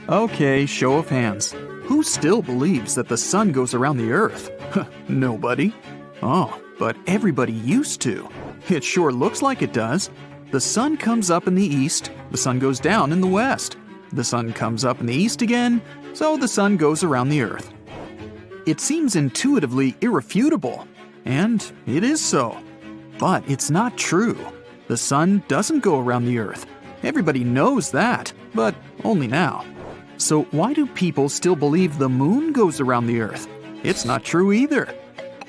Okay, show of hands. Who still believes that the sun goes around the Earth? Nobody. Oh, but everybody used to. It sure looks like it does. The sun comes up in the east, the sun goes down in the west. The sun comes up in the east again, so the sun goes around the Earth. It seems intuitively irrefutable, and it is so. But it's not true. The sun doesn't go around the Earth. Everybody knows that, but only now. So why do people still believe the moon goes around the Earth? It's not true either.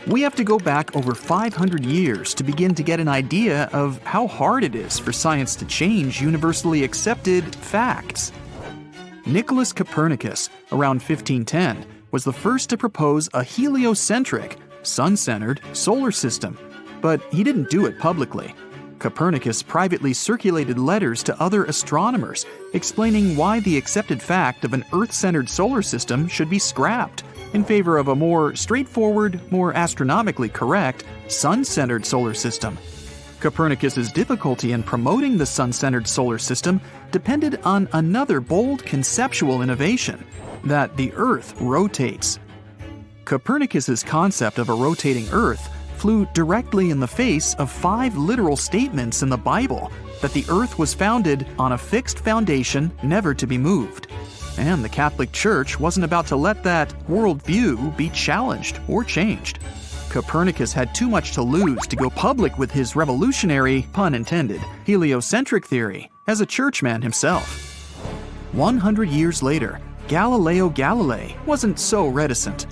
We have to go back over 500 years to begin to get an idea of how hard it is for science to change universally accepted facts. Nicholas Copernicus, around 1510, was the first to propose a heliocentric, sun-centered solar system, but he didn't do it publicly. Copernicus privately circulated letters to other astronomers explaining why the accepted fact of an Earth-centered solar system should be scrapped in favor of a more straightforward, more astronomically correct, sun-centered solar system. Copernicus's difficulty in promoting the sun-centered solar system depended on another bold conceptual innovation, that the Earth rotates. Copernicus's concept of a rotating Earth flew directly in the face of 5 literal statements in the Bible that the Earth was founded on a fixed foundation never to be moved. And the Catholic Church wasn't about to let that worldview be challenged or changed. Copernicus had too much to lose to go public with his revolutionary, pun intended, heliocentric theory as a churchman himself. 100 years later, Galileo Galilei wasn't so reticent.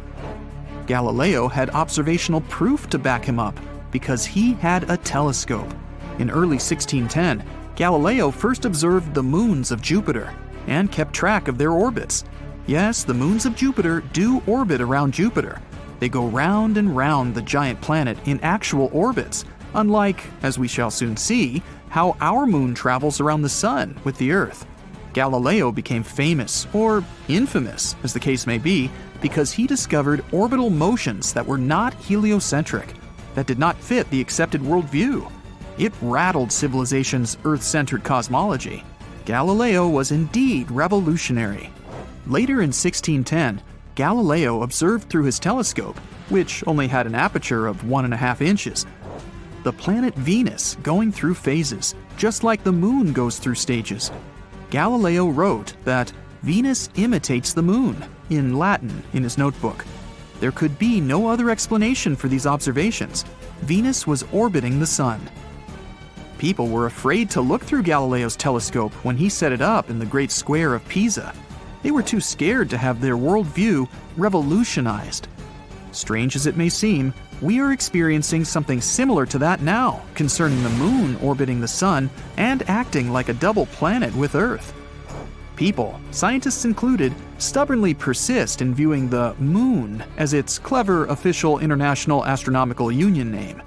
Galileo had observational proof to back him up because he had a telescope. In early 1610, Galileo first observed the moons of Jupiter and kept track of their orbits. Yes, the moons of Jupiter do orbit around Jupiter. They go round and round the giant planet in actual orbits, unlike, as we shall soon see, how our moon travels around the sun with the Earth. Galileo became famous, or infamous, as the case may be, because he discovered orbital motions that were not heliocentric, that did not fit the accepted worldview. It rattled civilization's Earth-centered cosmology. Galileo was indeed revolutionary. Later in 1610, Galileo observed through his telescope, which only had an aperture of 1.5 inches, the planet Venus going through phases, just like the moon goes through stages. Galileo wrote that Venus imitates the moon, in Latin, in his notebook. There could be no other explanation for these observations. Venus was orbiting the sun. People were afraid to look through Galileo's telescope when he set it up in the Great Square of Pisa. They were too scared to have their worldview revolutionized. Strange as it may seem, we are experiencing something similar to that now concerning the moon orbiting the sun and acting like a double planet with Earth. People, scientists included, stubbornly persist in viewing the moon as its clever official International Astronomical Union name.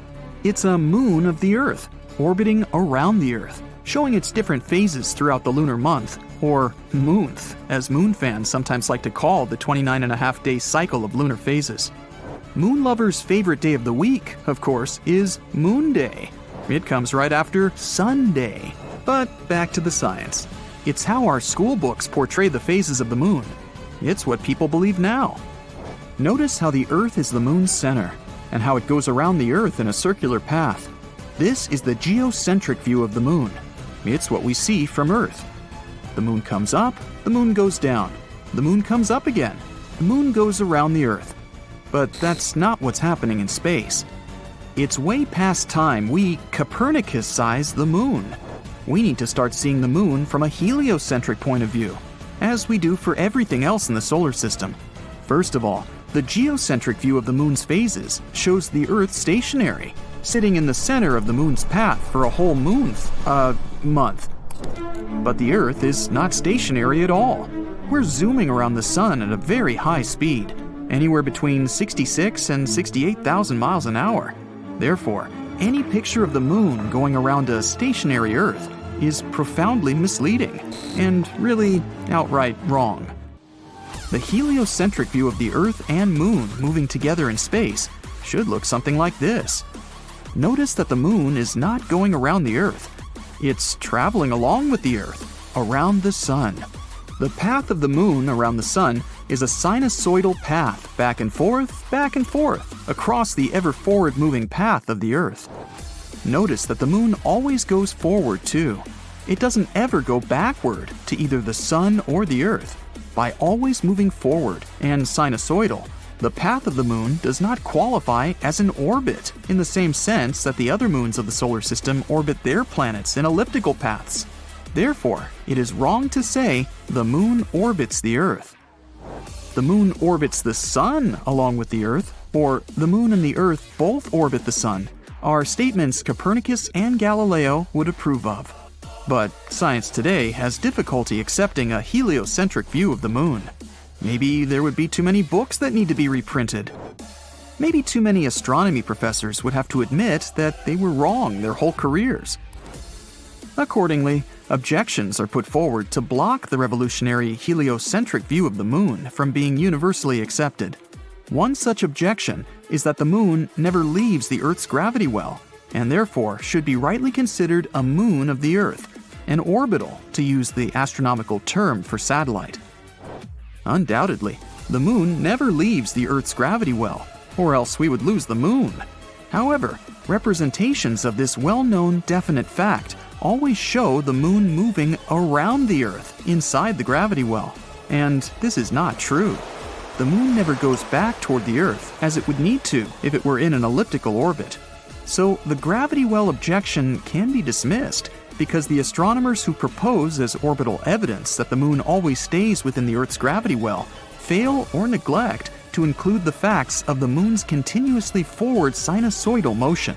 It's a moon of the Earth, orbiting around the Earth, showing its different phases throughout the lunar month, or moonth, as moon fans sometimes like to call the 29.5-day cycle of lunar phases. Moon lovers' favorite day of the week, of course, is Moon Day. It comes right after Sunday. But back to the science. It's how our school books portray the phases of the moon. It's what people believe now. Notice how the Earth is the moon's center, and how it goes around the Earth in a circular path. This is the geocentric view of the moon. It's what we see from Earth. The moon comes up, the moon goes down. The moon comes up again. The moon goes around the Earth. But that's not what's happening in space. It's way past time we Copernicus-size the moon. We need to start seeing the moon from a heliocentric point of view, as we do for everything else in the solar system. First of all, the geocentric view of the moon's phases shows the Earth stationary, sitting in the center of the moon's path for a whole month. But the Earth is not stationary at all. We're zooming around the sun at a very high speed, anywhere between 66 and 68,000 miles an hour. Therefore, any picture of the moon going around a stationary Earth is profoundly misleading and really outright wrong. The heliocentric view of the Earth and moon moving together in space should look something like this. Notice that the moon is not going around the Earth. It's traveling along with the Earth, around the sun. The path of the moon around the sun is a sinusoidal path back and forth, across the ever-forward moving path of the Earth. Notice that the moon always goes forward too. It doesn't ever go backward to either the sun or the Earth. By always moving forward and sinusoidal, the path of the moon does not qualify as an orbit in the same sense that the other moons of the solar system orbit their planets in elliptical paths. Therefore, it is wrong to say the moon orbits the Earth. The moon orbits the sun along with the Earth, or the moon and the Earth both orbit the sun, are statements Copernicus and Galileo would approve of. But science today has difficulty accepting a heliocentric view of the moon. Maybe there would be too many books that need to be reprinted. Maybe too many astronomy professors would have to admit that they were wrong their whole careers. Accordingly, objections are put forward to block the revolutionary heliocentric view of the moon from being universally accepted. One such objection is that the moon never leaves the Earth's gravity well, and therefore should be rightly considered a moon of the Earth, an orbital, to use the astronomical term for satellite. Undoubtedly, the moon never leaves the Earth's gravity well, or else we would lose the moon. However, representations of this well-known definite fact always show the moon moving around the Earth inside the gravity well, and this is not true. The moon never goes back toward the Earth as it would need to if it were in an elliptical orbit. So the gravity well objection can be dismissed because the astronomers who propose as orbital evidence that the moon always stays within the Earth's gravity well fail or neglect to include the facts of the moon's continuously forward sinusoidal motion.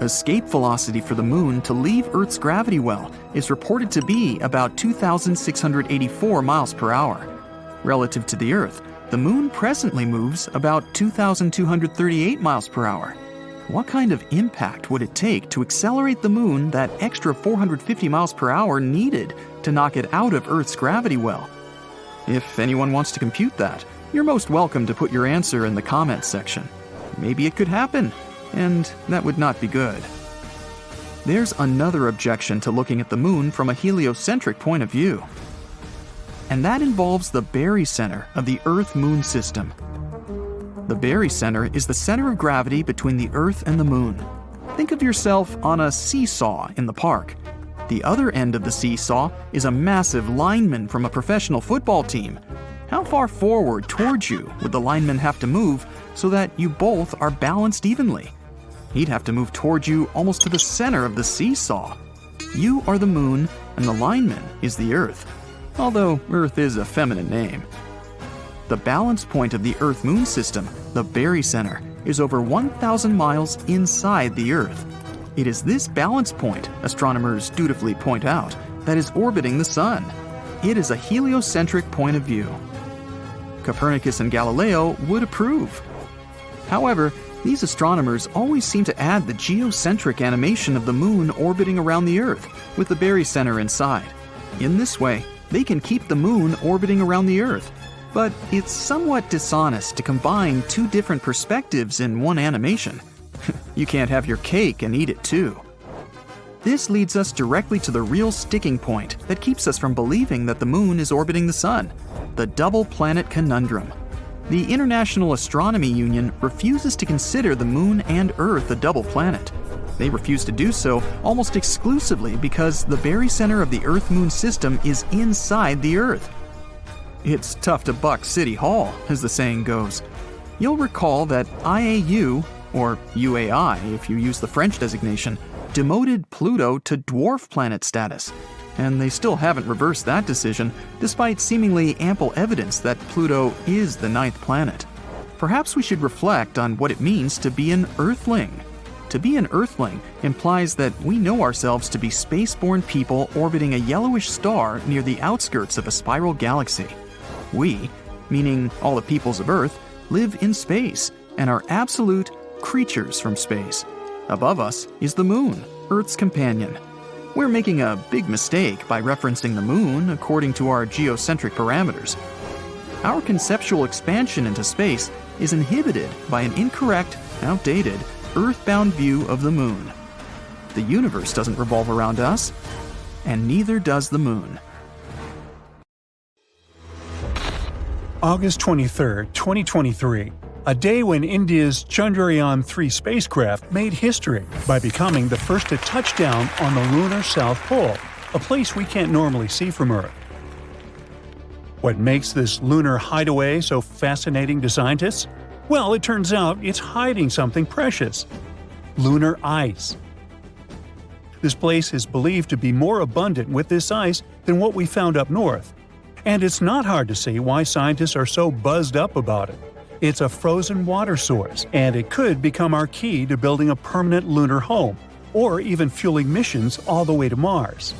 Escape velocity for the moon to leave Earth's gravity well is reported to be about 2,684 miles per hour. Relative to the Earth, the moon presently moves about 2,238 miles per hour. What kind of impact would it take to accelerate the moon that extra 450 miles per hour needed to knock it out of Earth's gravity well? If anyone wants to compute that, you're most welcome to put your answer in the comments section. Maybe it could happen, and that would not be good. There's another objection to looking at the moon from a heliocentric point of view, and that involves the barycenter of the Earth-Moon system. The barycenter is the center of gravity between the Earth and the moon. Think of yourself on a seesaw in the park. The other end of the seesaw is a massive lineman from a professional football team. How far forward towards you would the lineman have to move so that you both are balanced evenly? He'd have to move towards you almost to the center of the seesaw. You are the moon and the lineman is the Earth, although Earth is a feminine name. The balance point of the Earth-Moon system, the barycenter, is over 1,000 miles inside the Earth. It is this balance point, astronomers dutifully point out, that is orbiting the Sun. It is a heliocentric point of view. Copernicus and Galileo would approve. However, these astronomers always seem to add the geocentric animation of the moon orbiting around the Earth, with the barycenter inside. In this way, they can keep the moon orbiting around the Earth. But it's somewhat dishonest to combine two different perspectives in one animation. You can't have your cake and eat it too. This leads us directly to the real sticking point that keeps us from believing that the moon is orbiting the sun, the double planet conundrum. The International Astronomy Union refuses to consider the moon and Earth a double planet. They refuse to do so almost exclusively because the barycenter of the Earth-Moon system is inside the Earth. It's tough to buck City Hall, as the saying goes. You'll recall that IAU, or UAI if you use the French designation, demoted Pluto to dwarf planet status, and they still haven't reversed that decision, despite seemingly ample evidence that Pluto is the 9th planet. Perhaps we should reflect on what it means to be an Earthling. To be an Earthling implies that we know ourselves to be space-borne people orbiting a yellowish star near the outskirts of a spiral galaxy. We, meaning all the peoples of Earth, live in space and are absolute creatures from space. Above us is the moon, Earth's companion. We're making a big mistake by referencing the moon according to our geocentric parameters. Our conceptual expansion into space is inhibited by an incorrect, outdated, earthbound view of the moon. The universe doesn't revolve around us, and neither does the moon. August 23, 2023, a day when India's Chandrayaan-3 spacecraft made history by becoming the first to touch down on the lunar South Pole, a place we can't normally see from Earth. What makes this lunar hideaway so fascinating to scientists? Well, it turns out it's hiding something precious: lunar ice. This place is believed to be more abundant with this ice than what we found up north. And it's not hard to see why scientists are so buzzed up about it. It's a frozen water source, and it could become our key to building a permanent lunar home, or even fueling missions all the way to Mars.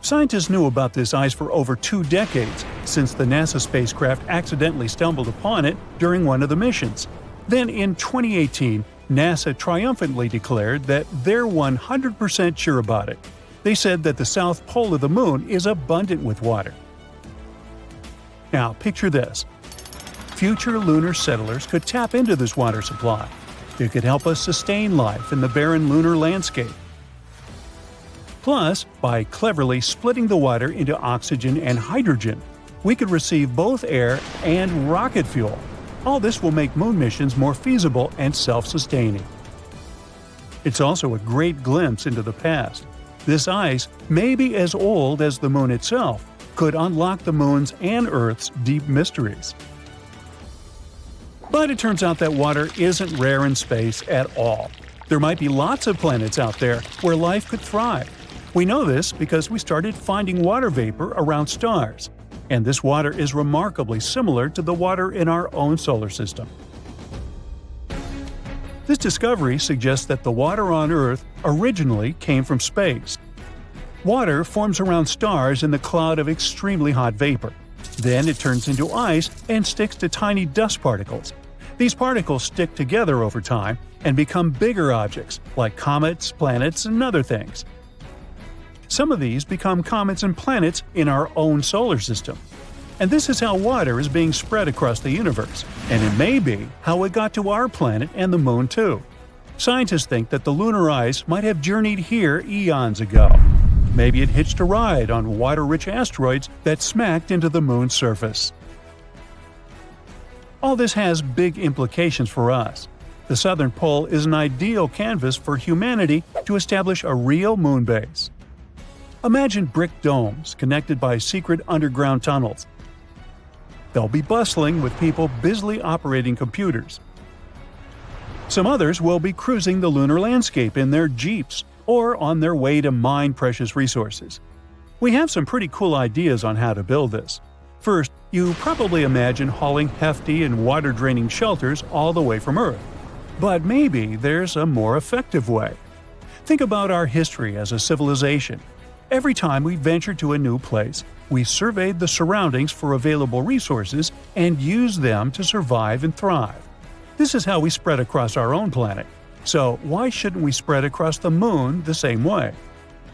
Scientists knew about this ice for over 2 decades, since the NASA spacecraft accidentally stumbled upon it during one of the missions. Then in 2018, NASA triumphantly declared that they're 100% sure about it. They said that the south pole of the moon is abundant with water. Now picture this. Future lunar settlers could tap into this water supply. It could help us sustain life in the barren lunar landscape. Plus, by cleverly splitting the water into oxygen and hydrogen, we could receive both air and rocket fuel. All this will make moon missions more feasible and self-sustaining. It's also a great glimpse into the past. This ice, maybe as old as the moon itself, could unlock the moon's and Earth's deep mysteries. But it turns out that water isn't rare in space at all. There might be lots of planets out there where life could thrive. We know this because we started finding water vapor around stars, and this water is remarkably similar to the water in our own solar system. This discovery suggests that the water on Earth originally came from space. Water forms around stars in the cloud of extremely hot vapor. Then it turns into ice and sticks to tiny dust particles. These particles stick together over time and become bigger objects, like comets, planets, and other things. Some of these become comets and planets in our own solar system. And this is how water is being spread across the universe, and it may be how it got to our planet and the moon too. Scientists think that the lunar ice might have journeyed here eons ago. Maybe it hitched a ride on water-rich asteroids that smacked into the moon's surface. All this has big implications for us. The southern pole is an ideal canvas for humanity to establish a real moon base. Imagine brick domes connected by secret underground tunnels. They'll be bustling with people busily operating computers. Some others will be cruising the lunar landscape in their jeeps or on their way to mine precious resources. We have some pretty cool ideas on how to build this. First, you probably imagine hauling hefty and water-draining shelters all the way from Earth. But maybe there's a more effective way. Think about our history as a civilization. Every time we ventured to a new place, we surveyed the surroundings for available resources and used them to survive and thrive. This is how we spread across our own planet. So why shouldn't we spread across the moon the same way?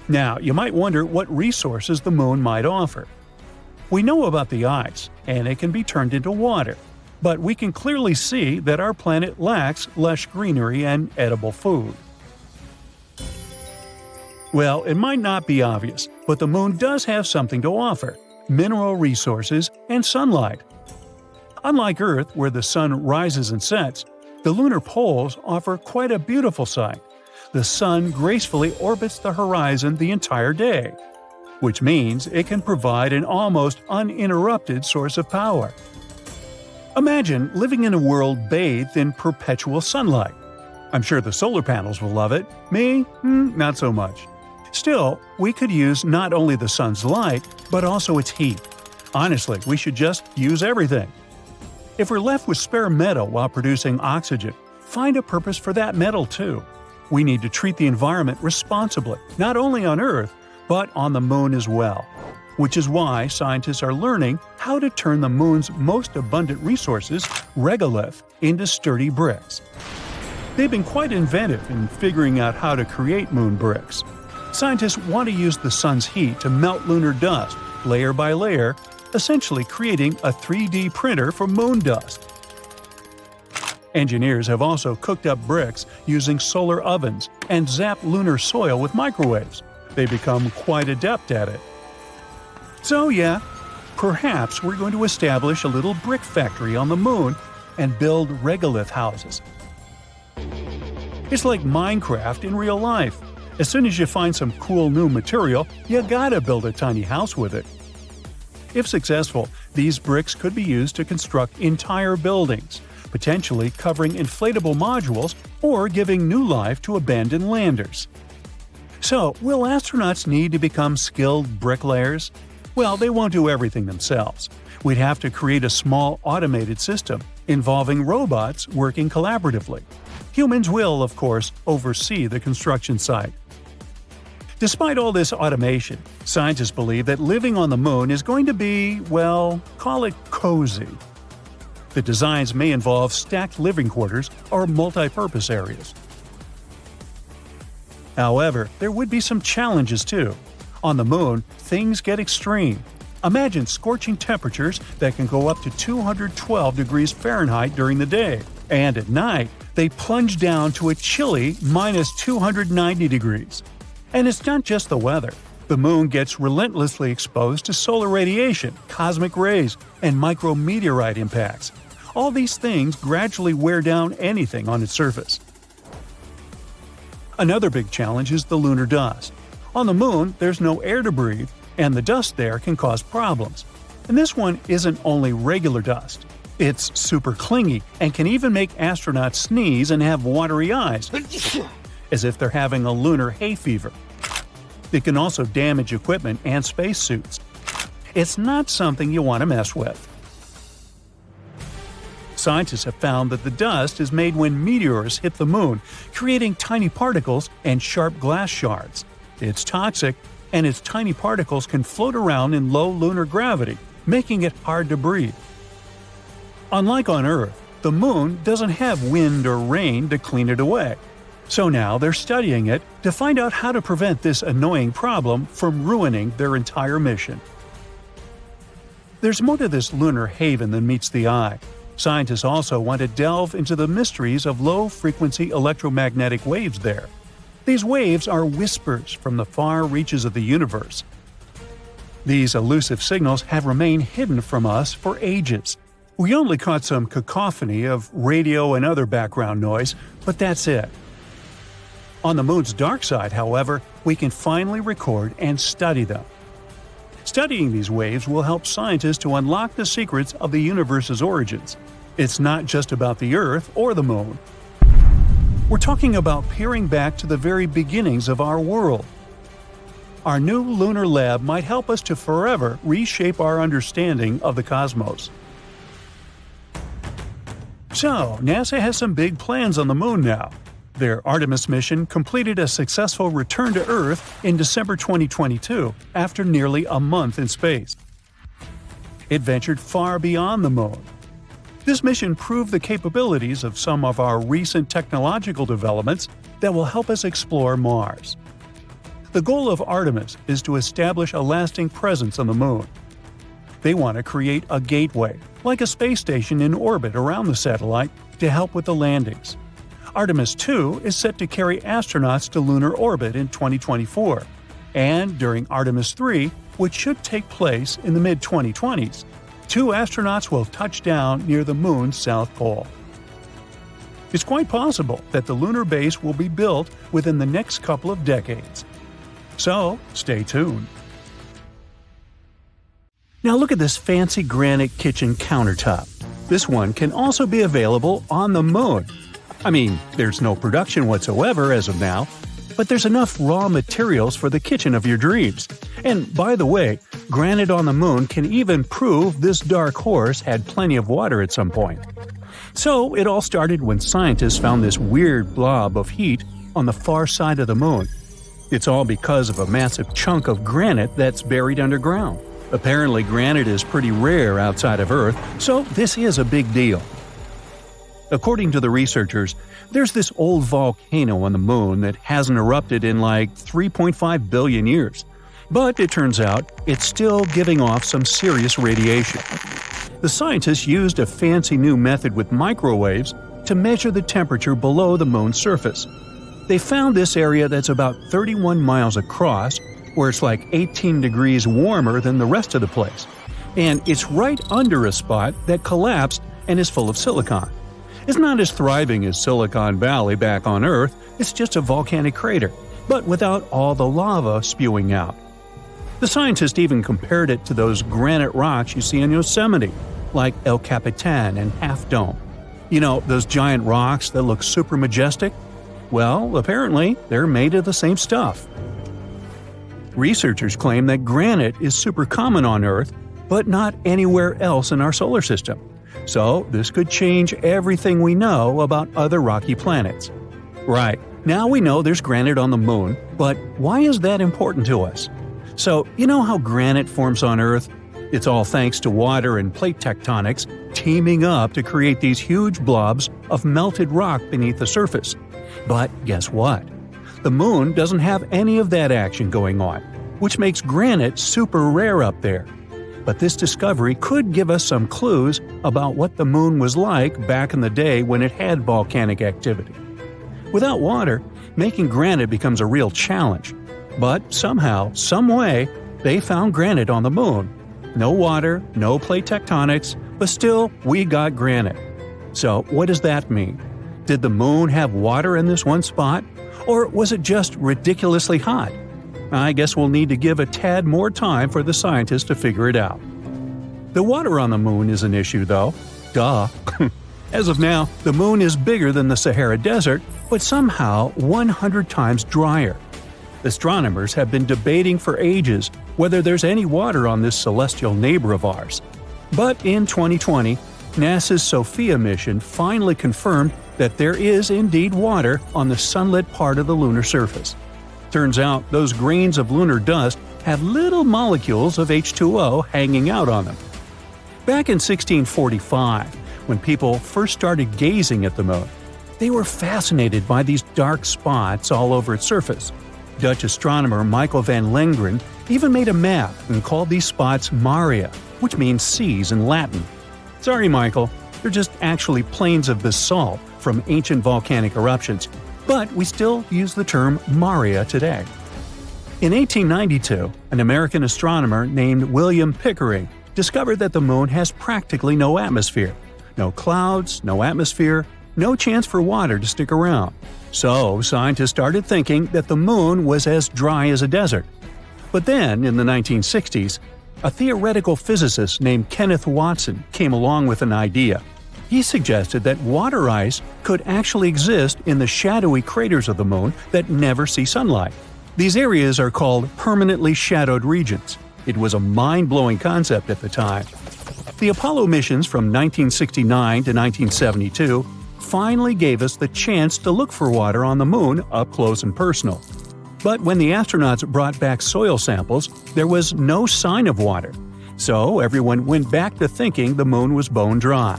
Now, you might wonder what resources the moon might offer. We know about the ice, and it can be turned into water. But we can clearly see that our planet lacks lush greenery and edible food. Well, it might not be obvious, but the moon does have something to offer: mineral resources and sunlight. Unlike Earth, where the sun rises and sets, the lunar poles offer quite a beautiful sight. The sun gracefully orbits the horizon the entire day, which means it can provide an almost uninterrupted source of power. Imagine living in a world bathed in perpetual sunlight. I'm sure the solar panels will love it. Me? Not so much. Still, we could use not only the sun's light, but also its heat. Honestly, we should just use everything. If we're left with spare metal while producing oxygen, find a purpose for that metal too. We need to treat the environment responsibly, not only on Earth, but on the moon as well. Which is why scientists are learning how to turn the moon's most abundant resources, regolith, into sturdy bricks. They've been quite inventive in figuring out how to create moon bricks. Scientists want to use the sun's heat to melt lunar dust, layer by layer, essentially creating a 3D printer for moon dust. Engineers have also cooked up bricks using solar ovens and zapped lunar soil with microwaves. They become quite adept at it. So yeah, Perhaps we're going to establish a little brick factory on the moon and build regolith houses. It's like Minecraft in real life. As soon as you find some cool new material, you gotta build a tiny house with it. If successful, these bricks could be used to construct entire buildings, potentially covering inflatable modules or giving new life to abandoned landers. So, will astronauts need to become skilled bricklayers? Well, they won't do everything themselves. We'd have to create a small automated system involving robots working collaboratively. Humans will, of course, oversee the construction site. Despite all this automation, scientists believe that living on the moon is going to be, well, call it cozy. The designs may involve stacked living quarters or multi-purpose areas. However, there would be some challenges too. On the moon, things get extreme. Imagine scorching temperatures that can go up to 212 degrees Fahrenheit during the day, and at night, they plunge down to a chilly minus 290 degrees. And it's not just the weather. The moon gets relentlessly exposed to solar radiation, cosmic rays, and micrometeorite impacts. All these things gradually wear down anything on its surface. Another big challenge is the lunar dust. On the moon, there's no air to breathe, and the dust there can cause problems. And this one isn't only regular dust. It's super clingy and can even make astronauts sneeze and have watery eyes, as if they're having a lunar hay fever. It can also damage equipment and spacesuits. It's not something you want to mess with. Scientists have found that the dust is made when meteors hit the moon, creating tiny particles and sharp glass shards. It's toxic, and its tiny particles can float around in low lunar gravity, making it hard to breathe. Unlike on Earth, the moon doesn't have wind or rain to clean it away. So now they're studying it to find out how to prevent this annoying problem from ruining their entire mission. There's more to this lunar haven than meets the eye. Scientists also want to delve into the mysteries of low-frequency electromagnetic waves there. These waves are whispers from the far reaches of the universe. These elusive signals have remained hidden from us for ages. We only caught some cacophony of radio and other background noise, but that's it. On the moon's dark side, however, we can finally record and study them. Studying these waves will help scientists to unlock the secrets of the universe's origins. It's not just about the Earth or the moon. We're talking about peering back to the very beginnings of our world. Our new lunar lab might help us to forever reshape our understanding of the cosmos. So, NASA has some big plans on the moon now. Their Artemis mission completed a successful return to Earth in December 2022 after nearly a month in space. It ventured far beyond the moon. This mission proved the capabilities of some of our recent technological developments that will help us explore Mars. The goal of Artemis is to establish a lasting presence on the moon. They want to create a gateway, like a space station in orbit around the satellite, to help with the landings. Artemis 2 is set to carry astronauts to lunar orbit in 2024, and during Artemis 3, which should take place in the mid-2020s, 2 astronauts will touch down near the moon's south pole. It's quite possible that the lunar base will be built within the next couple of decades. So, stay tuned. Now look at this fancy granite kitchen countertop. This one can also be available on the moon. I mean, there's no production whatsoever as of now, but there's enough raw materials for the kitchen of your dreams. And by the way, granite on the moon can even prove this dark horse had plenty of water at some point. So it all started when scientists found this weird blob of heat on the far side of the moon. It's all because of a massive chunk of granite that's buried underground. Apparently, granite is pretty rare outside of Earth, so this is a big deal. According to the researchers, there's this old volcano on the moon that hasn't erupted in like 3.5 billion years. But it turns out it's still giving off some serious radiation. The scientists used a fancy new method with microwaves to measure the temperature below the moon's surface. They found this area that's about 31 miles across, where it's like 18 degrees warmer than the rest of the place. and it's right under a spot that collapsed and is full of silicon. It's not as thriving as Silicon Valley back on Earth, it's just a volcanic crater, but without all the lava spewing out. The scientists even compared it to those granite rocks you see in Yosemite, like El Capitan and Half Dome. You know, those giant rocks that look super majestic? Well, apparently, they're made of the same stuff. Researchers claim that granite is super common on Earth, but not anywhere else in our solar system. So, this could change everything we know about other rocky planets. Right, now we know there's granite on the Moon, but why is that important to us? So, you know how granite forms on Earth? It's all thanks to water and plate tectonics teaming up to create these huge blobs of melted rock beneath the surface. But guess what? The Moon doesn't have any of that action going on, which makes granite super rare up there. But this discovery could give us some clues about what the Moon was like back in the day when it had volcanic activity. Without water, making granite becomes a real challenge. But somehow, someway, they found granite on the Moon. No water, no plate tectonics, but still, we got granite. So what does that mean? Did the Moon have water in this one spot? Or was it just ridiculously hot? I guess we'll need to give a tad more time for the scientists to figure it out. The water on the Moon is an issue, though. Duh. As of now, the Moon is bigger than the Sahara Desert, but somehow 100 times drier. Astronomers have been debating for ages whether there's any water on this celestial neighbor of ours. But in 2020, NASA's SOFIA mission finally confirmed that there is indeed water on the sunlit part of the lunar surface. Turns out those grains of lunar dust have little molecules of H2O hanging out on them. Back in 1645, when people first started gazing at the Moon, they were fascinated by these dark spots all over its surface. Dutch astronomer Michael van Lengren even made a map and called these spots Maria, which means seas in Latin. Sorry, Michael, they're just actually plains of basalt from ancient volcanic eruptions, but we still use the term Maria today. In 1892, an American astronomer named William Pickering discovered that the Moon has practically no atmosphere. No clouds, no atmosphere, no chance for water to stick around. So, scientists started thinking that the Moon was as dry as a desert. But then, in the 1960s, a theoretical physicist named Kenneth Watson came along with an idea. He suggested that water ice could actually exist in the shadowy craters of the Moon that never see sunlight. These areas are called permanently shadowed regions. It was a mind-blowing concept at the time. The Apollo missions from 1969 to 1972 finally gave us the chance to look for water on the Moon up close and personal. But when the astronauts brought back soil samples, there was no sign of water. So everyone went back to thinking the Moon was bone dry.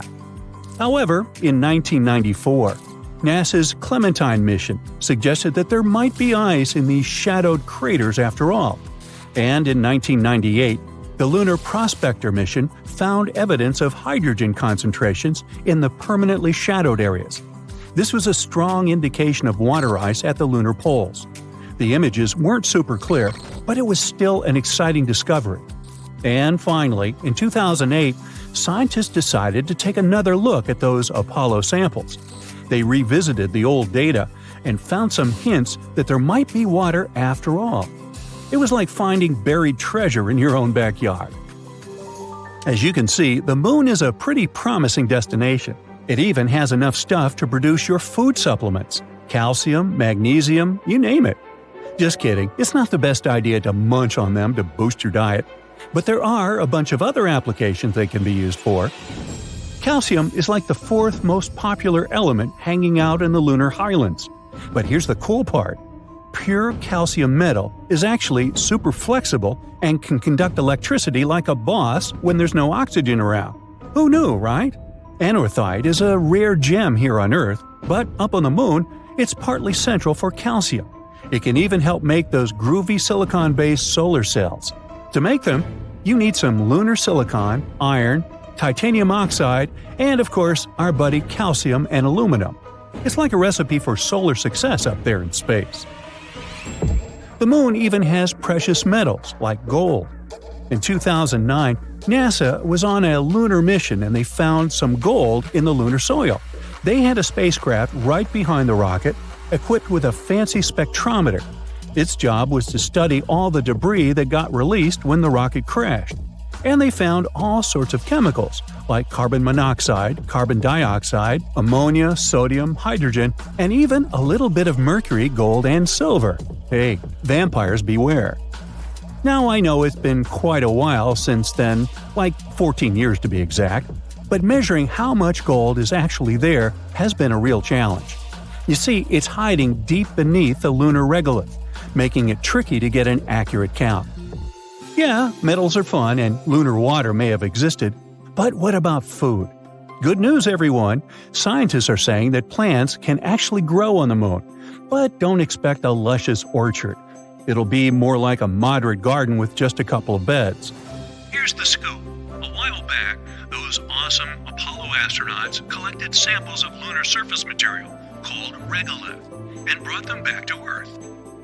However, in 1994, NASA's Clementine mission suggested that there might be ice in these shadowed craters after all. And in 1998, the Lunar Prospector mission found evidence of hydrogen concentrations in the permanently shadowed areas. This was a strong indication of water ice at the lunar poles. The images weren't super clear, but it was still an exciting discovery. And finally, in 2008, scientists decided to take another look at those Apollo samples. They revisited the old data and found some hints that there might be water after all. It was like finding buried treasure in your own backyard. As you can see, the Moon is a pretty promising destination. It even has enough stuff to produce your food supplements – calcium, magnesium, you name it. Just kidding, it's not the best idea to munch on them to boost your diet. But there are a bunch of other applications they can be used for. Calcium is like the fourth most popular element hanging out in the lunar highlands. But here's the cool part. Pure calcium metal is actually super flexible and can conduct electricity like a boss when there's no oxygen around. Who knew, right? Anorthite is a rare gem here on Earth, but up on the Moon, it's partly central for calcium. It can even help make those groovy silicon-based solar cells. To make them, you need some lunar silicon, iron, titanium oxide, and of course, our buddy calcium and aluminum. It's like a recipe for solar success up there in space. The Moon even has precious metals like gold. In 2009, NASA was on a lunar mission and they found some gold in the lunar soil. They had a spacecraft right behind the rocket, equipped with a fancy spectrometer. Its job was to study all the debris that got released when the rocket crashed. And they found all sorts of chemicals, like carbon monoxide, carbon dioxide, ammonia, sodium, hydrogen, and even a little bit of mercury, gold, and silver. Hey, vampires beware. Now I know it's been quite a while since then, like 14 years to be exact, but measuring how much gold is actually there has been a real challenge. You see, it's hiding deep beneath the lunar regolith, making it tricky to get an accurate count. Yeah, metals are fun and lunar water may have existed, but what about food? Good news, everyone! Scientists are saying that plants can actually grow on the moon, but don't expect a luscious orchard. It'll be more like a moderate garden with just a couple of beds. Here's the scoop. A while back, those awesome Apollo astronauts collected samples of lunar surface material called regolith and brought them back to Earth.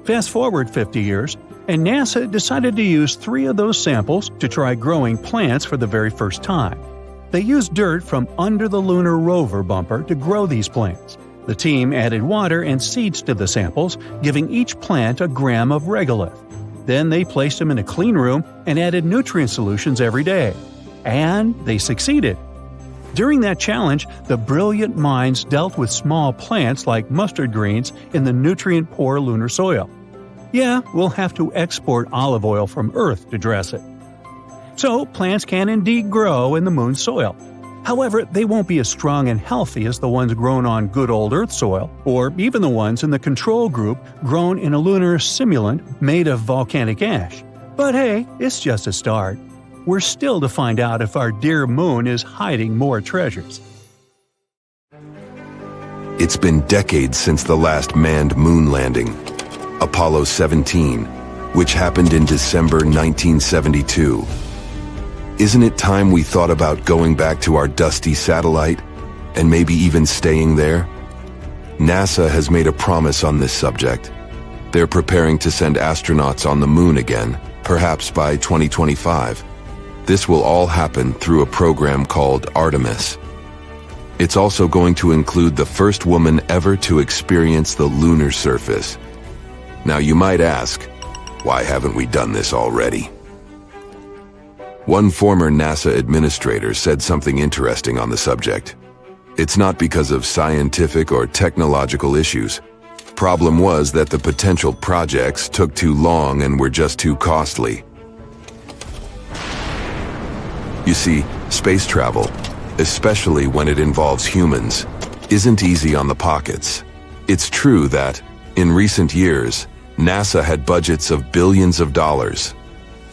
Fast forward 50 years, and NASA decided to use 3 of those samples to try growing plants for the very first time. They used dirt from under the lunar rover bumper to grow these plants. The team added water and seeds to the samples, giving each plant a gram of regolith. Then they placed them in a clean room and added nutrient solutions every day. And they succeeded. During that challenge, the brilliant minds dealt with small plants like mustard greens in the nutrient-poor lunar soil. Yeah, we'll have to export olive oil from Earth to dress it. So, plants can indeed grow in the moon's soil. However, they won't be as strong and healthy as the ones grown on good old Earth soil, or even the ones in the control group grown in a lunar simulant made of volcanic ash. But hey, it's just a start. We're still to find out if our dear moon is hiding more treasures. It's been decades since the last manned moon landing, Apollo 17, which happened in December 1972. Isn't it time we thought about going back to our dusty satellite, and maybe even staying there? NASA has made a promise on this subject. They're preparing to send astronauts on the moon again, perhaps by 2025. This will all happen through a program called Artemis. It's also going to include the first woman ever to experience the lunar surface. Now you might ask, why haven't we done this already? One former NASA administrator said something interesting on the subject. It's not because of scientific or technological issues. Problem was that the potential projects took too long and were just too costly. You see, space travel, especially when it involves humans, isn't easy on the pockets. It's true that, in recent years, NASA had budgets of billions of dollars.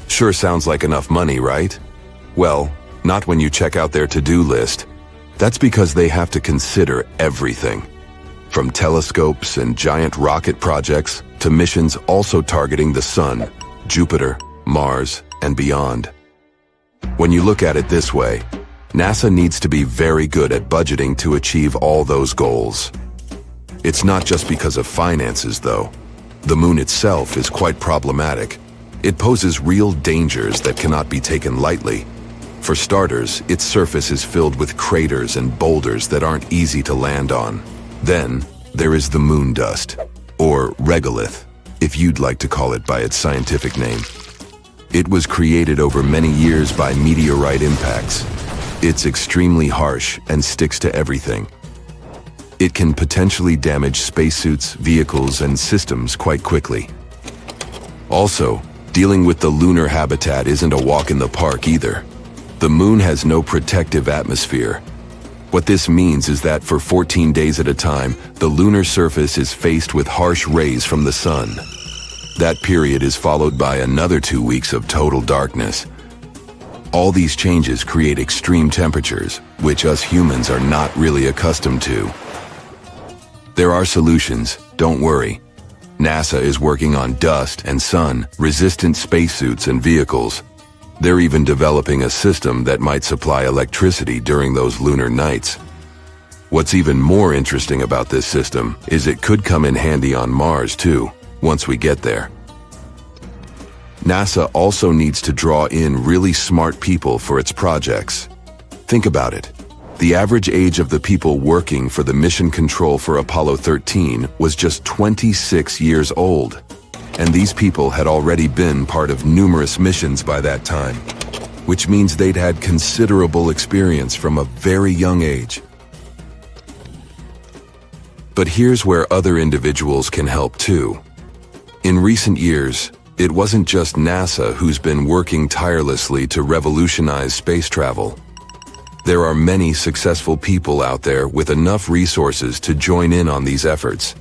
Sure sounds like enough money, right? Well, not when you check out their to-do list. That's because they have to consider everything. From telescopes and giant rocket projects to missions also targeting the Sun, Jupiter, Mars, and beyond. When you look at it this way, NASA needs to be very good at budgeting to achieve all those goals. It's not just because of finances, though. The moon itself is quite problematic. It poses real dangers that cannot be taken lightly. For starters, its surface is filled with craters and boulders that aren't easy to land on. Then, there is the moon dust, or regolith, if you'd like to call it by its scientific name. It was created over many years by meteorite impacts. It's extremely harsh and sticks to everything. It can potentially damage spacesuits, vehicles, and systems quite quickly. Also, dealing with the lunar habitat isn't a walk in the park either. The moon has no protective atmosphere. What this means is that for 14 days at a time, the lunar surface is faced with harsh rays from the sun. That period is followed by another 2 weeks of total darkness. All these changes create extreme temperatures, which us humans are not really accustomed to. There are solutions, don't worry. NASA is working on dust and sun-resistant spacesuits and vehicles. They're even developing a system that might supply electricity during those lunar nights. What's even more interesting about this system is it could come in handy on Mars too, once we get there. NASA also needs to draw in really smart people for its projects. Think about it. The average age of the people working for the mission control for Apollo 13 was just 26 years old. And these people had already been part of numerous missions by that time, which means they'd had considerable experience from a very young age. But here's where other individuals can help too. In recent years, it wasn't just NASA who's been working tirelessly to revolutionize space travel. There are many successful people out there with enough resources to join in on these efforts.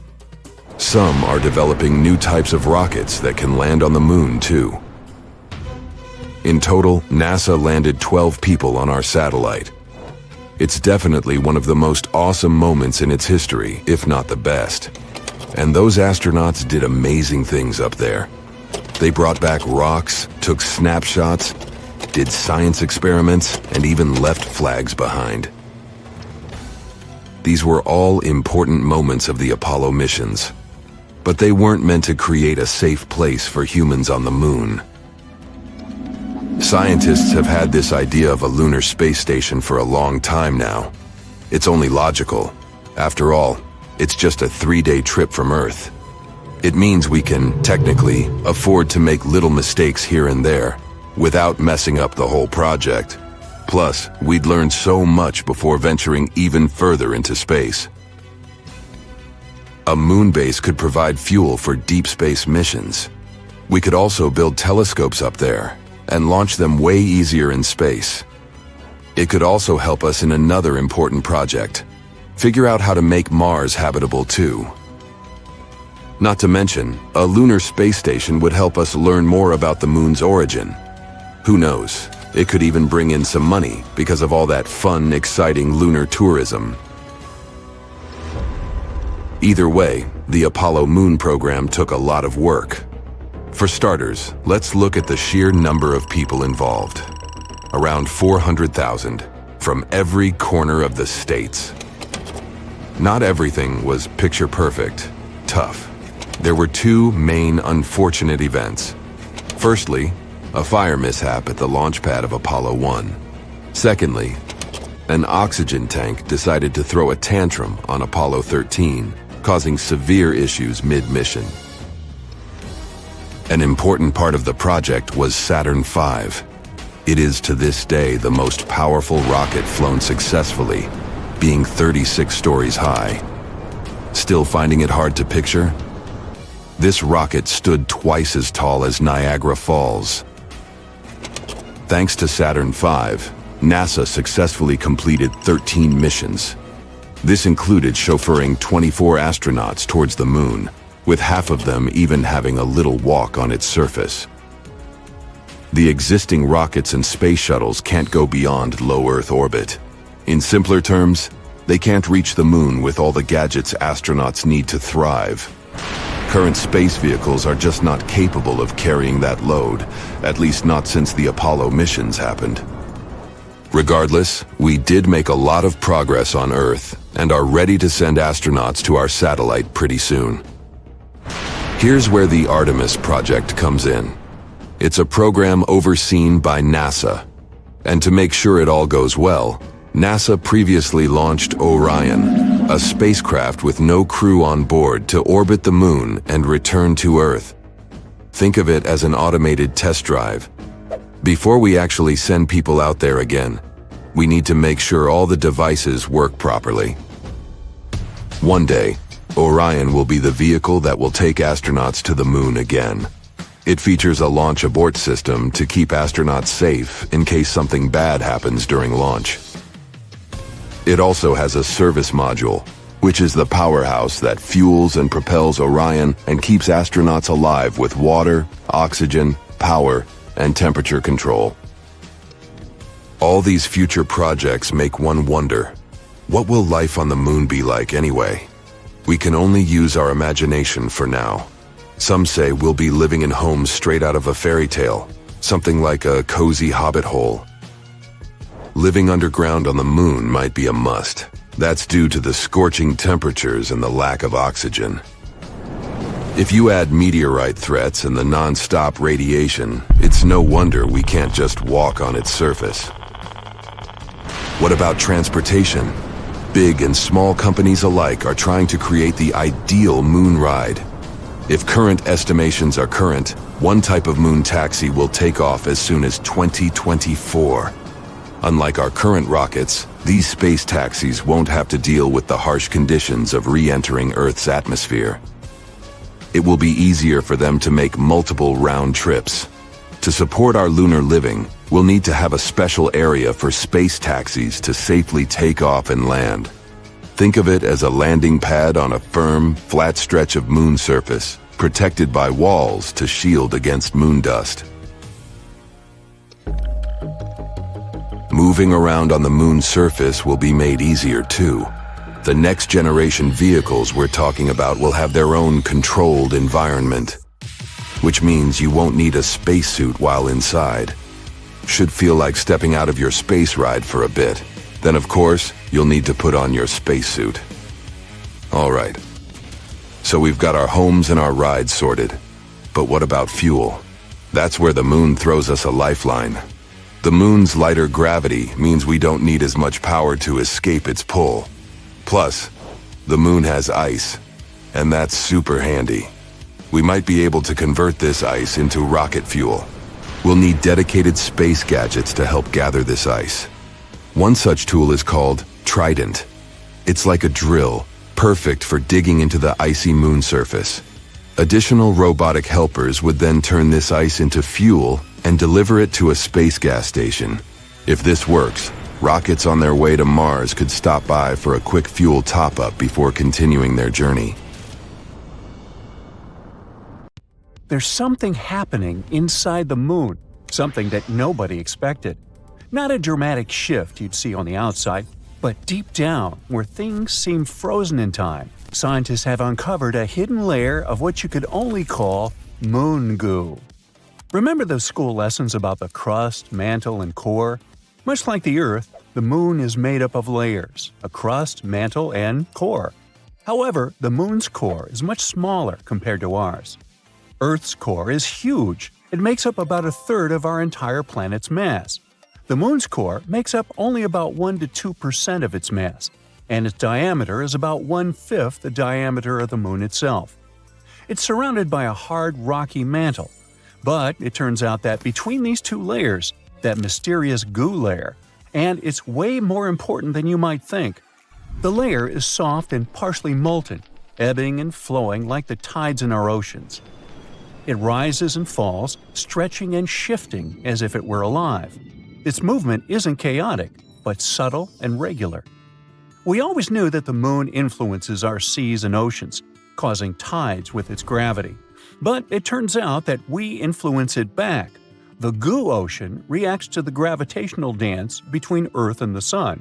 Some are developing new types of rockets that can land on the moon too. In total, NASA landed 12 people on our satellite. It's definitely one of the most awesome moments in its history, if not the best. And those astronauts did amazing things up there. They brought back rocks, took snapshots, did science experiments, and even left flags behind. These were all important moments of the Apollo missions, but they weren't meant to create a safe place for humans on the moon. Scientists have had this idea of a lunar space station for a long time now. It's only logical. After all, it's just a 3-day trip from Earth. It means we can, technically, afford to make little mistakes here and there, without messing up the whole project. Plus, we'd learn so much before venturing even further into space. A moon base could provide fuel for deep space missions. We could also build telescopes up there and launch them way easier in space. It could also help us in another important project: figure out how to make Mars habitable too. Not to mention, a lunar space station would help us learn more about the moon's origin. Who knows, it could even bring in some money because of all that fun, exciting lunar tourism. Either way, the Apollo moon program took a lot of work. For starters, let's look at the sheer number of people involved. Around 400,000, from every corner of the states. Not everything was picture perfect, tough. There were two main unfortunate events. Firstly, a fire mishap at the launch pad of Apollo 1. Secondly, an oxygen tank decided to throw a tantrum on Apollo 13, causing severe issues mid-mission. An important part of the project was Saturn V. It is to this day the most powerful rocket flown successfully, being 36 stories high. Still finding it hard to picture? This rocket stood twice as tall as Niagara Falls. Thanks to Saturn V, NASA successfully completed 13 missions. This included chauffeuring 24 astronauts towards the moon, with half of them even having a little walk on its surface. The existing rockets and space shuttles can't go beyond low Earth orbit. In simpler terms, they can't reach the moon with all the gadgets astronauts need to thrive. Current space vehicles are just not capable of carrying that load, at least not since the Apollo missions happened. Regardless, we did make a lot of progress on Earth and are ready to send astronauts to our satellite pretty soon. Here's where the Artemis project comes in. It's a program overseen by NASA. And to make sure it all goes well, NASA previously launched Orion, a spacecraft with no crew on board to orbit the moon and return to Earth. Think of it as an automated test drive. Before we actually send people out there again, we need to make sure all the devices work properly. One day, Orion will be the vehicle that will take astronauts to the moon again. It features a launch abort system to keep astronauts safe in case something bad happens during launch. It also has a service module, which is the powerhouse that fuels and propels Orion and keeps astronauts alive with water, oxygen, power, and temperature control. All these future projects make one wonder, what will life on the moon be like anyway? We can only use our imagination for now. Some say we'll be living in homes straight out of a fairy tale, something like a cozy hobbit hole. Living underground on the moon might be a must. That's due to the scorching temperatures and the lack of oxygen. If you add meteorite threats and the non-stop radiation, it's no wonder we can't just walk on its surface. What about transportation? Big and small companies alike are trying to create the ideal moon ride. If current estimations are current, one type of moon taxi will take off as soon as 2024. Unlike our current rockets, these space taxis won't have to deal with the harsh conditions of re-entering Earth's atmosphere. It will be easier for them to make multiple round trips. To support our lunar living, we'll need to have a special area for space taxis to safely take off and land. Think of it as a landing pad on a firm, flat stretch of moon surface, protected by walls to shield against moon dust. Moving around on the moon's surface will be made easier too. The next generation vehicles we're talking about will have their own controlled environment, which means you won't need a spacesuit while inside. Should feel like stepping out of your space ride for a bit. Then of course, you'll need to put on your spacesuit. All right. So we've got our homes and our rides sorted. But what about fuel? That's where the moon throws us a lifeline. The moon's lighter gravity means we don't need as much power to escape its pull. Plus, the moon has ice, and that's super handy. We might be able to convert this ice into rocket fuel. We'll need dedicated space gadgets to help gather this ice. One such tool is called Trident. It's like a drill, perfect for digging into the icy moon surface. Additional robotic helpers would then turn this ice into fuel and deliver it to a space gas station. If this works, rockets on their way to Mars could stop by for a quick fuel top-up before continuing their journey. There's something happening inside the moon, something that nobody expected. Not a dramatic shift you'd see on the outside, but deep down, where things seem frozen in time, scientists have uncovered a hidden layer of what you could only call moon goo. Remember those school lessons about the crust, mantle, and core? Much like the Earth, the moon is made up of layers, a crust, mantle, and core. However, the moon's core is much smaller compared to ours. Earth's core is huge. It makes up about a third of our entire planet's mass. The moon's core makes up only about 1 to 2% of its mass, and its diameter is about 1/5 the diameter of the moon itself. It's surrounded by a hard, rocky mantle. But it turns out that between these two layers, that mysterious goo layer, and it's way more important than you might think. The layer is soft and partially molten, ebbing and flowing like the tides in our oceans. It rises and falls, stretching and shifting as if it were alive. Its movement isn't chaotic, but subtle and regular. We always knew that the moon influences our seas and oceans, causing tides with its gravity. But it turns out that we influence it back. The goo ocean reacts to the gravitational dance between Earth and the Sun.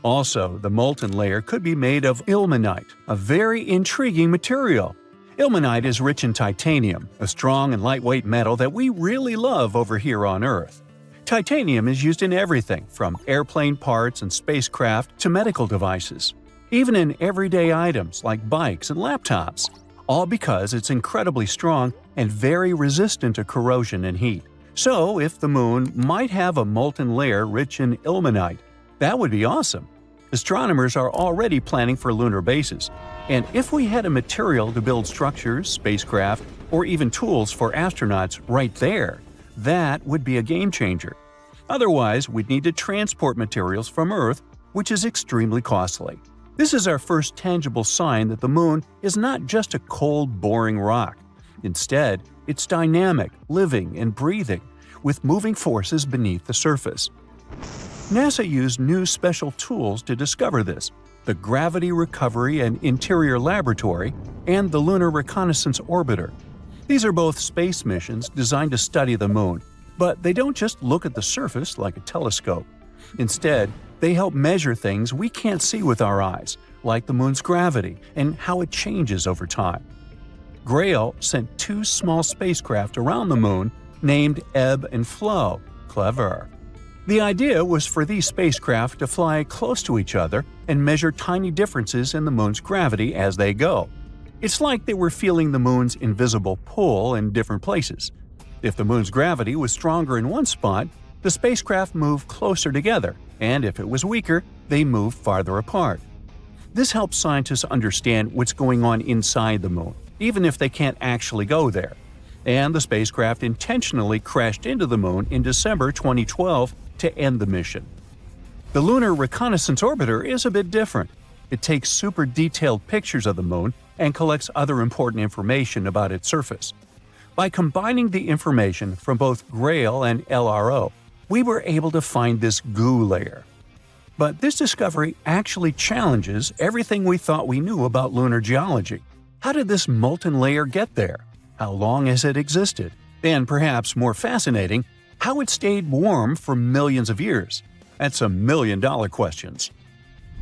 Also, the molten layer could be made of ilmenite, a very intriguing material. Ilmenite is rich in titanium, a strong and lightweight metal that we really love over here on Earth. Titanium is used in everything from airplane parts and spacecraft to medical devices, even in everyday items like bikes and laptops, all because it's incredibly strong and very resistant to corrosion and heat. So, if the moon might have a molten layer rich in ilmenite, that would be awesome. Astronomers are already planning for lunar bases, and if we had a material to build structures, spacecraft, or even tools for astronauts right there, that would be a game changer. Otherwise, we'd need to transport materials from Earth, which is extremely costly. This is our first tangible sign that the moon is not just a cold, boring rock. Instead, it's dynamic, living, and breathing, with moving forces beneath the surface. NASA used new special tools to discover this: the Gravity Recovery and Interior Laboratory and the Lunar Reconnaissance Orbiter. These are both space missions designed to study the moon, but they don't just look at the surface like a telescope. Instead, they help measure things we can't see with our eyes, like the moon's gravity and how it changes over time. Grail sent 2 small spacecraft around the moon named Ebb and Flow. Clever. The idea was for these spacecraft to fly close to each other and measure tiny differences in the moon's gravity as they go. It's like they were feeling the moon's invisible pull in different places. If the moon's gravity was stronger in one spot, the spacecraft moved closer together, and if it was weaker, they moved farther apart. This helps scientists understand what's going on inside the moon, even if they can't actually go there. And the spacecraft intentionally crashed into the moon in December 2012 to end the mission. The Lunar Reconnaissance Orbiter is a bit different. It takes super detailed pictures of the moon and collects other important information about its surface. By combining the information from both GRAIL and LRO, we were able to find this goo layer. But this discovery actually challenges everything we thought we knew about lunar geology. How did this molten layer get there? How long has it existed? And perhaps more fascinating, how it stayed warm for millions of years. That's some million-dollar questions.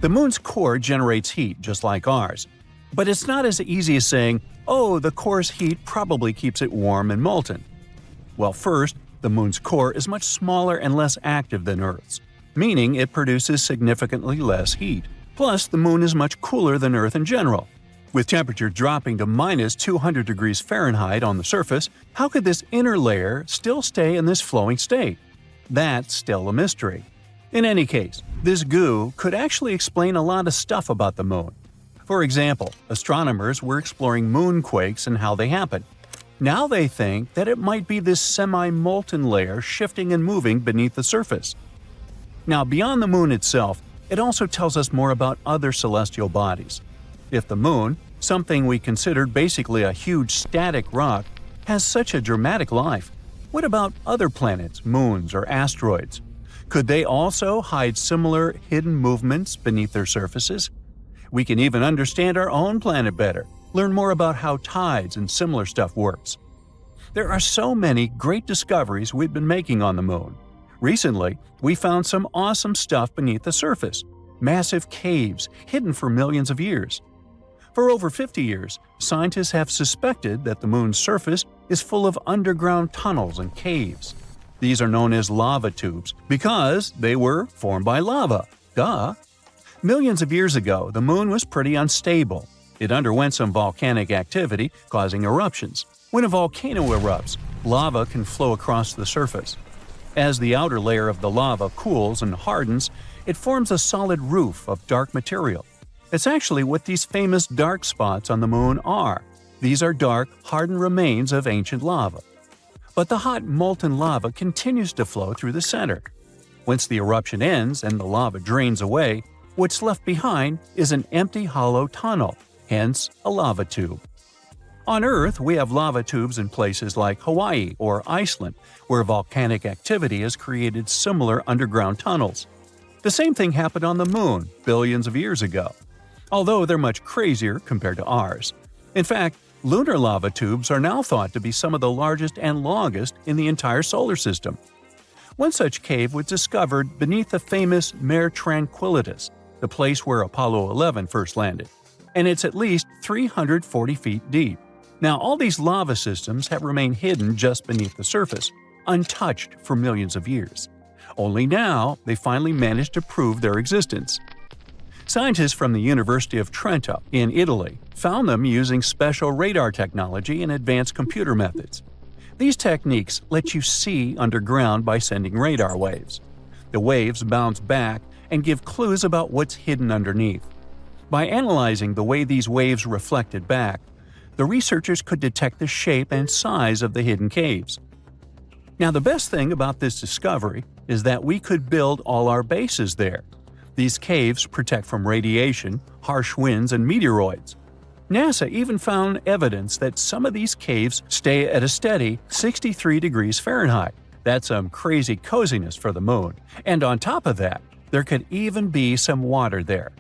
The moon's core generates heat just like ours. But it's not as easy as saying, oh, the core's heat probably keeps it warm and molten. Well, first, the moon's core is much smaller and less active than Earth's, meaning it produces significantly less heat. Plus, the moon is much cooler than Earth in general. With temperature dropping to minus 200 degrees Fahrenheit on the surface, how could this inner layer still stay in this flowing state? That's still a mystery. In any case, this goo could actually explain a lot of stuff about the moon. For example, astronomers were exploring moonquakes and how they happen. Now they think that it might be this semi-molten layer shifting and moving beneath the surface. Now, beyond the moon itself, it also tells us more about other celestial bodies. If the moon, something we considered basically a huge static rock, has such a dramatic life, what about other planets, moons, or asteroids? Could they also hide similar hidden movements beneath their surfaces? We can even understand our own planet better, learn more about how tides and similar stuff works. There are so many great discoveries we've been making on the moon. Recently, we found some awesome stuff beneath the surface, massive caves hidden for millions of years. For over 50 years, scientists have suspected that the moon's surface is full of underground tunnels and caves. These are known as lava tubes because they were formed by lava. Duh! Millions of years ago, the moon was pretty unstable. It underwent some volcanic activity, causing eruptions. When a volcano erupts, lava can flow across the surface. As the outer layer of the lava cools and hardens, it forms a solid roof of dark material. It's actually what these famous dark spots on the moon are. These are dark, hardened remains of ancient lava. But the hot, molten lava continues to flow through the center. Once the eruption ends and the lava drains away, what's left behind is an empty hollow tunnel, hence a lava tube. On Earth, we have lava tubes in places like Hawaii or Iceland, where volcanic activity has created similar underground tunnels. The same thing happened on the Moon billions of years ago, although they're much crazier compared to ours. In fact, lunar lava tubes are now thought to be some of the largest and longest in the entire solar system. One such cave was discovered beneath the famous Mare Tranquillitatis, the place where Apollo 11 first landed, and it's at least 340 feet deep. Now, all these lava systems have remained hidden just beneath the surface, untouched for millions of years. Only now, they finally managed to prove their existence. Scientists from the University of Trento in Italy found them using special radar technology and advanced computer methods. These techniques let you see underground by sending radar waves. The waves bounce back and give clues about what's hidden underneath. By analyzing the way these waves reflected back, the researchers could detect the shape and size of the hidden caves. Now, the best thing about this discovery is that we could build all our bases there. These caves protect from radiation, harsh winds, and meteoroids. NASA even found evidence that some of these caves stay at a steady 63 degrees Fahrenheit. That's some crazy coziness for the moon. And on top of that, there could even be some water there.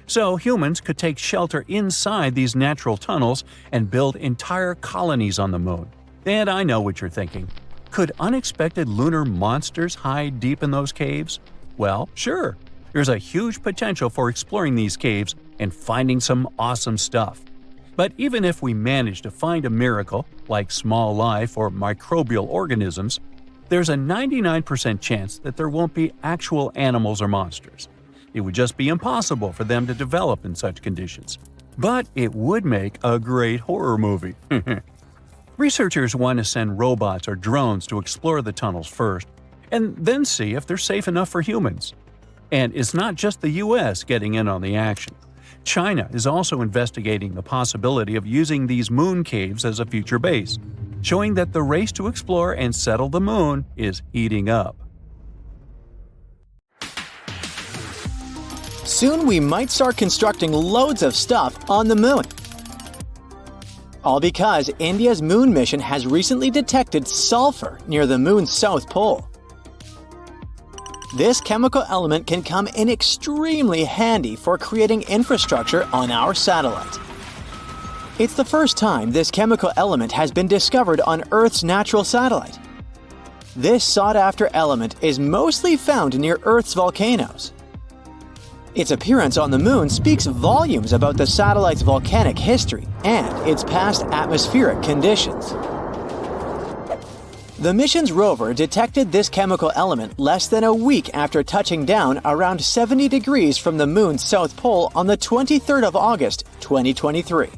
So humans could take shelter inside these natural tunnels and build entire colonies on the moon. And I know what you're thinking. Could unexpected lunar monsters hide deep in those caves? Well, sure. There's a huge potential for exploring these caves and finding some awesome stuff. But even if we manage to find a miracle, like small life or microbial organisms, there's a 99% chance that there won't be actual animals or monsters. It would just be impossible for them to develop in such conditions. But it would make a great horror movie. Researchers want to send robots or drones to explore the tunnels first, and then see if they're safe enough for humans. And it's not just the US getting in on the action. China is also investigating the possibility of using these moon caves as a future base, showing that the race to explore and settle the moon is heating up. Soon we might start constructing loads of stuff on the moon. All because India's moon mission has recently detected sulfur near the moon's south pole. This chemical element can come in extremely handy for creating infrastructure on our satellite. It's the first time this chemical element has been discovered on Earth's natural satellite. This sought-after element is mostly found near Earth's volcanoes. Its appearance on the moon speaks volumes about the satellite's volcanic history and its past atmospheric conditions. The mission's rover detected this chemical element less than a week after touching down around 70 degrees from the moon's south pole on the 23rd of August, 2023.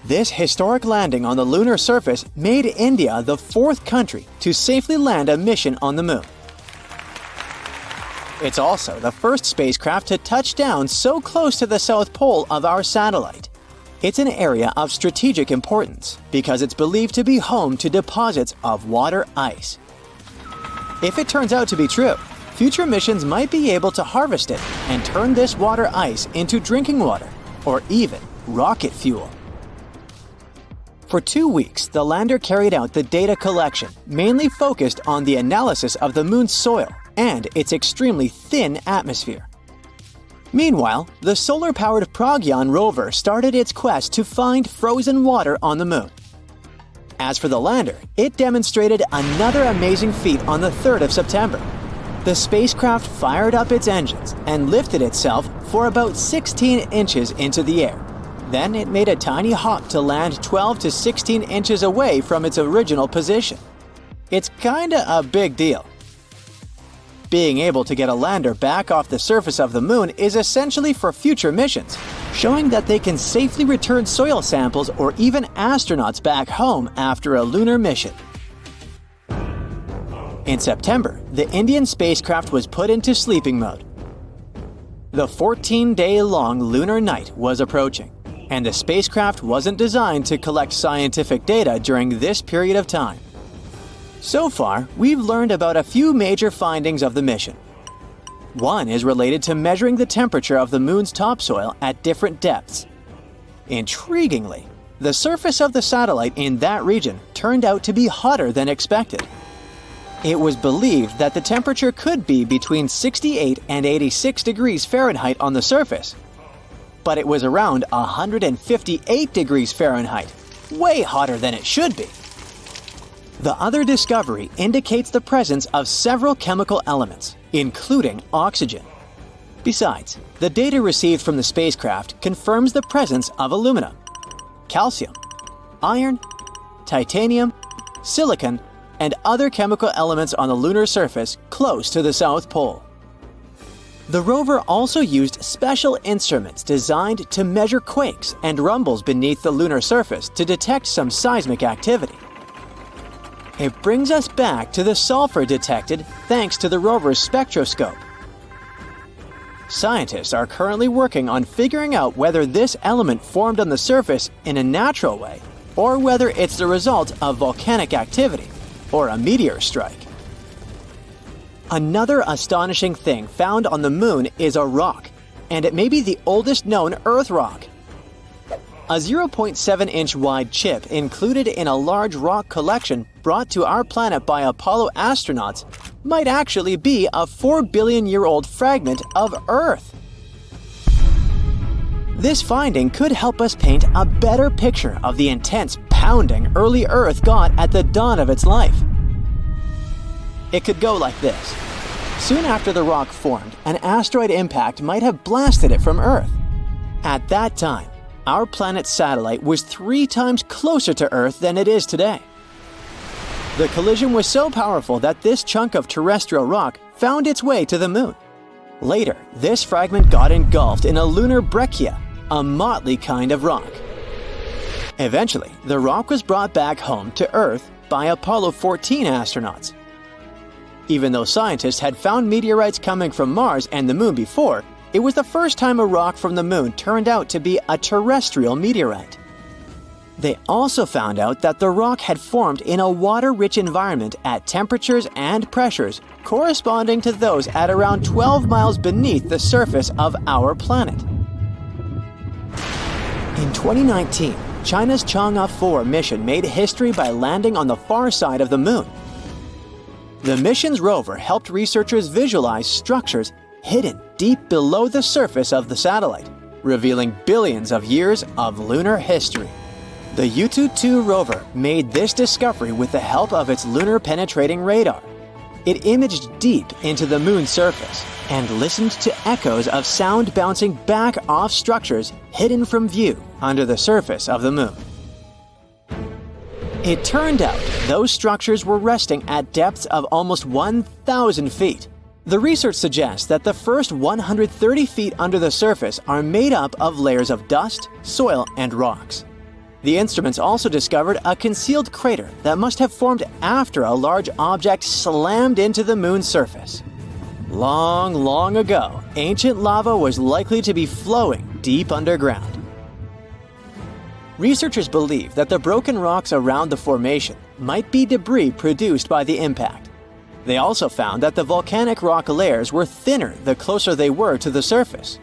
This historic landing on the lunar surface made India the fourth country to safely land a mission on the moon. It's also the first spacecraft to touch down so close to the south pole of our satellite. It's an area of strategic importance because it's believed to be home to deposits of water ice. If it turns out to be true, future missions might be able to harvest it and turn this water ice into drinking water or even rocket fuel. For 2 weeks, the lander carried out the data collection, mainly focused on the analysis of the moon's soil and its extremely thin atmosphere. Meanwhile, the solar-powered Pragyan rover started its quest to find frozen water on the moon. As for the lander, it demonstrated another amazing feat on the 3rd of September. The spacecraft fired up its engines and lifted itself for about 16 inches into the air. Then it made a tiny hop to land 12 to 16 inches away from its original position. It's kinda a big deal. Being able to get a lander back off the surface of the moon is essentially for future missions, showing that they can safely return soil samples or even astronauts back home after a lunar mission. In September, the Indian spacecraft was put into sleeping mode. The 14-day-long lunar night was approaching, and the spacecraft wasn't designed to collect scientific data during this period of time. So far, we've learned about a few major findings of the mission. One is related to measuring the temperature of the moon's topsoil at different depths. Intriguingly, the surface of the satellite in that region turned out to be hotter than expected. It was believed that the temperature could be between 68 and 86 degrees Fahrenheit on the surface, but it was around 158 degrees Fahrenheit, way hotter than it should be. The other discovery indicates the presence of several chemical elements, including oxygen. Besides, the data received from the spacecraft confirms the presence of aluminum, calcium, iron, titanium, silicon, and other chemical elements on the lunar surface close to the South Pole. The rover also used special instruments designed to measure quakes and rumbles beneath the lunar surface to detect some seismic activity. It brings us back to the sulfur detected thanks to the rover's spectroscope. Scientists are currently working on figuring out whether this element formed on the surface in a natural way or whether it's the result of volcanic activity or a meteor strike. Another astonishing thing found on the moon is a rock, and it may be the oldest known Earth rock. A 0.7-inch wide chip included in a large rock collection brought to our planet by Apollo astronauts might actually be a 4-billion-year-old fragment of Earth. This finding could help us paint a better picture of the intense pounding early Earth got at the dawn of its life. It could go like this. Soon after the rock formed, an asteroid impact might have blasted it from Earth. At that time, our planet's satellite was 3 times closer to Earth than it is today. The collision was so powerful that this chunk of terrestrial rock found its way to the moon. Later, this fragment got engulfed in a lunar breccia, a motley kind of rock. Eventually, the rock was brought back home to Earth by Apollo 14 astronauts. Even though scientists had found meteorites coming from Mars and the Moon before, it was the first time a rock from the Moon turned out to be a terrestrial meteorite. They also found out that the rock had formed in a water-rich environment at temperatures and pressures corresponding to those at around 12 miles beneath the surface of our planet. In 2019, China's Chang'e 4 mission made history by landing on the far side of the Moon. The mission's rover helped researchers visualize structures hidden deep below the surface of the satellite, revealing billions of years of lunar history. The Yutu-2 rover made this discovery with the help of its lunar penetrating radar. It imaged deep into the Moon's surface and listened to echoes of sound bouncing back off structures hidden from view under the surface of the Moon. It turned out those structures were resting at depths of almost 1,000 feet. The research suggests that the first 130 feet under the surface are made up of layers of dust, soil, and rocks. The instruments also discovered a concealed crater that must have formed after a large object slammed into the Moon's surface. Long, long ago, ancient lava was likely to be flowing deep underground. Researchers believe that the broken rocks around the formation might be debris produced by the impact. They also found that the volcanic rock layers were thinner the closer they were to the surface.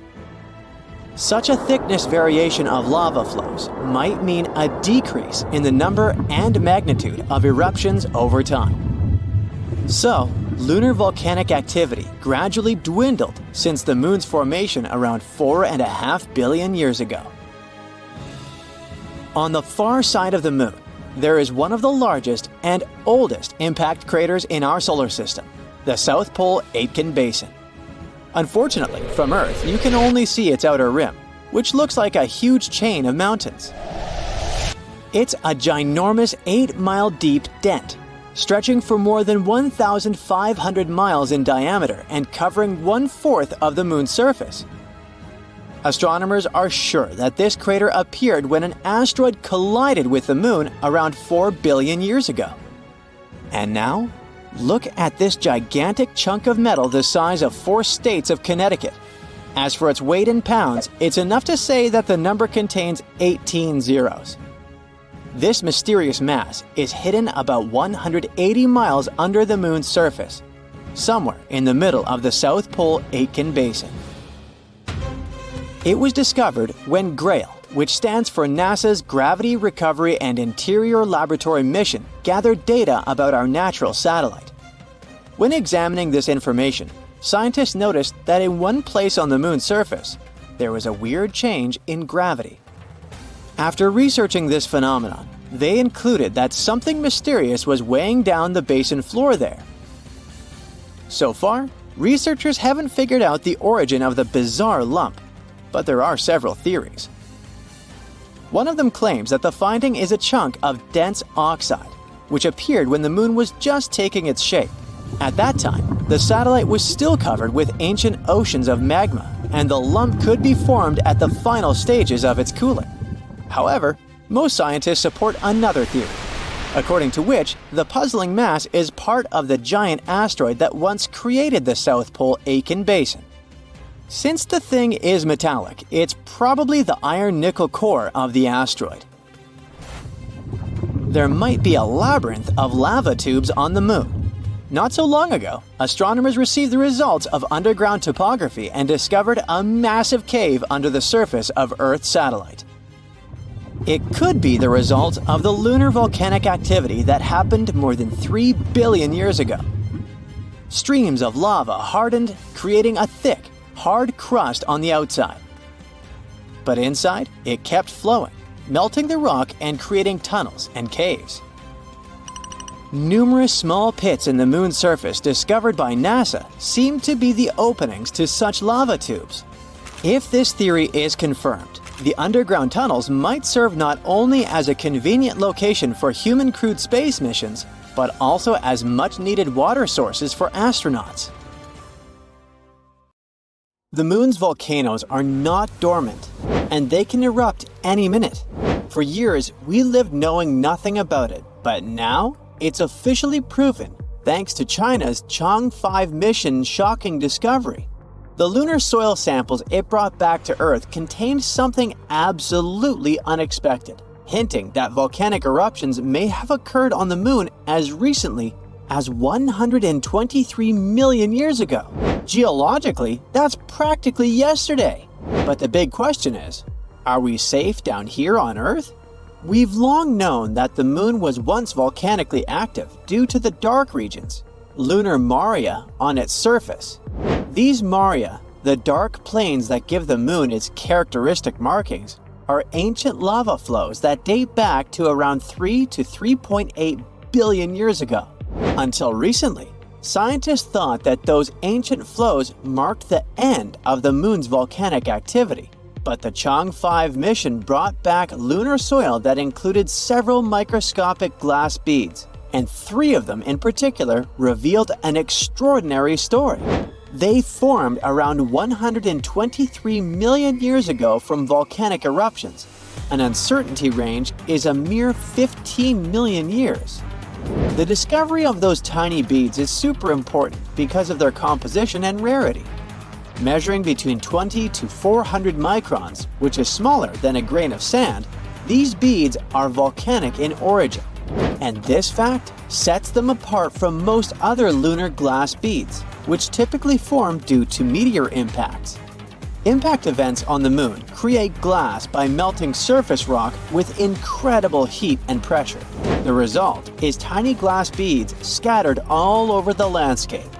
Such a thickness variation of lava flows might mean a decrease in the number and magnitude of eruptions over time. So, lunar volcanic activity gradually dwindled since the Moon's formation around 4.5 billion years ago. On the far side of the Moon, there is one of the largest and oldest impact craters in our solar system, the South Pole Aitken Basin. Unfortunately, from Earth, you can only see its outer rim, which looks like a huge chain of mountains. It's a ginormous 8-mile deep dent, stretching for more than 1,500 miles in diameter and covering 1/4 of the Moon's surface. Astronomers are sure that this crater appeared when an asteroid collided with the Moon around 4 billion years ago. And now, look at this gigantic chunk of metal the size of 4 states of Connecticut. As for its weight in pounds, it's enough to say that the number contains 18 zeros. This mysterious mass is hidden about 180 miles under the Moon's surface, somewhere in the middle of the South Pole Aitken Basin. It was discovered when GRAIL, which stands for NASA's Gravity Recovery and Interior Laboratory mission, gathered data about our natural satellite. When examining this information, scientists noticed that in one place on the Moon's surface, there was a weird change in gravity. After researching this phenomenon, they concluded that something mysterious was weighing down the basin floor there. So far, researchers haven't figured out the origin of the bizarre lump, but there are several theories. One of them claims that the finding is a chunk of dense oxide, which appeared when the Moon was just taking its shape. At that time, the satellite was still covered with ancient oceans of magma, and the lump could be formed at the final stages of its cooling. However, most scientists support another theory, according to which the puzzling mass is part of the giant asteroid that once created the South Pole Aitken Basin. Since the thing is metallic, it's probably the iron-nickel core of the asteroid. There might be a labyrinth of lava tubes on the Moon. Not so long ago, astronomers received the results of underground topography and discovered a massive cave under the surface of Earth's satellite. It could be the result of the lunar volcanic activity that happened more than 3 billion years ago. Streams of lava hardened, creating a thick, hard crust on the outside. But inside, it kept flowing, melting the rock and creating tunnels and caves. Numerous small pits in the Moon's surface discovered by NASA seem to be the openings to such lava tubes. If this theory is confirmed, the underground tunnels might serve not only as a convenient location for human-crewed space missions, but also as much-needed water sources for astronauts. The Moon's volcanoes are not dormant. and they can erupt any minute. For years, we lived knowing nothing about it, but now it's officially proven thanks to China's Chang'e 5 mission's shocking discovery. The lunar soil samples it brought back to Earth contained something absolutely unexpected, hinting that volcanic eruptions may have occurred on the moon as recently as 123 million years ago. Geologically, that's practically yesterday. But the big question is, are we safe down here on Earth? We've long known that the moon was once volcanically active due to the dark regions, lunar maria, on its surface. These maria, the dark plains that give the moon its characteristic markings, are ancient lava flows that date back to around 3 to 3.8 billion years ago. Until recently, scientists thought that those ancient flows marked the end of the moon's volcanic activity. But the Chang'e 5 mission brought back lunar soil that included several microscopic glass beads, and 3 of them in particular revealed an extraordinary story. They formed around 123 million years ago from volcanic eruptions. An uncertainty range is a mere 15 million years. The discovery of those tiny beads is super important because of their composition and rarity. Measuring between 20 to 400 microns, which is smaller than a grain of sand, these beads are volcanic in origin. And this fact sets them apart from most other lunar glass beads, which typically form due to meteor impacts. Impact events on the moon create glass by melting surface rock with incredible heat and pressure. The result is tiny glass beads scattered all over the landscape.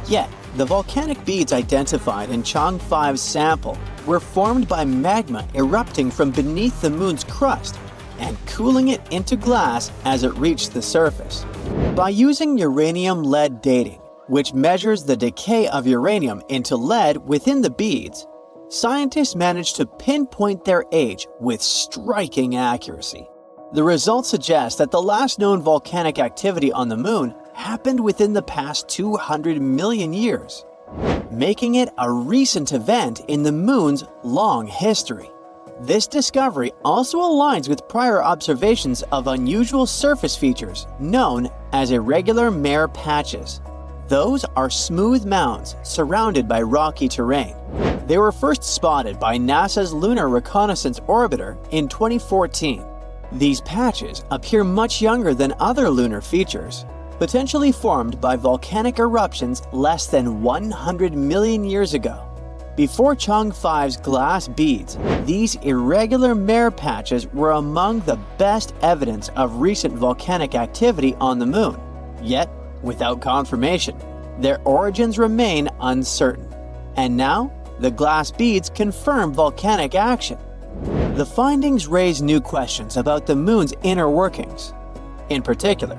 Yet, the volcanic beads identified in Chang'e 5's sample were formed by magma erupting from beneath the moon's crust and cooling it into glass as it reached the surface. By using uranium-lead dating, which measures the decay of uranium into lead within the beads, scientists managed to pinpoint their age with striking accuracy. The results suggest that the last known volcanic activity on the moon happened within the past 200 million years, making it a recent event in the moon's long history. This discovery also aligns with prior observations of unusual surface features known as irregular mare patches. Those are smooth mounds surrounded by rocky terrain. They were first spotted by NASA's Lunar Reconnaissance Orbiter in 2014. These patches appear much younger than other lunar features, potentially formed by volcanic eruptions less than 100 million years ago. Before Chang'e 5's glass beads, these irregular mare patches were among the best evidence of recent volcanic activity on the moon. Yet, without confirmation, their origins remain uncertain. And now, the glass beads confirm volcanic action. The findings raise new questions about the moon's inner workings. In particular,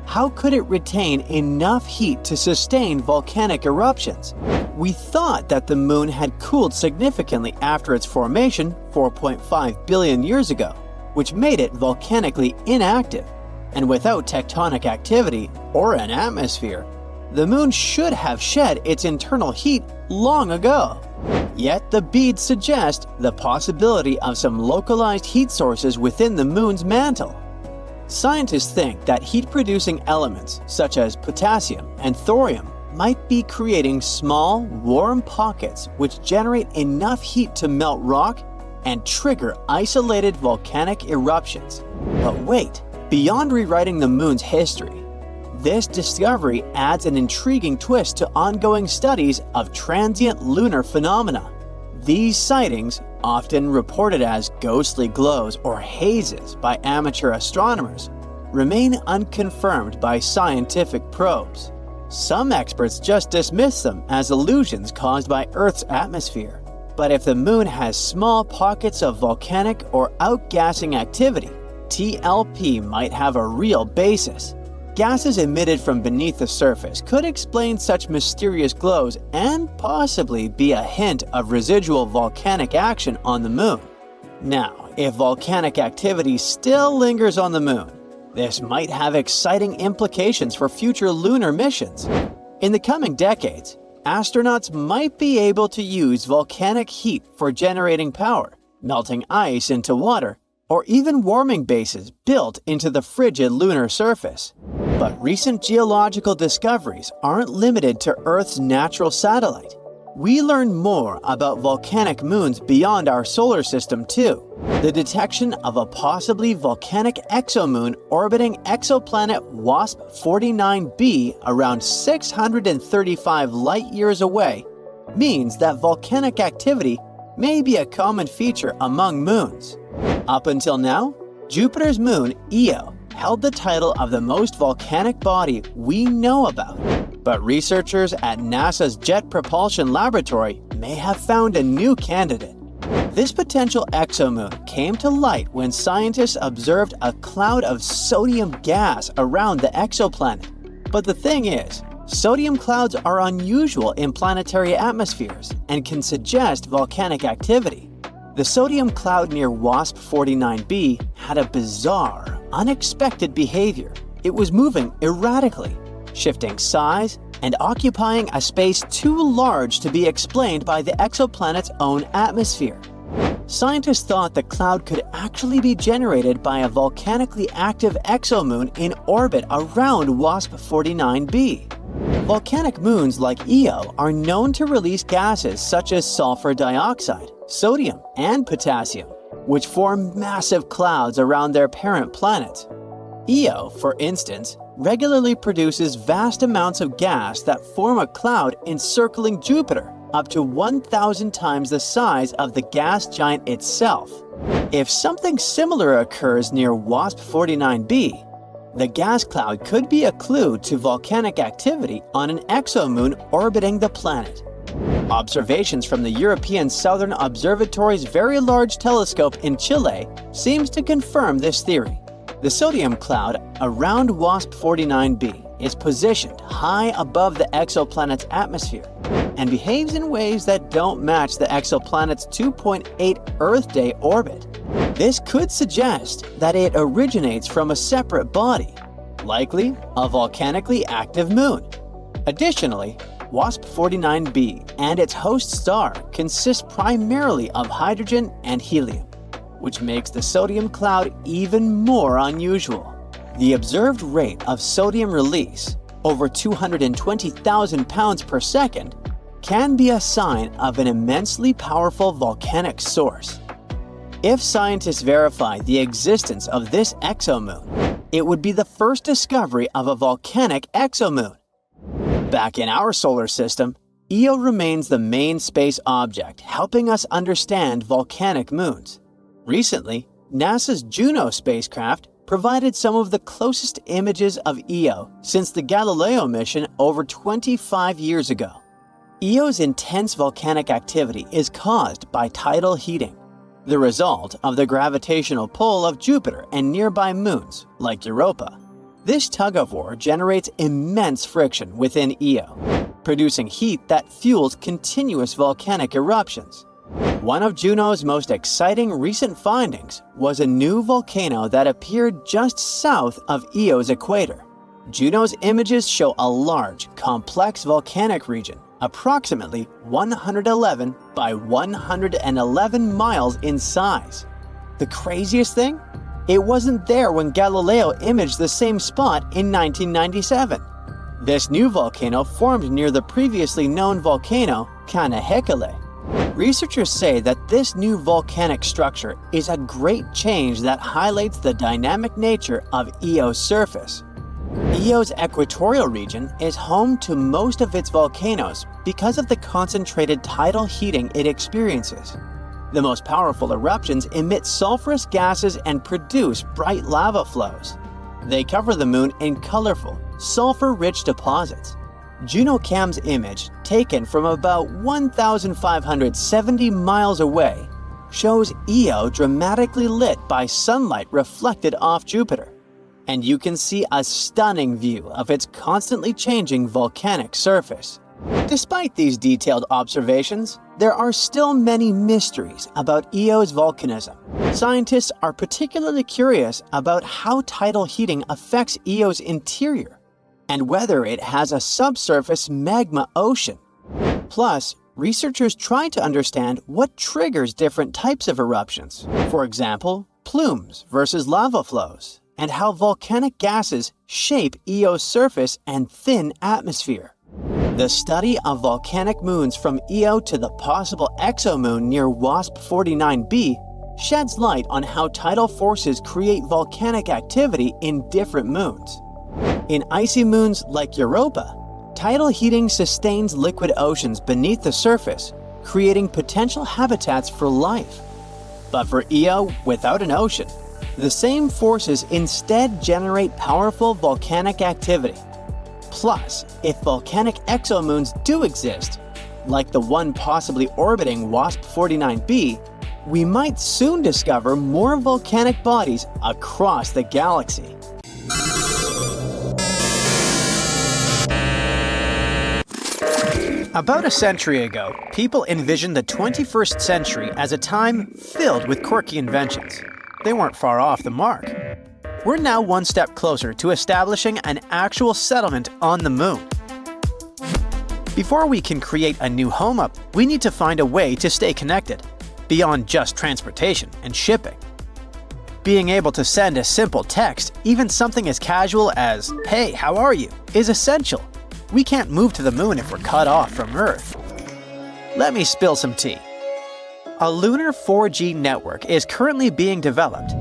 how could it retain enough heat to sustain volcanic eruptions? We thought that the moon had cooled significantly after its formation 4.5 billion years ago, which made it volcanically inactive. And without tectonic activity or an atmosphere, the moon should have shed its internal heat long ago. Yet the beads suggest the possibility of some localized heat sources within the moon's mantle. Scientists think that heat-producing elements such as potassium and thorium might be creating small, warm pockets which generate enough heat to melt rock and trigger isolated volcanic eruptions. But wait, beyond rewriting the moon's history, this discovery adds an intriguing twist to ongoing studies of transient lunar phenomena. These sightings, often reported as ghostly glows or hazes by amateur astronomers, remain unconfirmed by scientific probes. Some experts just dismiss them as illusions caused by Earth's atmosphere. But if the moon has small pockets of volcanic or outgassing activity, TLP might have a real basis. Gases emitted from beneath the surface could explain such mysterious glows and possibly be a hint of residual volcanic action on the moon. Now, if volcanic activity still lingers on the moon, this might have exciting implications for future lunar missions. In the coming decades, astronauts might be able to use volcanic heat for generating power, melting ice into water, or even warming bases built into the frigid lunar surface. But recent geological discoveries aren't limited to Earth's natural satellite. We learn more about volcanic moons beyond our solar system too. The detection of a possibly volcanic exomoon orbiting exoplanet WASP-49b around 635 light-years away means that volcanic activity may be a common feature among moons. Up until now, Jupiter's moon, Io, held the title of the most volcanic body we know about. But researchers at NASA's Jet Propulsion Laboratory may have found a new candidate. This potential exomoon came to light when scientists observed a cloud of sodium gas around the exoplanet. But the thing is, sodium clouds are unusual in planetary atmospheres and can suggest volcanic activity. The sodium cloud near WASP-49b had a bizarre, unexpected behavior. It was moving erratically, shifting size and occupying a space too large to be explained by the exoplanet's own atmosphere. Scientists thought the cloud could actually be generated by a volcanically active exomoon in orbit around WASP-49b. Volcanic moons like Io are known to release gases such as sulfur dioxide, sodium, and potassium, which form massive clouds around their parent planets. Io, for instance, regularly produces vast amounts of gas that form a cloud encircling Jupiter, up to 1,000 times the size of the gas giant itself. If something similar occurs near WASP-49b, the gas cloud could be a clue to volcanic activity on an exomoon orbiting the planet. Observations from the European Southern Observatory's Very Large Telescope in Chile seems to confirm this theory. The sodium cloud around WASP-49b is positioned high above the exoplanet's atmosphere and behaves in ways that don't match the exoplanet's 2.8 Earth day orbit. This could suggest that it originates from a separate body, likely a volcanically active moon. Additionally, WASP-49b and its host star consist primarily of hydrogen and helium, which makes the sodium cloud even more unusual. The observed rate of sodium release, over 220,000 pounds per second, can be a sign of an immensely powerful volcanic source. If scientists verify the existence of this exomoon, it would be the first discovery of a volcanic exomoon. Back in our solar system, Io remains the main space object helping us understand volcanic moons. Recently, NASA's Juno spacecraft provided some of the closest images of Io since the Galileo mission over 25 years ago. Io's intense volcanic activity is caused by tidal heating, the result of the gravitational pull of Jupiter and nearby moons, like Europa. This tug-of-war generates immense friction within Io, producing heat that fuels continuous volcanic eruptions. One of Juno's most exciting recent findings was a new volcano that appeared just south of Io's equator. Juno's images show a large, complex volcanic region, approximately 111 by 111 miles in size. The craziest thing? It wasn't there when Galileo imaged the same spot in 1997. This new volcano formed near the previously known volcano, Canahekale. Researchers say that this new volcanic structure is a great change that highlights the dynamic nature of Io's surface. Io's equatorial region is home to most of its volcanoes because of the concentrated tidal heating it experiences. The most powerful eruptions emit sulfurous gases and produce bright lava flows. They cover the moon in colorful, sulfur-rich deposits. JunoCam's image, taken from about 1,570 miles away, shows Io dramatically lit by sunlight reflected off Jupiter. And you can see a stunning view of its constantly changing volcanic surface. Despite these detailed observations, there are still many mysteries about Io's volcanism. Scientists are particularly curious about how tidal heating affects Io's interior, and whether it has a subsurface magma ocean. Plus, researchers tried to understand what triggers different types of eruptions. For example, plumes versus lava flows, and how volcanic gases shape Eo's surface and thin atmosphere. The study of volcanic moons from Io to the possible exomoon near WASP 49b sheds light on how tidal forces create volcanic activity in different moons. In icy moons like Europa, tidal heating sustains liquid oceans beneath the surface, creating potential habitats for life. But for Io without an ocean, the same forces instead generate powerful volcanic activity. Plus, if volcanic exomoons do exist, like the one possibly orbiting WASP 49b, we might soon discover more volcanic bodies across the galaxy. About a century ago, people envisioned the 21st century as a time filled with quirky inventions. They weren't far off the mark. We're now one step closer to establishing an actual settlement on the moon. Before we can create a new home up, we need to find a way to stay connected, beyond just transportation and shipping. Being able to send a simple text, even something as casual as, "Hey, how are you?" is essential. We can't move to the moon if we're cut off from Earth. Let me spill some tea. A lunar 4G network is currently being developed.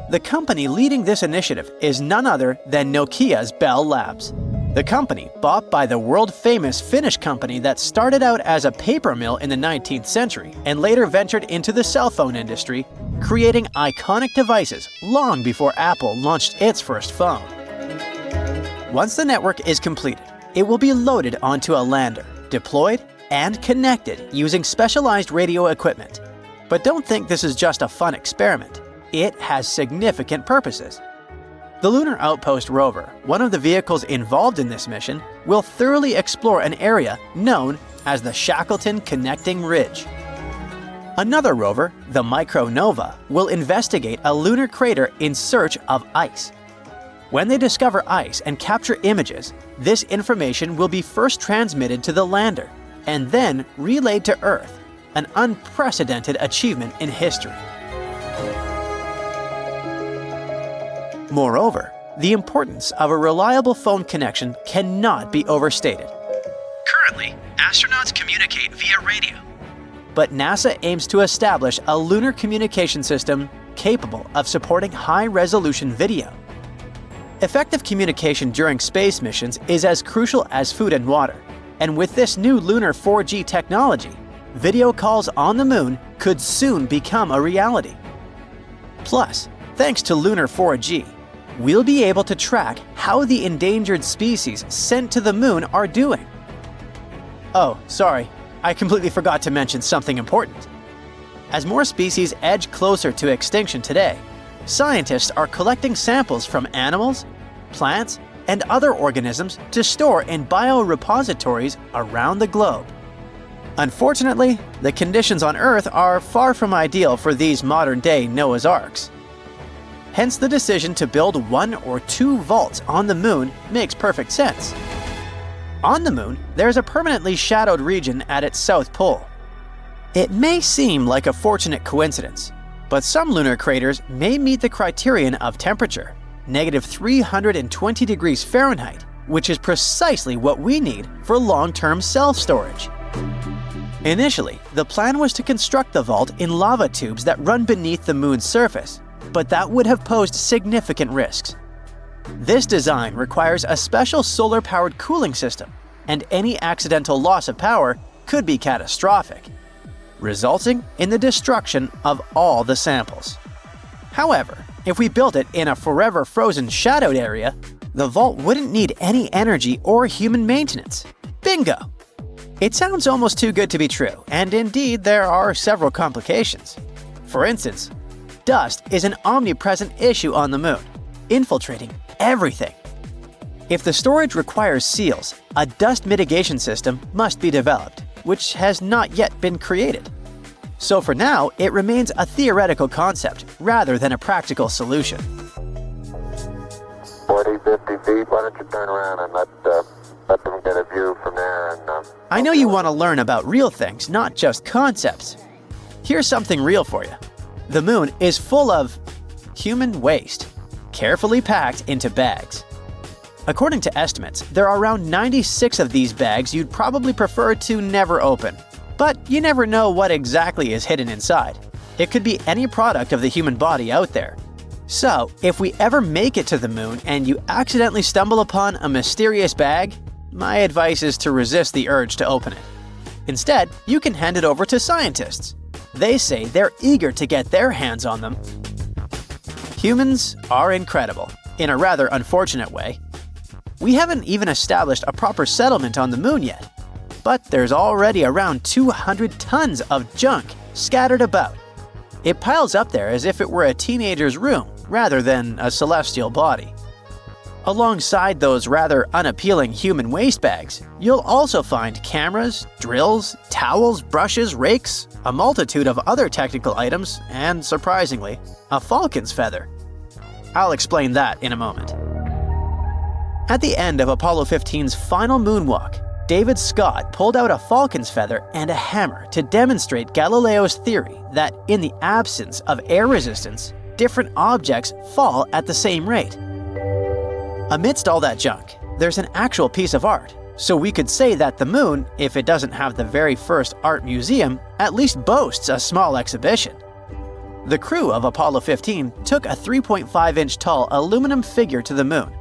The company leading this initiative is none other than Nokia's Bell Labs. The company, bought by the world-famous Finnish company that started out as a paper mill in the 19th century and later ventured into the cell phone industry, creating iconic devices long before Apple launched its first phone. Once the network is completed, it will be loaded onto a lander, deployed, and connected using specialized radio equipment. But don't think this is just a fun experiment. It has significant purposes. The Lunar Outpost rover, one of the vehicles involved in this mission, will thoroughly explore an area known as the Shackleton Connecting Ridge. Another rover, the Micronova, will investigate a lunar crater in search of ice. When they discover ice and capture images, this information will be first transmitted to the lander and then relayed to Earth, an unprecedented achievement in history. Moreover, the importance of a reliable phone connection cannot be overstated. Currently, astronauts communicate via radio. But NASA aims to establish a lunar communication system capable of supporting high-resolution video. Effective communication during space missions is as crucial as food and water, and with this new lunar 4G technology, video calls on the moon could soon become a reality. Plus, thanks to lunar 4G, we'll be able to track how the endangered species sent to the moon are doing. Oh, sorry, I completely forgot to mention something important. As more species edge closer to extinction today, scientists are collecting samples from animals, plants, and other organisms to store in biorepositories around the globe. Unfortunately, the conditions on Earth are far from ideal for these modern-day Noah's Arks. Hence, the decision to build 1 or 2 vaults on the moon makes perfect sense. On the moon, there's a permanently shadowed region at its south pole. It may seem like a fortunate coincidence, but some lunar craters may meet the criterion of temperature, -320 degrees Fahrenheit, which is precisely what we need for long-term self-storage. Initially, the plan was to construct the vault in lava tubes that run beneath the moon's surface, but that would have posed significant risks. This design requires a special solar-powered cooling system, and any accidental loss of power could be catastrophic, resulting in the destruction of all the samples. However, if we built it in a forever frozen shadowed area, the vault wouldn't need any energy or human maintenance. Bingo! It sounds almost too good to be true, and indeed there are several complications. For instance, dust is an omnipresent issue on the moon, infiltrating everything. If the storage requires seals, a dust mitigation system must be developed, which has not yet been created. So for now, it remains a theoretical concept rather than a practical solution. 40, 50 feet, why don't you turn around and let them get a view from there and I know you want to learn about real things, not just concepts. Here's something real for you. The moon is full of human waste, carefully packed into bags. According to estimates, there are around 96 of these bags you'd probably prefer to never open. But you never know what exactly is hidden inside. It could be any product of the human body out there. So, if we ever make it to the moon and you accidentally stumble upon a mysterious bag, my advice is to resist the urge to open it. Instead, you can hand it over to scientists. They say they're eager to get their hands on them. Humans are incredible, in a rather unfortunate way. We haven't even established a proper settlement on the moon yet, but there's already around 200 tons of junk scattered about. It piles up there as if it were a teenager's room rather than a celestial body. Alongside those rather unappealing human waste bags, you'll also find cameras, drills, towels, brushes, rakes, a multitude of other technical items, and surprisingly, a falcon's feather. I'll explain that in a moment. At the end of Apollo 15's final moonwalk, David Scott pulled out a falcon's feather and a hammer to demonstrate Galileo's theory that in the absence of air resistance, different objects fall at the same rate. Amidst all that junk, there's an actual piece of art, so we could say that the moon, if it doesn't have the very first art museum, at least boasts a small exhibition. The crew of Apollo 15 took a 3.5-inch tall aluminum figure to the moon.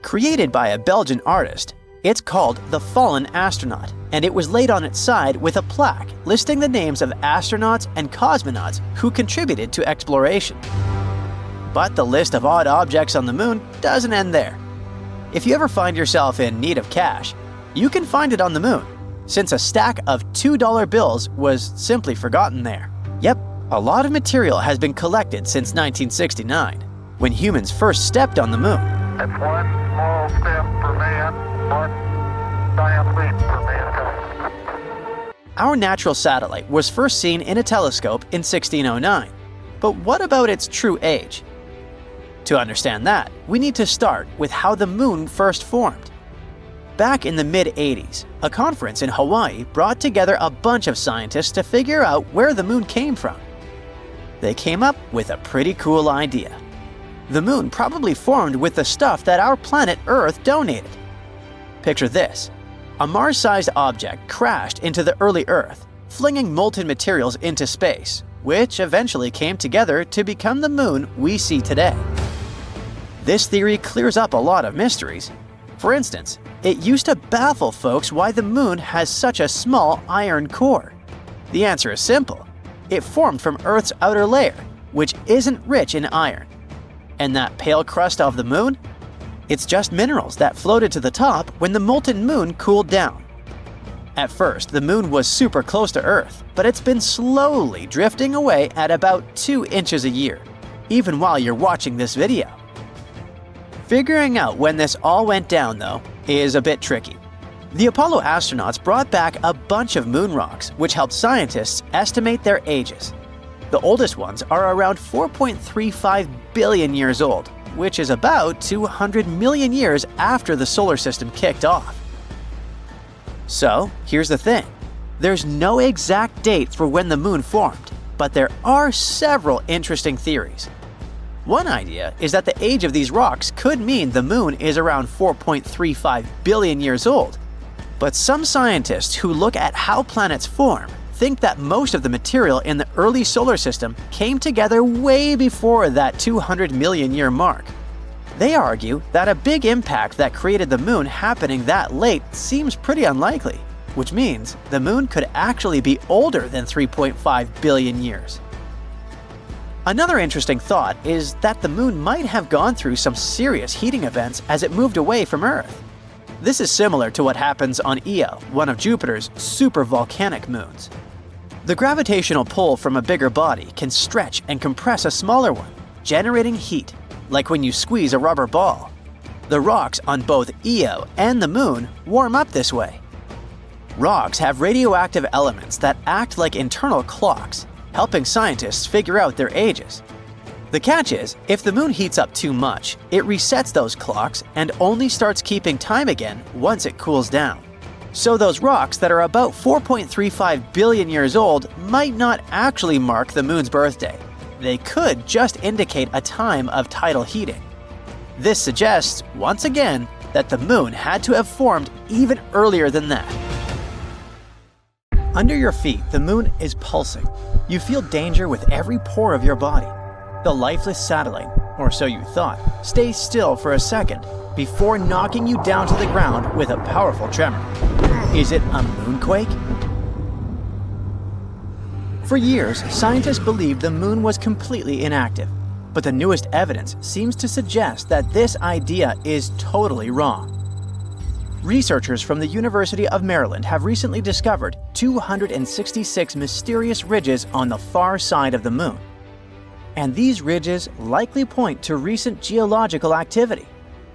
Created by a Belgian artist, it's called the Fallen Astronaut, and it was laid on its side with a plaque listing the names of astronauts and cosmonauts who contributed to exploration. But the list of odd objects on the moon doesn't end there. If you ever find yourself in need of cash, you can find it on the moon, since a stack of $2 bills was simply forgotten there. Yep, a lot of material has been collected since 1969, when humans first stepped on the moon. It's one small step for man, one giant leap for mankind. Our natural satellite was first seen in a telescope in 1609. But what about its true age? To understand that, we need to start with how the moon first formed. Back in the mid-80s, a conference in Hawaii brought together a bunch of scientists to figure out where the moon came from. They came up with a pretty cool idea. The moon probably formed with the stuff that our planet Earth donated. Picture this. A Mars-sized object crashed into the early Earth, flinging molten materials into space, which eventually came together to become the moon we see today. This theory clears up a lot of mysteries. For instance, it used to baffle folks why the moon has such a small iron core. The answer is simple. It formed from Earth's outer layer, which isn't rich in iron. And that pale crust of the moon? It's just minerals that floated to the top when the molten moon cooled down. At first, the moon was super close to Earth, but it's been slowly drifting away at about 2 inches a year, even while you're watching this video. Figuring out when this all went down, though, is a bit tricky. The Apollo astronauts brought back a bunch of moon rocks, which helped scientists estimate their ages. The oldest ones are around 4.35 billion years old, which is about 200 million years after the solar system kicked off. So, here's the thing. There's no exact date for when the moon formed, but there are several interesting theories. One idea is that the age of these rocks could mean the moon is around 4.35 billion years old. But some scientists who look at how planets form think that most of the material in the early solar system came together way before that 200 million year mark. They argue that a big impact that created the moon happening that late seems pretty unlikely, which means the moon could actually be older than 3.5 billion years. Another interesting thought is that the moon might have gone through some serious heating events as it moved away from Earth. This is similar to what happens on Io, one of Jupiter's super volcanic moons. The gravitational pull from a bigger body can stretch and compress a smaller one, generating heat, like when you squeeze a rubber ball. The rocks on both Io and the moon warm up this way. Rocks have radioactive elements that act like internal clocks, helping scientists figure out their ages. The catch is, if the moon heats up too much, it resets those clocks and only starts keeping time again once it cools down. So those rocks that are about 4.35 billion years old might not actually mark the moon's birthday. They could just indicate a time of tidal heating. This suggests, once again, that the moon had to have formed even earlier than that. Under your feet, the moon is pulsing. You feel danger with every pore of your body. The lifeless satellite, or so you thought, stays still for a second before knocking you down to the ground with a powerful tremor. Is it a moonquake? For years, scientists believed the moon was completely inactive, but the newest evidence seems to suggest that this idea is totally wrong. Researchers from the University of Maryland have recently discovered 266 mysterious ridges on the far side of the moon. And these ridges likely point to recent geological activity.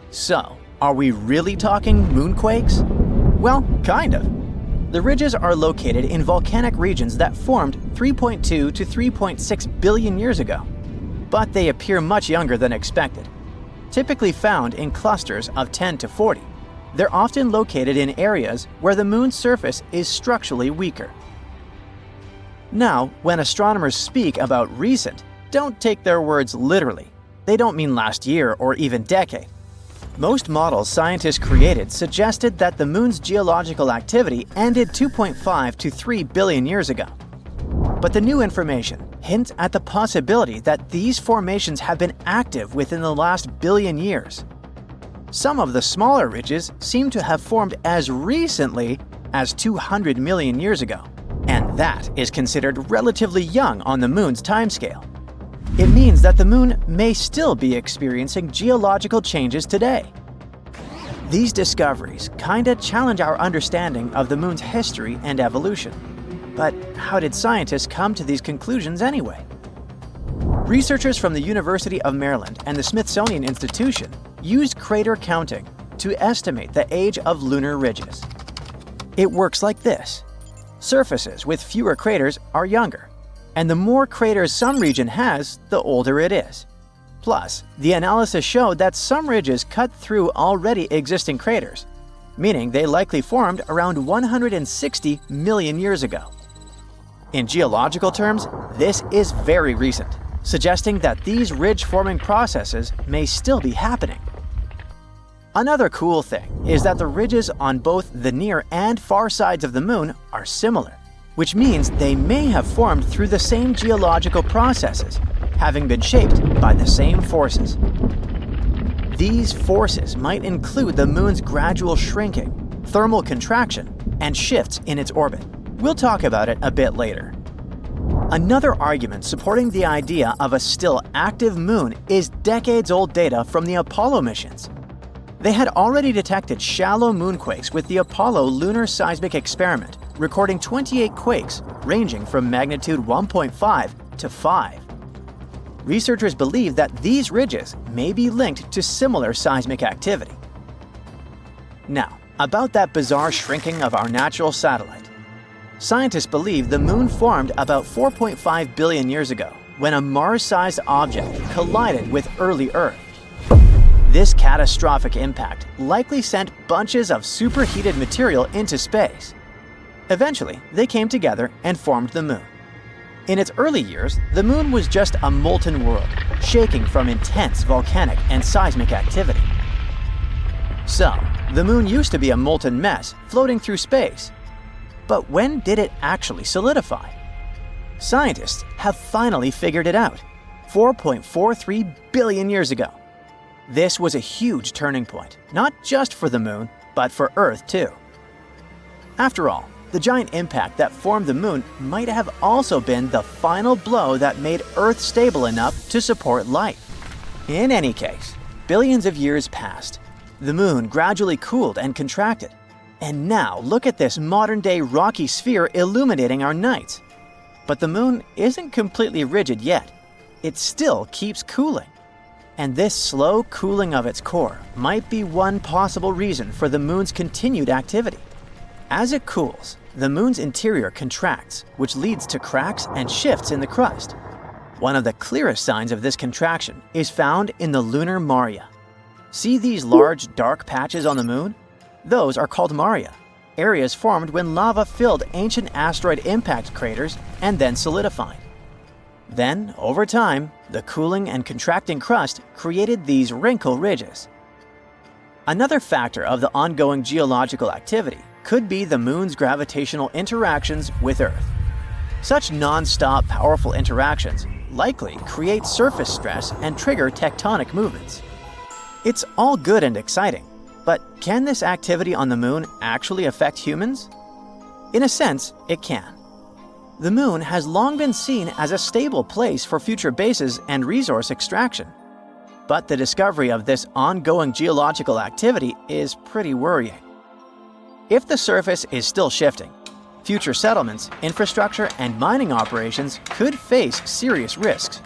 So, are we really talking moonquakes? Well, kind of. The ridges are located in volcanic regions that formed 3.2 to 3.6 billion years ago, but they appear much younger than expected. Typically found in clusters of 10 to 40, they're often located in areas where the moon's surface is structurally weaker. Now, when astronomers speak about recent, don't take their words literally. They don't mean last year or even decade. Most models scientists created suggested that the moon's geological activity ended 2.5 to 3 billion years ago. But the new information hints at the possibility that these formations have been active within the last billion years. Some of the smaller ridges seem to have formed as recently as 200 million years ago, and that is considered relatively young on the moon's timescale. It means that the moon may still be experiencing geological changes today. These discoveries kinda challenge our understanding of the moon's history and evolution. But how did scientists come to these conclusions anyway? Researchers from the University of Maryland and the Smithsonian Institution used crater counting to estimate the age of lunar ridges. It works like this. Surfaces with fewer craters are younger, and the more craters some region has, the older it is. Plus, the analysis showed that some ridges cut through already existing craters, meaning they likely formed around 160 million years ago. In geological terms, this is very recent, suggesting that these ridge-forming processes may still be happening. Another cool thing is that the ridges on both the near and far sides of the moon are similar, which means they may have formed through the same geological processes, having been shaped by the same forces. These forces might include the moon's gradual shrinking, thermal contraction, and shifts in its orbit. We'll talk about it a bit later. Another argument supporting the idea of a still active moon is decades-old data from the Apollo missions. They had already detected shallow moonquakes with the Apollo Lunar Seismic Experiment, recording 28 quakes ranging from magnitude 1.5 to 5. Researchers believe that these ridges may be linked to similar seismic activity. Now, about that bizarre shrinking of our natural satellite. Scientists believe the moon formed about 4.5 billion years ago when a Mars-sized object collided with early Earth. This catastrophic impact likely sent bunches of superheated material into space. Eventually, they came together and formed the moon. In its early years, the moon was just a molten world, shaking from intense volcanic and seismic activity. So, the moon used to be a molten mess floating through space. But when did it actually solidify? Scientists have finally figured it out, 4.43 billion years ago. This was a huge turning point, not just for the moon, but for Earth too. After all, the giant impact that formed the moon might have also been the final blow that made Earth stable enough to support life. In any case, billions of years passed. The moon gradually cooled and contracted. And now look at this modern-day rocky sphere illuminating our nights. But the moon isn't completely rigid yet. It still keeps cooling. And this slow cooling of its core might be one possible reason for the moon's continued activity. As it cools, the moon's interior contracts, which leads to cracks and shifts in the crust. One of the clearest signs of this contraction is found in the lunar maria. See these large, dark patches on the moon? Those are called maria. areas formed when lava filled ancient asteroid impact craters and then solidified. Then, over time, the cooling and contracting crust created these wrinkle ridges. Another factor of the ongoing geological activity could be the Moon's gravitational interactions with Earth. Such non-stop powerful interactions likely create surface stress and trigger tectonic movements. It's all good and exciting, but can this activity on the Moon actually affect humans? In a sense, it can. The Moon has long been seen as a stable place for future bases and resource extraction. But the discovery of this ongoing geological activity is pretty worrying. If the surface is still shifting, future settlements, infrastructure, and mining operations could face serious risks.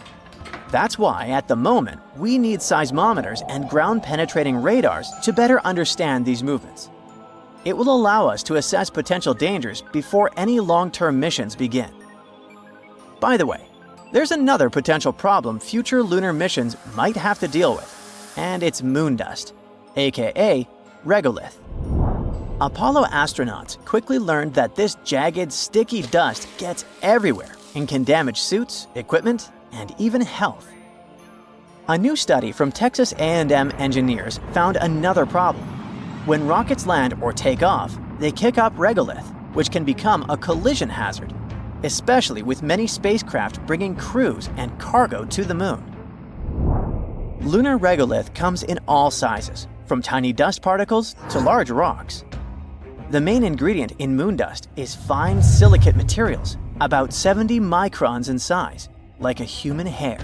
That's why, at the moment, we need seismometers and ground-penetrating radars to better understand these movements. It will allow us to assess potential dangers before any long-term missions begin. By the way, there's another potential problem future lunar missions might have to deal with, and it's moon dust, aka regolith. Apollo astronauts quickly learned that this jagged, sticky dust gets everywhere and can damage suits, equipment, and even health. A new study from Texas A&M engineers found another problem. When rockets land or take off, they kick up regolith, which can become a collision hazard, especially with many spacecraft bringing crews and cargo to the Moon. Lunar regolith comes in all sizes, from tiny dust particles to large rocks. The main ingredient in moon dust is fine silicate materials, about 70 microns in size, like a human hair.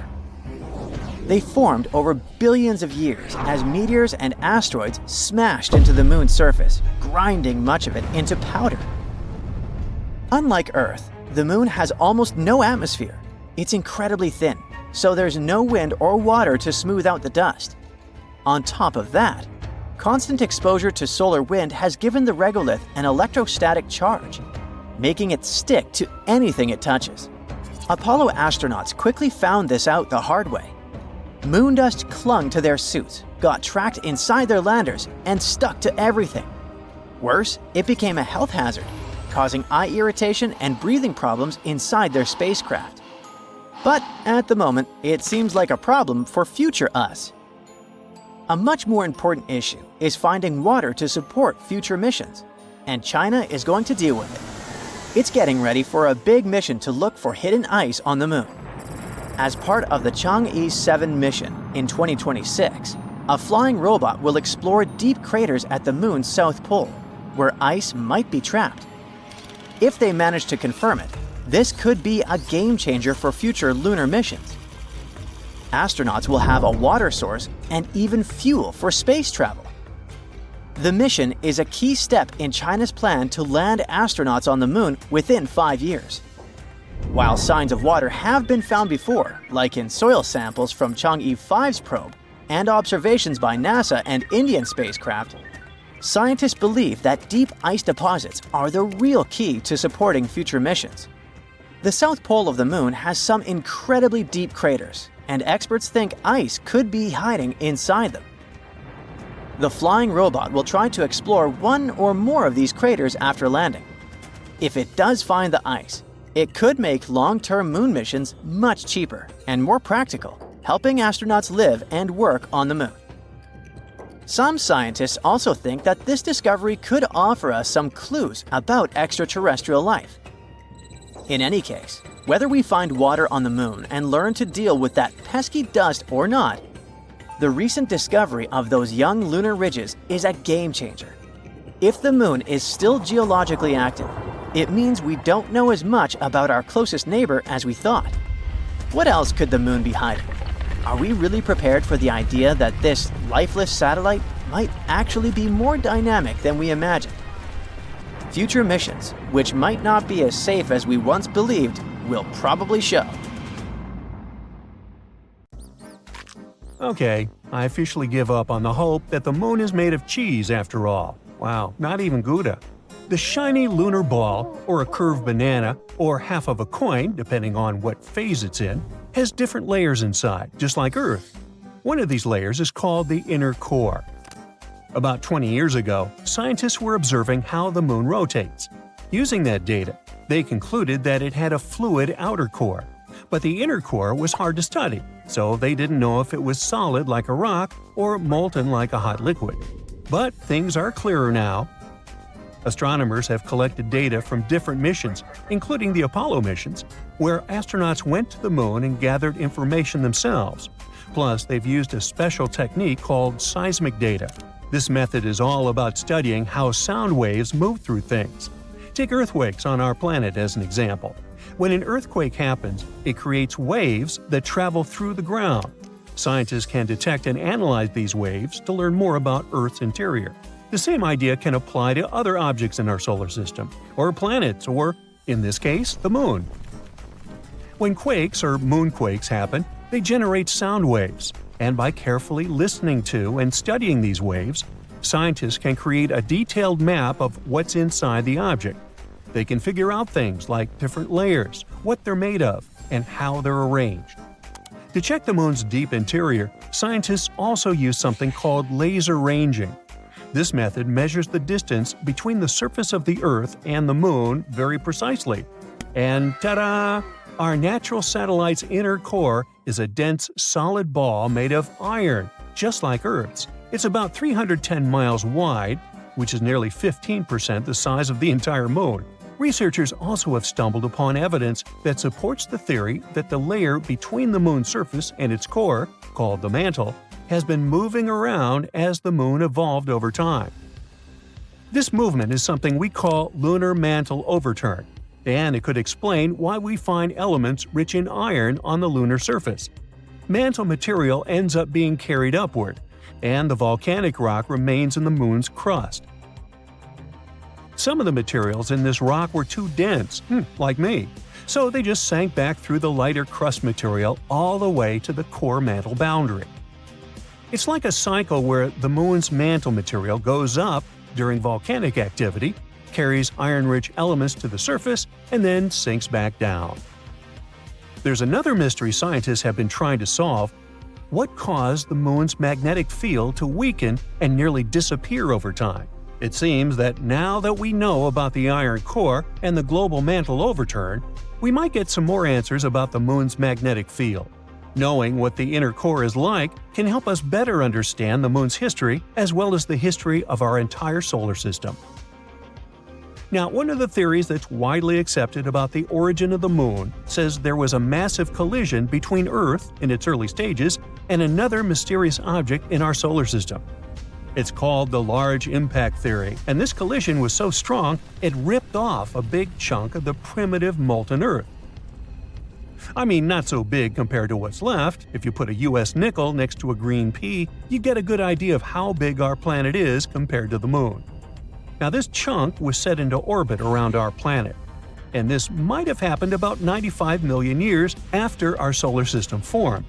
They formed over billions of years as meteors and asteroids smashed into the Moon's surface, grinding much of it into powder. Unlike Earth, the Moon has almost no atmosphere. It's incredibly thin, so there's no wind or water to smooth out the dust. On top of that, constant exposure to solar wind has given the regolith an electrostatic charge, making it stick to anything it touches. Apollo astronauts quickly found this out the hard way. Moon dust clung to their suits, got trapped inside their landers, and stuck to everything. Worse, it became a health hazard, causing eye irritation and breathing problems inside their spacecraft. But at the moment, it seems like a problem for future us. A much more important issue is finding water to support future missions, and China is going to deal with it. It's getting ready for a big mission to look for hidden ice on the Moon. As part of the Chang'e 7 mission in 2026, a flying robot will explore deep craters at the Moon's south pole, where ice might be trapped. If they manage to confirm it, this could be a game changer for future lunar missions. Astronauts will have a water source and even fuel for space travel. The mission is a key step in China's plan to land astronauts on the Moon within 5 years. While signs of water have been found before, like in soil samples from Chang'e 5's probe and observations by NASA and Indian spacecraft, scientists believe that deep ice deposits are the real key to supporting future missions. The south pole of the Moon has some incredibly deep craters, and experts think ice could be hiding inside them. The flying robot will try to explore one or more of these craters after landing. If it does find the ice, it could make long-term Moon missions much cheaper and more practical, helping astronauts live and work on the Moon. Some scientists also think that this discovery could offer us some clues about extraterrestrial life. In any case, whether we find water on the Moon and learn to deal with that pesky dust or not, the recent discovery of those young lunar ridges is a game changer. If the Moon is still geologically active, it means we don't know as much about our closest neighbor as we thought. What else could the Moon be hiding? Are we really prepared for the idea that this lifeless satellite might actually be more dynamic than we imagined? Future missions, which might not be as safe as we once believed, will probably show. Okay, I officially give up on the hope that the Moon is made of cheese after all. Wow, not even Gouda. The shiny lunar ball, or a curved banana, or half of a coin, depending on what phase it's in, has different layers inside, just like Earth. One of these layers is called the inner core. About 20 years ago, scientists were observing how the moon rotates. Using that data, they concluded that it had a fluid outer core. But the inner core was hard to study, so they didn't know if it was solid like a rock or molten like a hot liquid. But things are clearer now. Astronomers have collected data from different missions, including the Apollo missions, where astronauts went to the moon and gathered information themselves. Plus, they've used a special technique called seismic data. This method is all about studying how sound waves move through things. Take earthquakes on our planet as an example. When an earthquake happens, it creates waves that travel through the ground. Scientists can detect and analyze these waves to learn more about Earth's interior. The same idea can apply to other objects in our solar system, or planets, or, in this case, the moon. When quakes or moonquakes happen, they generate sound waves, and by carefully listening to and studying these waves, scientists can create a detailed map of what's inside the object. They can figure out things like different layers, what they're made of, and how they're arranged. To check the moon's deep interior, scientists also use something called laser ranging. This method measures the distance between the surface of the Earth and the moon very precisely. And ta-da! Our natural satellite's inner core is a dense, solid ball made of iron, just like Earth's. It's about 310 miles wide, which is nearly 15% the size of the entire moon. Researchers also have stumbled upon evidence that supports the theory that the layer between the moon's surface and its core, called the mantle, has been moving around as the moon evolved over time. This movement is something we call lunar mantle overturn, and it could explain why we find elements rich in iron on the lunar surface. Mantle material ends up being carried upward, and the volcanic rock remains in the moon's crust. Some of the materials in this rock were too dense, like me, so they just sank back through the lighter crust material all the way to the core mantle boundary. It's like a cycle where the moon's mantle material goes up during volcanic activity, carries iron-rich elements to the surface, and then sinks back down. There's another mystery scientists have been trying to solve. What caused the moon's magnetic field to weaken and nearly disappear over time? It seems that now that we know about the iron core and the global mantle overturn, we might get some more answers about the moon's magnetic field. Knowing what the inner core is like can help us better understand the moon's history as well as the history of our entire solar system. Now, one of the theories that's widely accepted about the origin of the moon says there was a massive collision between Earth in its early stages and another mysterious object in our solar system. It's called the Large Impact Theory, and this collision was so strong it ripped off a big chunk of the primitive molten Earth. I mean, not so big compared to what's left. If you put a US nickel next to a green pea, you get a good idea of how big our planet is compared to the moon. Now, this chunk was set into orbit around our planet, and this might have happened about 95 million years after our solar system formed.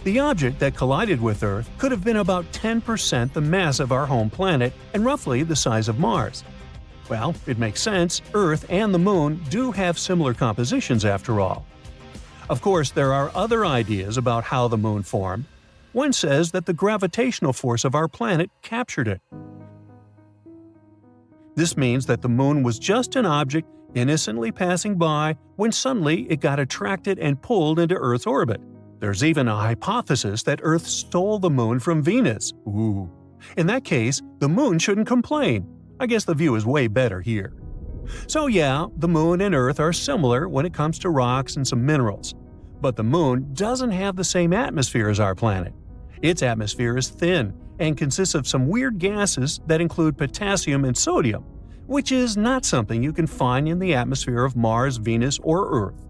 The object that collided with Earth could have been about 10% the mass of our home planet and roughly the size of Mars. Well, it makes sense. Earth and the Moon do have similar compositions after all. Of course, there are other ideas about how the Moon formed. One says that the gravitational force of our planet captured it. This means that the Moon was just an object innocently passing by when suddenly it got attracted and pulled into Earth's orbit. There's even a hypothesis that Earth stole the Moon from Venus. Ooh. In that case, the Moon shouldn't complain. I guess the view is way better here. So yeah, the Moon and Earth are similar when it comes to rocks and some minerals. But the Moon doesn't have the same atmosphere as our planet. Its atmosphere is thin and consists of some weird gases that include potassium and sodium, which is not something you can find in the atmosphere of Mars, Venus, or Earth.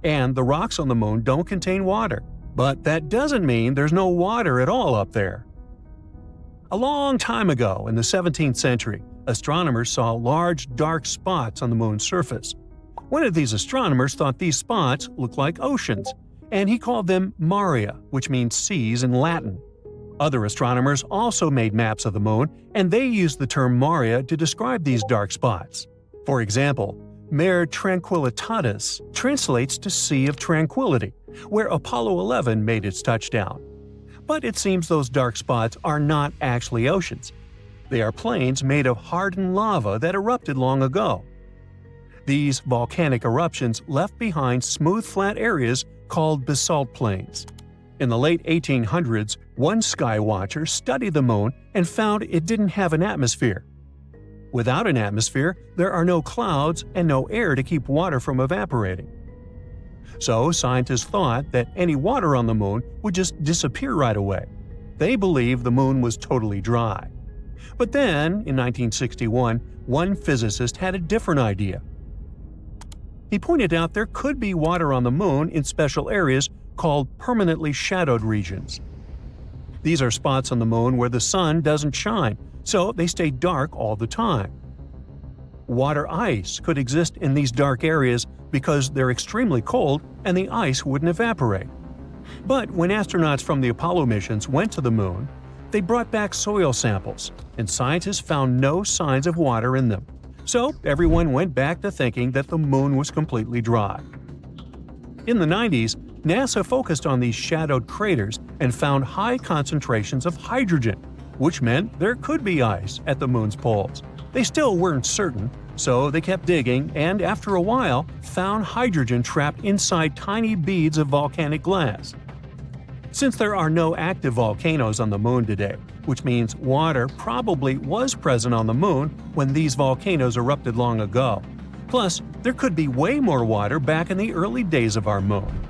And the rocks on the Moon don't contain water. But that doesn't mean there's no water at all up there. A long time ago, in the 17th century, astronomers saw large dark spots on the Moon's surface. One of these astronomers thought these spots looked like oceans, and he called them maria, which means seas in Latin. Other astronomers also made maps of the Moon, and they used the term maria to describe these dark spots. For example, Mare Tranquillitatis translates to Sea of Tranquility, where Apollo 11 made its touchdown. But it seems those dark spots are not actually oceans. They are plains made of hardened lava that erupted long ago. These volcanic eruptions left behind smooth flat areas called basalt plains. In the late 1800s, one sky watcher studied the moon and found it didn't have an atmosphere. Without an atmosphere, there are no clouds and no air to keep water from evaporating. So scientists thought that any water on the moon would just disappear right away. They believed the moon was totally dry. But then, in 1961, one physicist had a different idea. He pointed out there could be water on the moon in special areas called permanently shadowed regions. These are spots on the moon where the sun doesn't shine, so they stay dark all the time. Water ice could exist in these dark areas because they're extremely cold and the ice wouldn't evaporate. But when astronauts from the Apollo missions went to the moon, they brought back soil samples, and scientists found no signs of water in them. So everyone went back to thinking that the moon was completely dry. In the 90s, NASA focused on these shadowed craters and found high concentrations of hydrogen, which meant there could be ice at the moon's poles. They still weren't certain, so they kept digging and after a while found hydrogen trapped inside tiny beads of volcanic glass. Since there are no active volcanoes on the moon today, which means water probably was present on the moon when these volcanoes erupted long ago. Plus, there could be way more water back in the early days of our moon.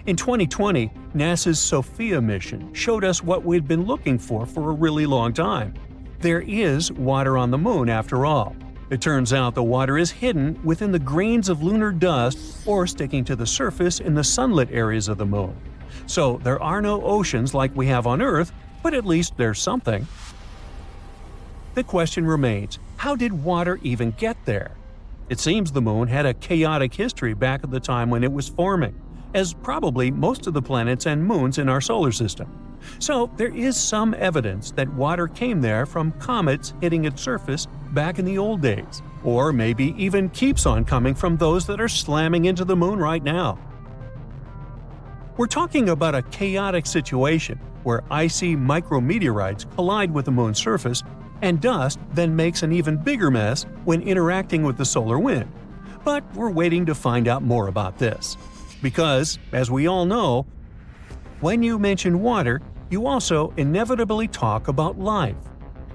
In 2020, NASA's SOFIA mission showed us what we'd been looking for a really long time. There is water on the moon after all. It turns out the water is hidden within the grains of lunar dust or sticking to the surface in the sunlit areas of the moon. So there are no oceans like we have on Earth, but at least there's something. The question remains, how did water even get there? It seems the moon had a chaotic history back at the time when it was forming, as probably most of the planets and moons in our solar system. So there is some evidence that water came there from comets hitting its surface back in the old days, or maybe even keeps on coming from those that are slamming into the moon right now. We're talking about a chaotic situation where icy micrometeorites collide with the moon's surface, and dust then makes an even bigger mess when interacting with the solar wind. But we're waiting to find out more about this. Because, as we all know, when you mention water, you also inevitably talk about life.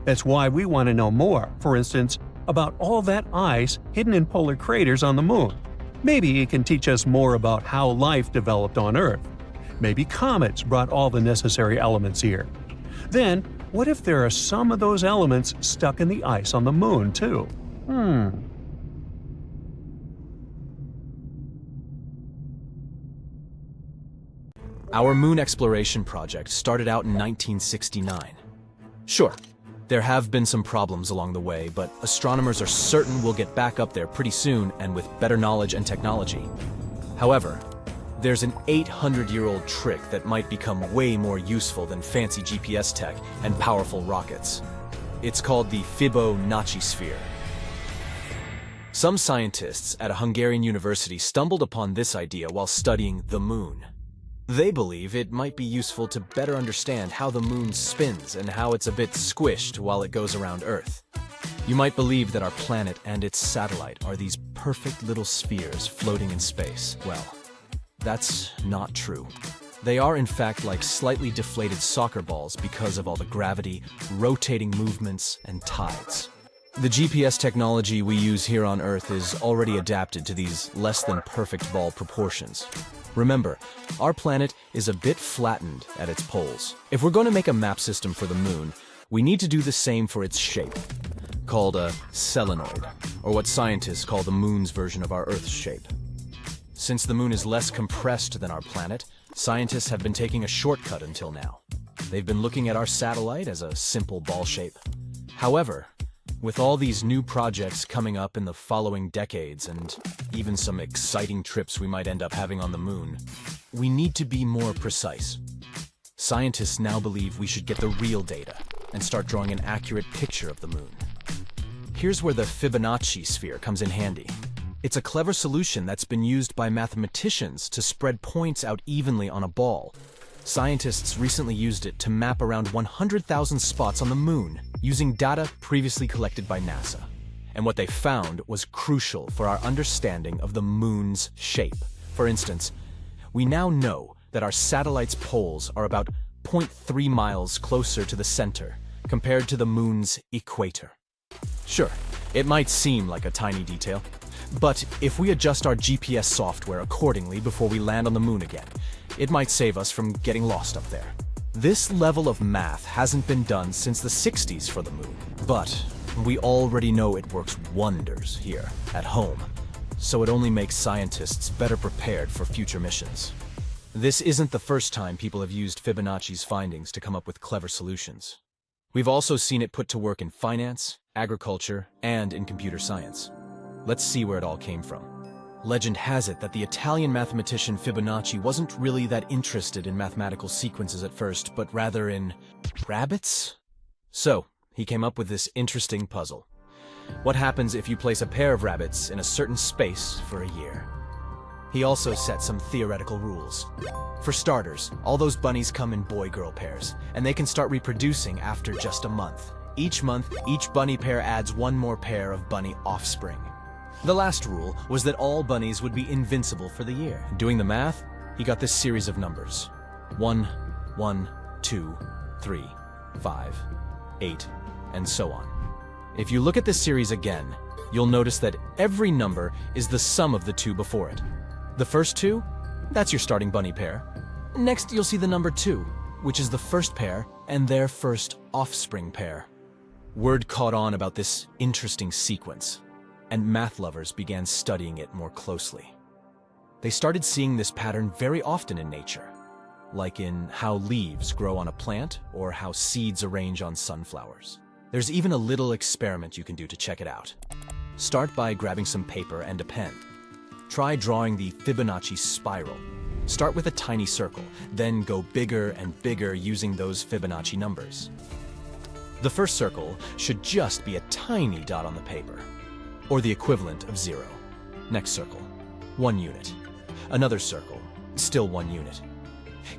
That's why we want to know more, for instance, about all that ice hidden in polar craters on the moon. Maybe it can teach us more about how life developed on Earth. Maybe comets brought all the necessary elements here. Then, what if there are some of those elements stuck in the ice on the moon, too? Our moon exploration project started out in 1969. Sure, there have been some problems along the way, but astronomers are certain we'll get back up there pretty soon and with better knowledge and technology. However, there's an 800-year-old trick that might become way more useful than fancy GPS tech and powerful rockets. It's called the Fibonacci sphere. Some scientists at a Hungarian university stumbled upon this idea while studying the moon. They believe it might be useful to better understand how the moon spins and how it's a bit squished while it goes around Earth. You might believe that our planet and its satellite are these perfect little spheres floating in space. Well, that's not true. They are in fact like slightly deflated soccer balls because of all the gravity, rotating movements, and tides. The GPS technology we use here on Earth is already adapted to these less than perfect ball proportions. Remember, our planet is a bit flattened at its poles. If we're going to make a map system for the moon, we need to do the same for its shape, called a solenoid, or what scientists call the moon's version of our Earth's shape. Since the moon is less compressed than our planet, scientists have been taking a shortcut until now. They've been looking at our satellite as a simple ball shape. However, with all these new projects coming up in the following decades and even some exciting trips we might end up having on the moon, we need to be more precise. Scientists now believe we should get the real data and start drawing an accurate picture of the moon. Here's where the Fibonacci sphere comes in handy. It's a clever solution that's been used by mathematicians to spread points out evenly on a ball, Scientists recently used it to map around 100,000 spots on the moon using data previously collected by NASA. And what they found was crucial for our understanding of the moon's shape. For instance, we now know that our satellite's poles are about 0.3 miles closer to the center compared to the moon's equator. Sure, it might seem like a tiny detail, but if we adjust our GPS software accordingly before we land on the moon again, it might save us from getting lost up there. This level of math hasn't been done since the 60s for the moon, but we already know it works wonders here, at home, so it only makes scientists better prepared for future missions. This isn't the first time people have used Fibonacci's findings to come up with clever solutions. We've also seen it put to work in finance, agriculture, and in computer science. Let's see where it all came from. Legend has it that the Italian mathematician Fibonacci wasn't really that interested in mathematical sequences at first, but rather in rabbits? So, he came up with this interesting puzzle. What happens if you place a pair of rabbits in a certain space for a year? He also set some theoretical rules. For starters, all those bunnies come in boy-girl pairs, and they can start reproducing after just a month. Each month, each bunny pair adds one more pair of bunny offspring. The last rule was that all bunnies would be invincible for the year. Doing the math, he got this series of numbers. 1, 1, 2, 3, 5, 8, and so on. If you look at this series again, you'll notice that every number is the sum of the two before it. The first two, that's your starting bunny pair. Next, you'll see the number 2, which is the first pair and their first offspring pair. Word caught on about this interesting sequence, and math lovers began studying it more closely. They started seeing this pattern very often in nature, like in how leaves grow on a plant or how seeds arrange on sunflowers. There's even a little experiment you can do to check it out. Start by grabbing some paper and a pen. Try drawing the Fibonacci spiral. Start with a tiny circle, then go bigger and bigger using those Fibonacci numbers. The first circle should just be a tiny dot on the paper, or the equivalent of 0. Next circle, 1 unit. Another circle, still 1 unit.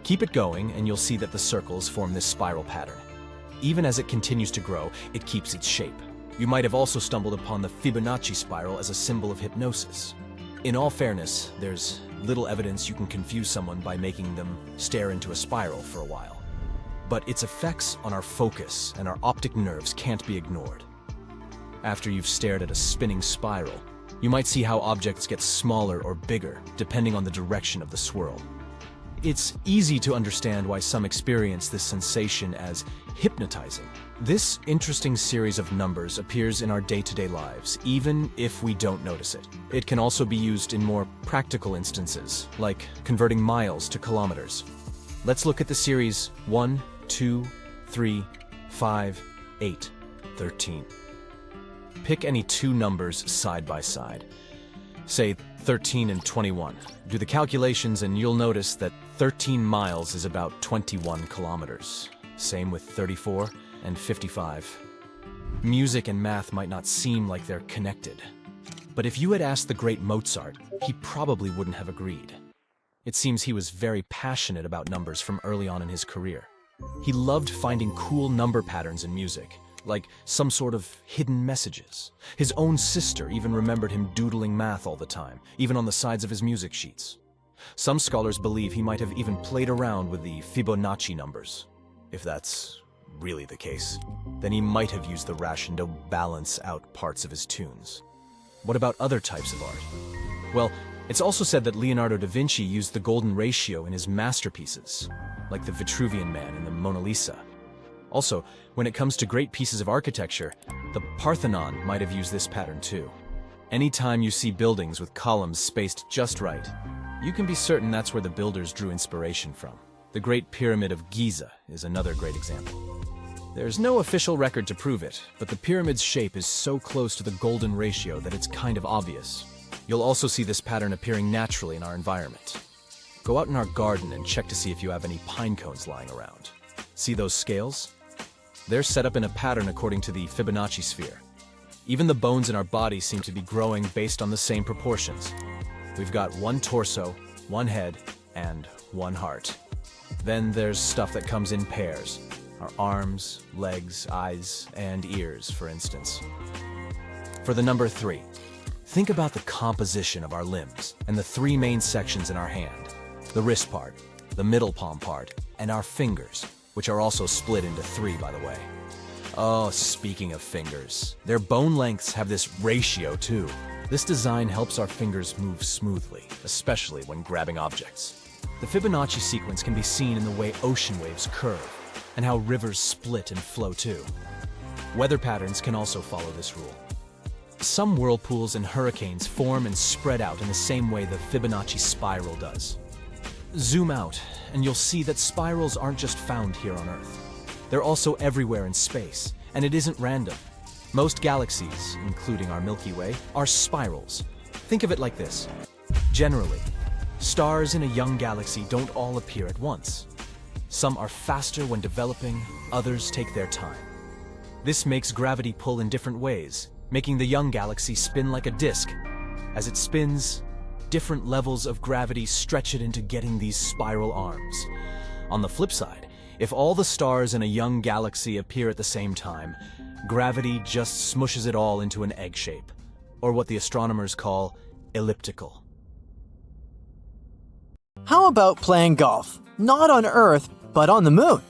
Keep it going and you'll see that the circles form this spiral pattern. Even as it continues to grow, it keeps its shape. You might have also stumbled upon the Fibonacci spiral as a symbol of hypnosis. In all fairness, there's little evidence you can confuse someone by making them stare into a spiral for a while. But its effects on our focus and our optic nerves can't be ignored. After you've stared at a spinning spiral, you might see how objects get smaller or bigger depending on the direction of the swirl. It's easy to understand why some experience this sensation as hypnotizing. This interesting series of numbers appears in our day-to-day lives, even if we don't notice it. It can also be used in more practical instances, like converting miles to kilometers. Let's look at the series 1, 2, 3, 5, 8, 13. Pick any two numbers side by side. Say 13 and 21. Do the calculations and you'll notice that 13 miles is about 21 kilometers. Same with 34 and 55. Music and math might not seem like they're connected, but if you had asked the great Mozart, he probably wouldn't have agreed. It seems he was very passionate about numbers from early on in his career. He loved finding cool number patterns in music, like some sort of hidden messages. His own sister even remembered him doodling math all the time, even on the sides of his music sheets. Some scholars believe he might have even played around with the Fibonacci numbers. If that's really the case, then he might have used the ration to balance out parts of his tunes. What about other types of art? Well, it's also said that Leonardo da Vinci used the golden ratio in his masterpieces, like the Vitruvian Man and the Mona Lisa. Also, when it comes to great pieces of architecture, the Parthenon might have used this pattern too. Anytime you see buildings with columns spaced just right, you can be certain that's where the builders drew inspiration from. The Great Pyramid of Giza is another great example. There's no official record to prove it, but the pyramid's shape is so close to the golden ratio that it's kind of obvious. You'll also see this pattern appearing naturally in our environment. Go out in our garden and check to see if you have any pine cones lying around. See those scales? They're set up in a pattern according to the Fibonacci sphere. Even the bones in our body seem to be growing based on the same proportions. We've got one torso, one head, and one heart. Then there's stuff that comes in pairs. Our arms, legs, eyes, and ears, for instance. For the number 3, think about the composition of our limbs and the 3 main sections in our hand. The wrist part, the middle palm part, and our fingers, which are also split into 3, by the way. Oh, speaking of fingers, their bone lengths have this ratio too. This design helps our fingers move smoothly, especially when grabbing objects. The Fibonacci sequence can be seen in the way ocean waves curve, and how rivers split and flow too. Weather patterns can also follow this rule. Some whirlpools and hurricanes form and spread out in the same way the Fibonacci spiral does. Zoom out, and you'll see that spirals aren't just found here on Earth. They're also everywhere in space, and it isn't random. Most galaxies, including our Milky Way, are spirals. Think of it like this. Generally, stars in a young galaxy don't all appear at once. Some are faster when developing, others take their time. This makes gravity pull in different ways, making the young galaxy spin like a disk. As it spins, different levels of gravity stretch it into getting these spiral arms. On the flip side, if all the stars in a young galaxy appear at the same time, gravity just smushes it all into an egg shape, or what the astronomers call elliptical. How about playing golf? Not on Earth, but on the moon.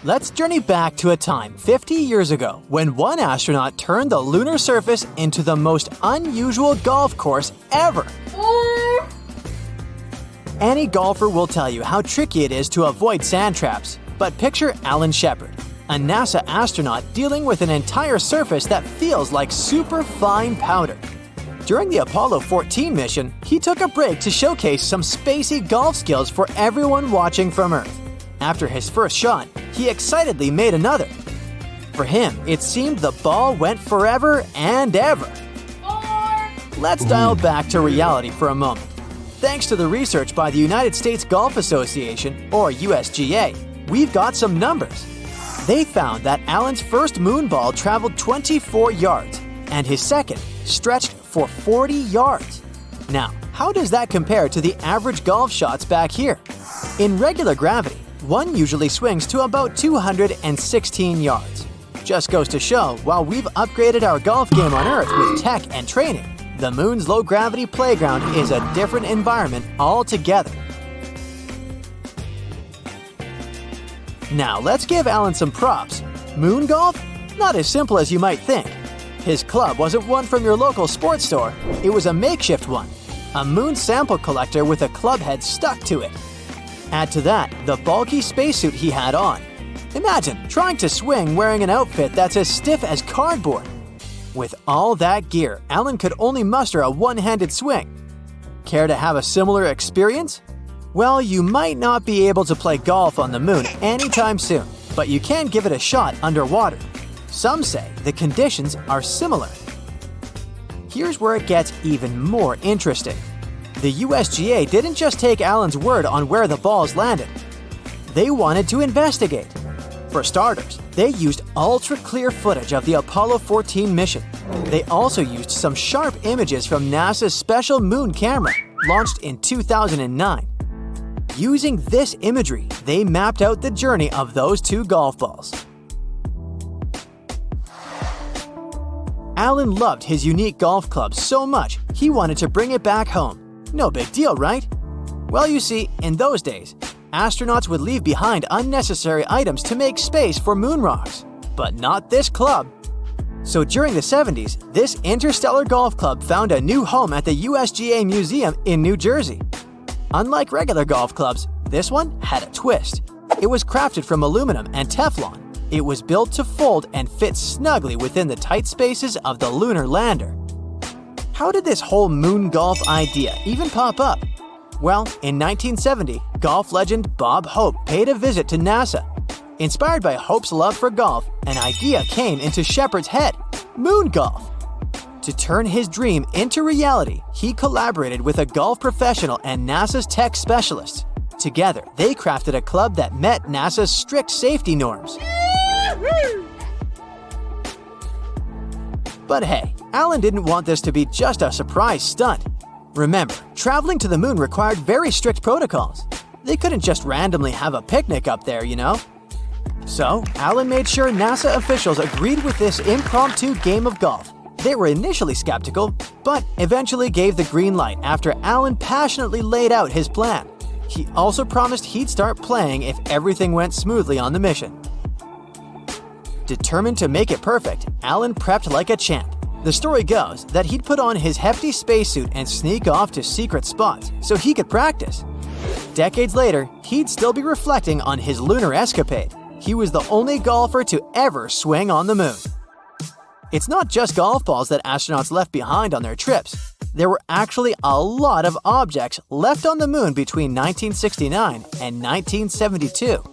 Let's journey back to a time 50 years ago when one astronaut turned the lunar surface into the most unusual golf course ever. Any golfer will tell you how tricky it is to avoid sand traps, but picture Alan Shepard, a NASA astronaut dealing with an entire surface that feels like super fine powder. During the Apollo 14 mission, he took a break to showcase some spacey golf skills for everyone watching from Earth. After his first shot, he excitedly made another. For him, it seemed the ball went forever and ever. Let's dial back to reality for a moment. Thanks to the research by the United States Golf Association, or USGA, we've got some numbers. They found that Alan's first moon ball traveled 24 yards, and his second stretched for 40 yards. Now, how does that compare to the average golf shots back here? In regular gravity, one usually swings to about 216 yards. Just goes to show, while we've upgraded our golf game on Earth with tech and training, the moon's low-gravity playground is a different environment altogether. Now let's give Alan some props. Moon golf? Not as simple as you might think. His club wasn't one from your local sports store, it was a makeshift one. A moon sample collector with a club head stuck to it. Add to that the bulky spacesuit he had on. Imagine trying to swing wearing an outfit that's as stiff as cardboard. With all that gear, Alan could only muster a one-handed swing. Care to have a similar experience? Well, you might not be able to play golf on the moon anytime soon, but you can give it a shot underwater. Some say the conditions are similar. Here's where it gets even more interesting. The USGA didn't just take Alan's word on where the balls landed. They wanted to investigate. For starters, they used ultra-clear footage of the Apollo 14 mission. They also used some sharp images from NASA's special moon camera, launched in 2009. Using this imagery, they mapped out the journey of those two golf balls. Alan loved his unique golf club so much, he wanted to bring it back home. No big deal, right? Well, you see, in those days, astronauts would leave behind unnecessary items to make space for moon rocks. But not this club. So during the 70s, this interstellar golf club found a new home at the USGA Museum in New Jersey. Unlike regular golf clubs, this one had a twist. It was crafted from aluminum and Teflon. It was built to fold and fit snugly within the tight spaces of the lunar lander. How did this whole moon golf idea even pop up? Well, in 1970, golf legend Bob Hope paid a visit to NASA. Inspired by Hope's love for golf, an idea came into Shepard's head: moon golf. To turn his dream into reality, he collaborated with a golf professional and NASA's tech specialists. Together, they crafted a club that met NASA's strict safety norms. But hey, Alan didn't want this to be just a surprise stunt. Remember, traveling to the moon required very strict protocols. They couldn't just randomly have a picnic up there, you know? So, Alan made sure NASA officials agreed with this impromptu game of golf. They were initially skeptical, but eventually gave the green light after Alan passionately laid out his plan. He also promised he'd start playing if everything went smoothly on the mission. Determined to make it perfect, Alan prepped like a champ. The story goes that he'd put on his hefty spacesuit and sneak off to secret spots so he could practice. Decades later, he'd still be reflecting on his lunar escapade. He was the only golfer to ever swing on the moon. It's not just golf balls that astronauts left behind on their trips. There were actually a lot of objects left on the moon between 1969 and 1972,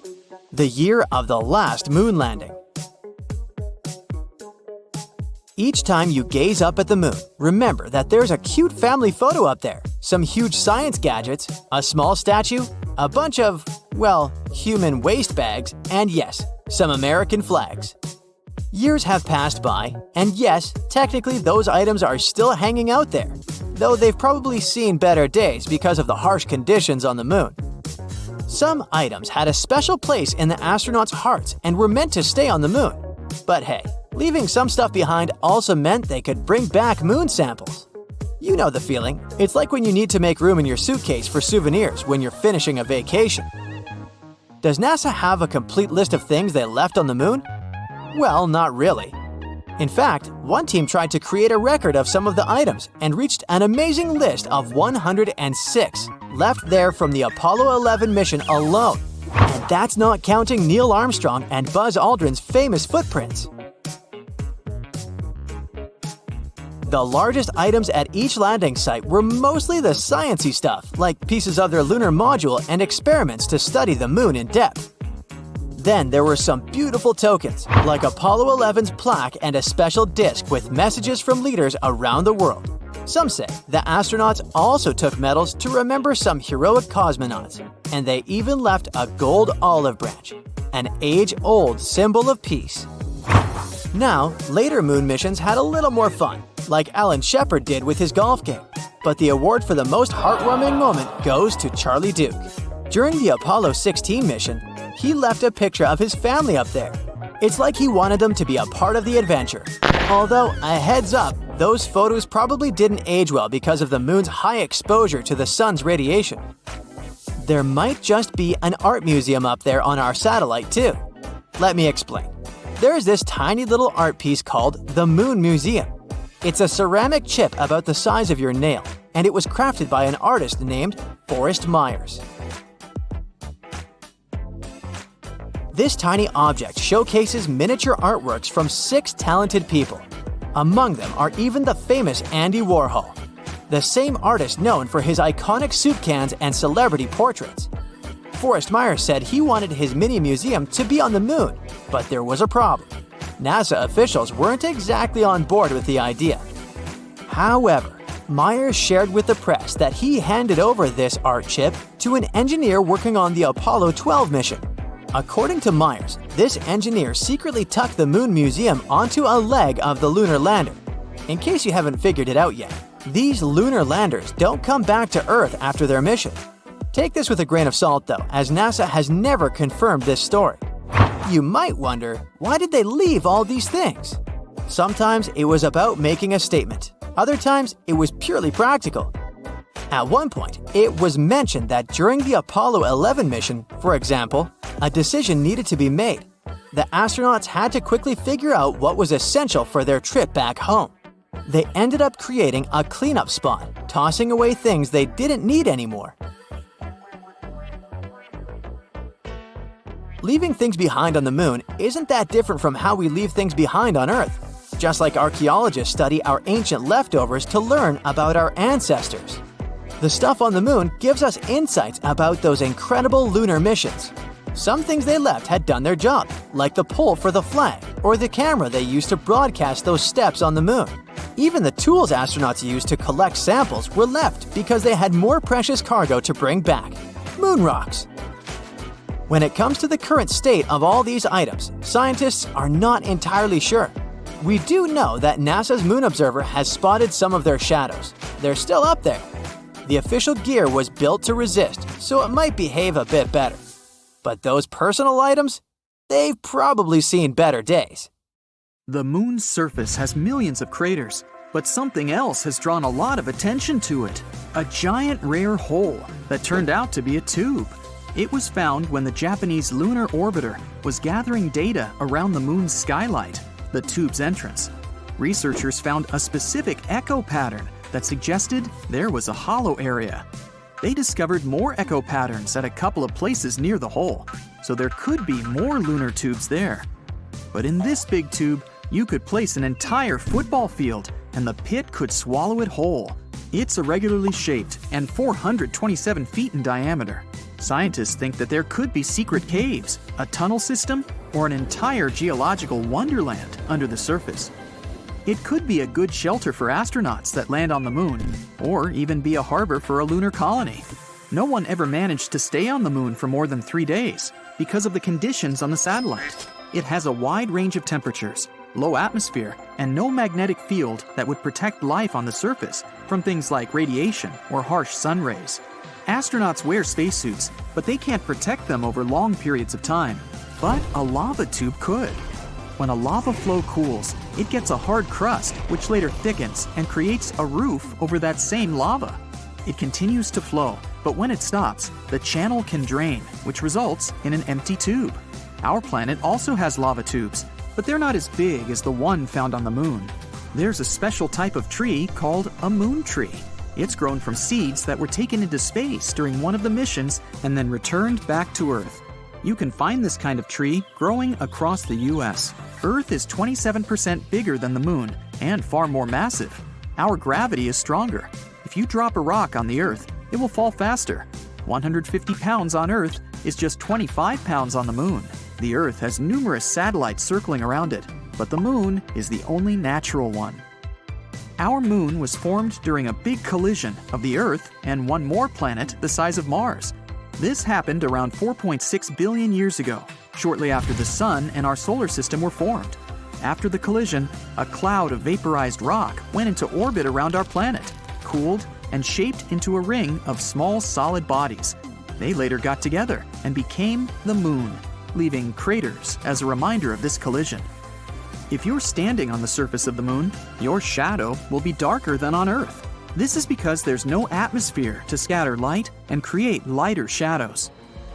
the year of the last moon landing. Each time you gaze up at the moon, remember that there's a cute family photo up there, some huge science gadgets, a small statue, a bunch of, well, human waste bags, and yes, some American flags. Years have passed by, and yes, technically those items are still hanging out there, though they've probably seen better days because of the harsh conditions on the moon. Some items had a special place in the astronauts' hearts and were meant to stay on the moon. But hey, leaving some stuff behind also meant they could bring back moon samples. You know the feeling. It's like when you need to make room in your suitcase for souvenirs when you're finishing a vacation. Does NASA have a complete list of things they left on the moon? Well, not really. In fact, one team tried to create a record of some of the items and reached an amazing list of 106 left there from the Apollo 11 mission alone. And that's not counting Neil Armstrong and Buzz Aldrin's famous footprints. The largest items at each landing site were mostly the sciencey stuff, like pieces of their lunar module and experiments to study the moon in depth. Then there were some beautiful tokens, like Apollo 11's plaque and a special disc with messages from leaders around the world. Some say the astronauts also took medals to remember some heroic cosmonauts, and they even left a gold olive branch, an age-old symbol of peace. Now, later moon missions had a little more fun, like Alan Shepard did with his golf game. But the award for the most heartwarming moment goes to Charlie Duke. During the Apollo 16 mission, he left a picture of his family up there. It's like he wanted them to be a part of the adventure. Although, a heads up, those photos probably didn't age well because of the moon's high exposure to the sun's radiation. There might just be an art museum up there on our satellite too. Let me explain. There's this tiny little art piece called the Moon Museum. It's a ceramic chip about the size of your nail, and it was crafted by an artist named Forrest Myers. This tiny object showcases miniature artworks from 6 talented people. Among them are even the famous Andy Warhol, the same artist known for his iconic soup cans and celebrity portraits. Forrest Myers said he wanted his mini museum to be on the moon, but there was a problem. NASA officials weren't exactly on board with the idea. However, Myers shared with the press that he handed over this art chip to an engineer working on the Apollo 12 mission. According to Myers, this engineer secretly tucked the Moon Museum onto a leg of the lunar lander. In case you haven't figured it out yet, these lunar landers don't come back to Earth after their mission. Take this with a grain of salt though, as NASA has never confirmed this story. You might wonder, why did they leave all these things? Sometimes it was about making a statement. Other times, it was purely practical. At one point, it was mentioned that during the Apollo 11 mission, for example, a decision needed to be made. The astronauts had to quickly figure out what was essential for their trip back home. They ended up creating a cleanup spot, tossing away things they didn't need anymore. Leaving things behind on the moon isn't that different from how we leave things behind on Earth. Just like archaeologists study our ancient leftovers to learn about our ancestors. The stuff on the moon gives us insights about those incredible lunar missions. Some things they left had done their job, like the pole for the flag or the camera they used to broadcast those steps on the moon. Even the tools astronauts used to collect samples were left because they had more precious cargo to bring back: moon rocks. When it comes to the current state of all these items, scientists are not entirely sure. We do know that NASA's Moon Observer has spotted some of their shadows. They're still up there. The official gear was built to resist, so it might behave a bit better. But those personal items? They've probably seen better days. The moon's surface has millions of craters, but something else has drawn a lot of attention to it. A giant rare hole that turned out to be a tube. It was found when the Japanese lunar orbiter was gathering data around the moon's skylight, the tube's entrance. Researchers found a specific echo pattern that suggested there was a hollow area. They discovered more echo patterns at a couple of places near the hole, so there could be more lunar tubes there. But in this big tube, you could place an entire football field and the pit could swallow it whole. It's irregularly shaped and 427 feet in diameter. Scientists think that there could be secret caves, a tunnel system, or an entire geological wonderland under the surface. It could be a good shelter for astronauts that land on the moon, or even be a harbor for a lunar colony. No one ever managed to stay on the moon for more than 3 days because of the conditions on the satellite. It has a wide range of temperatures, low atmosphere, and no magnetic field that would protect life on the surface from things like radiation or harsh sun rays. Astronauts wear spacesuits, but they can't protect them over long periods of time. But a lava tube could. When a lava flow cools, it gets a hard crust, which later thickens and creates a roof over that same lava. It continues to flow, but when it stops, the channel can drain, which results in an empty tube. Our planet also has lava tubes, but they're not as big as the one found on the moon. There's a special type of tree called a moon tree. It's grown from seeds that were taken into space during one of the missions and then returned back to Earth. You can find this kind of tree growing across the US. Earth is 27% bigger than the moon and far more massive. Our gravity is stronger. If you drop a rock on the Earth, it will fall faster. 150 pounds on Earth is just 25 pounds on the moon. The Earth has numerous satellites circling around it, but the moon is the only natural one. Our moon was formed during a big collision of the Earth and one more planet the size of Mars. This happened around 4.6 billion years ago, shortly after the Sun and our solar system were formed. After the collision, a cloud of vaporized rock went into orbit around our planet, cooled, and shaped into a ring of small solid bodies. They later got together and became the moon, leaving craters as a reminder of this collision. If you're standing on the surface of the moon, your shadow will be darker than on Earth. This is because there's no atmosphere to scatter light and create lighter shadows.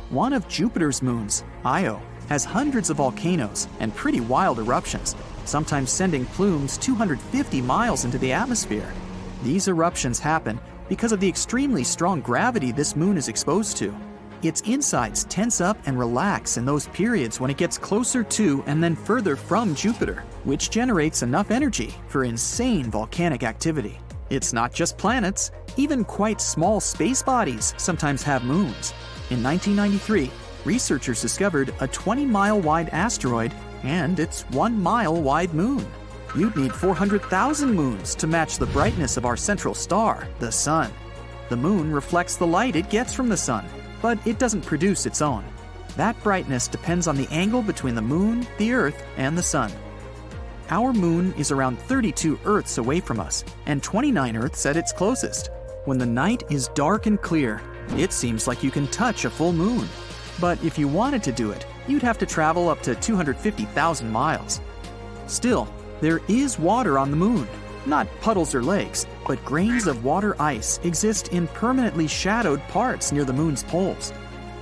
One of Jupiter's moons, Io, has hundreds of volcanoes and pretty wild eruptions, sometimes sending plumes 250 miles into the atmosphere. These eruptions happen because of the extremely strong gravity this moon is exposed to. Its insides tense up and relax in those periods when it gets closer to and then further from Jupiter, which generates enough energy for insane volcanic activity. It's not just planets, even quite small space bodies sometimes have moons. In 1993, researchers discovered a 20-mile-wide asteroid and its 1-mile-wide moon. You'd need 400,000 moons to match the brightness of our central star, the Sun. The moon reflects the light it gets from the Sun, but it doesn't produce its own. That brightness depends on the angle between the moon, the Earth, and the Sun. Our moon is around 32 Earths away from us, and 29 Earths at its closest. When the night is dark and clear, it seems like you can touch a full moon. But if you wanted to do it, you'd have to travel up to 250,000 miles. Still, there is water on the moon. Not puddles or lakes, but grains of water ice exist in permanently shadowed parts near the moon's poles.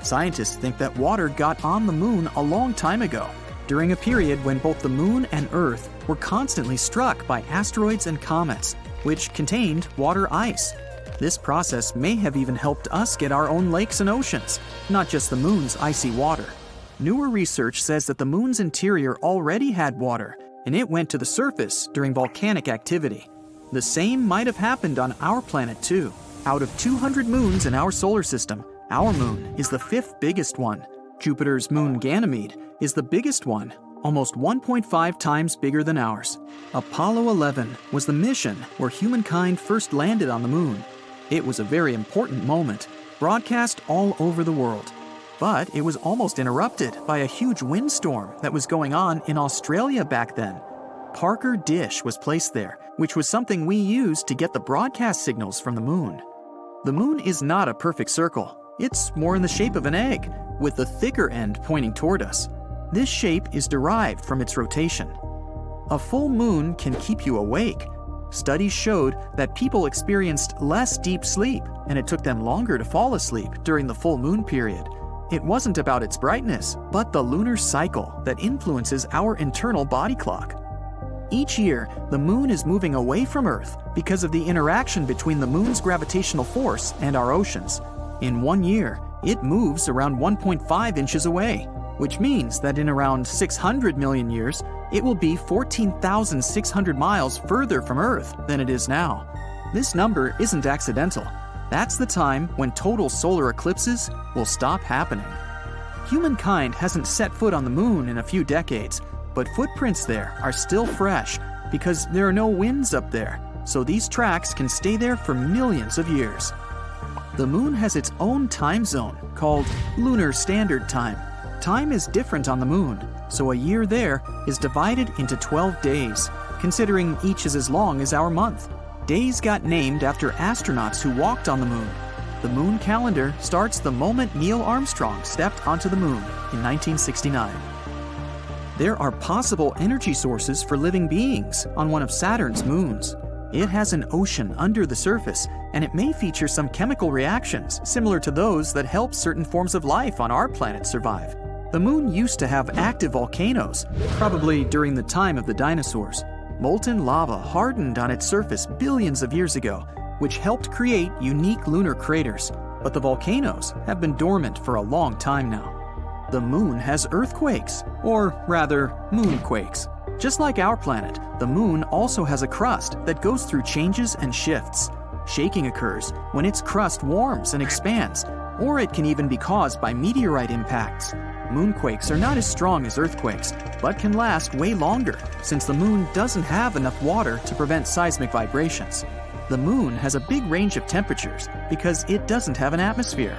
Scientists think that water got on the moon a long time ago, during a period when both the moon and Earth were constantly struck by asteroids and comets, which contained water ice. This process may have even helped us get our own lakes and oceans, not just the moon's icy water. Newer research says that the moon's interior already had water, and it went to the surface during volcanic activity. The same might have happened on our planet too. Out of 200 moons in our solar system, our moon is the 5th biggest one. Jupiter's moon Ganymede is the biggest one, almost 1.5 times bigger than ours. Apollo 11 was the mission where humankind first landed on the moon. It was a very important moment, broadcast all over the world. But it was almost interrupted by a huge windstorm that was going on in Australia back then. Parker Dish was placed there, which was something we used to get the broadcast signals from the moon. The moon is not a perfect circle. It's more in the shape of an egg, with the thicker end pointing toward us. This shape is derived from its rotation. A full moon can keep you awake. Studies showed that people experienced less deep sleep, and it took them longer to fall asleep during the full moon period. It wasn't about its brightness, but the lunar cycle that influences our internal body clock. Each year, the moon is moving away from Earth because of the interaction between the moon's gravitational force and our oceans. In 1 year, it moves around 1.5 inches away, which means that in around 600 million years, it will be 14,600 miles further from Earth than it is now. This number isn't accidental. That's the time when total solar eclipses will stop happening. Humankind hasn't set foot on the moon in a few decades, but footprints there are still fresh because there are no winds up there, so these tracks can stay there for millions of years. The moon has its own time zone called Lunar Standard Time. Time is different on the moon, so a year there is divided into 12 days, considering each is as long as our month. Days got named after astronauts who walked on the moon. The moon calendar starts the moment Neil Armstrong stepped onto the moon in 1969. There are possible energy sources for living beings on one of Saturn's moons. It has an ocean under the surface, and it may feature some chemical reactions similar to those that help certain forms of life on our planet survive. The moon used to have active volcanoes, probably during the time of the dinosaurs. Molten lava hardened on its surface billions of years ago, which helped create unique lunar craters, but the volcanoes have been dormant for a long time now. The moon has earthquakes, or rather, moonquakes. Just like our planet, the moon also has a crust that goes through changes and shifts. Shaking occurs when its crust warms and expands, or it can even be caused by meteorite impacts. Moonquakes are not as strong as earthquakes, but can last way longer since the moon doesn't have enough water to prevent seismic vibrations. The moon has a big range of temperatures because it doesn't have an atmosphere.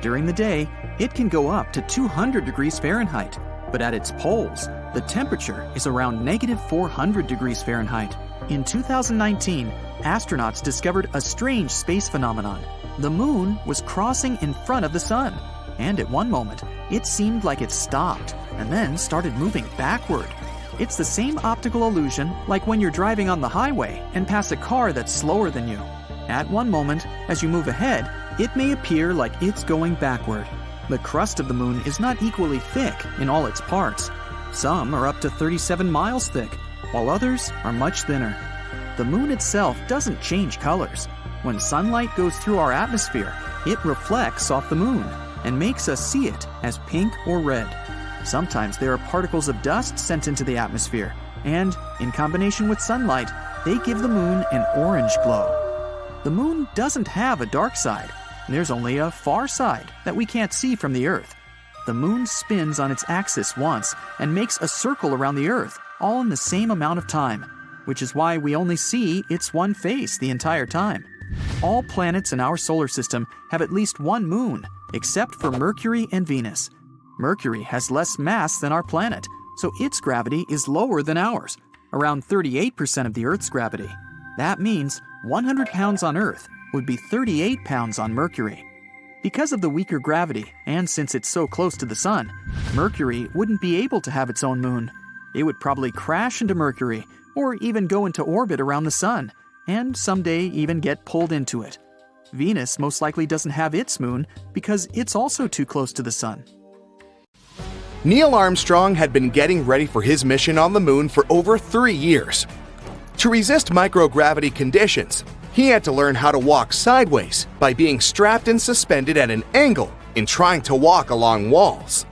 During the day, it can go up to 200 degrees Fahrenheit, but at its poles, the temperature is around -400 degrees Fahrenheit. In 2019, astronauts discovered a strange space phenomenon. The moon was crossing in front of the sun, and at one moment, it seemed like it stopped and then started moving backward. It's the same optical illusion like when you're driving on the highway and pass a car that's slower than you. At one moment, as you move ahead, it may appear like it's going backward. The crust of the moon is not equally thick in all its parts. Some are up to 37 miles thick, while others are much thinner. The moon itself doesn't change colors. When sunlight goes through our atmosphere, it reflects off the moon and makes us see it as pink or red. Sometimes there are particles of dust sent into the atmosphere, and, in combination with sunlight, they give the moon an orange glow. The moon doesn't have a dark side. There's only a far side that we can't see from the Earth. The moon spins on its axis once and makes a circle around the Earth, all in the same amount of time, which is why we only see its one face the entire time. All planets in our solar system have at least one moon, except for Mercury and Venus. Mercury has less mass than our planet, so its gravity is lower than ours, around 38% of the Earth's gravity. That means 100 pounds on Earth would be 38 pounds on Mercury. Because of the weaker gravity, and since it's so close to the Sun, Mercury wouldn't be able to have its own moon. It would probably crash into Mercury, or even go into orbit around the Sun, and someday even get pulled into it. Venus most likely doesn't have its moon because it's also too close to the Sun. Neil Armstrong had been getting ready for his mission on the moon for over 3 years. To resist microgravity conditions, he had to learn how to walk sideways by being strapped and suspended at an angle in trying to walk along walls.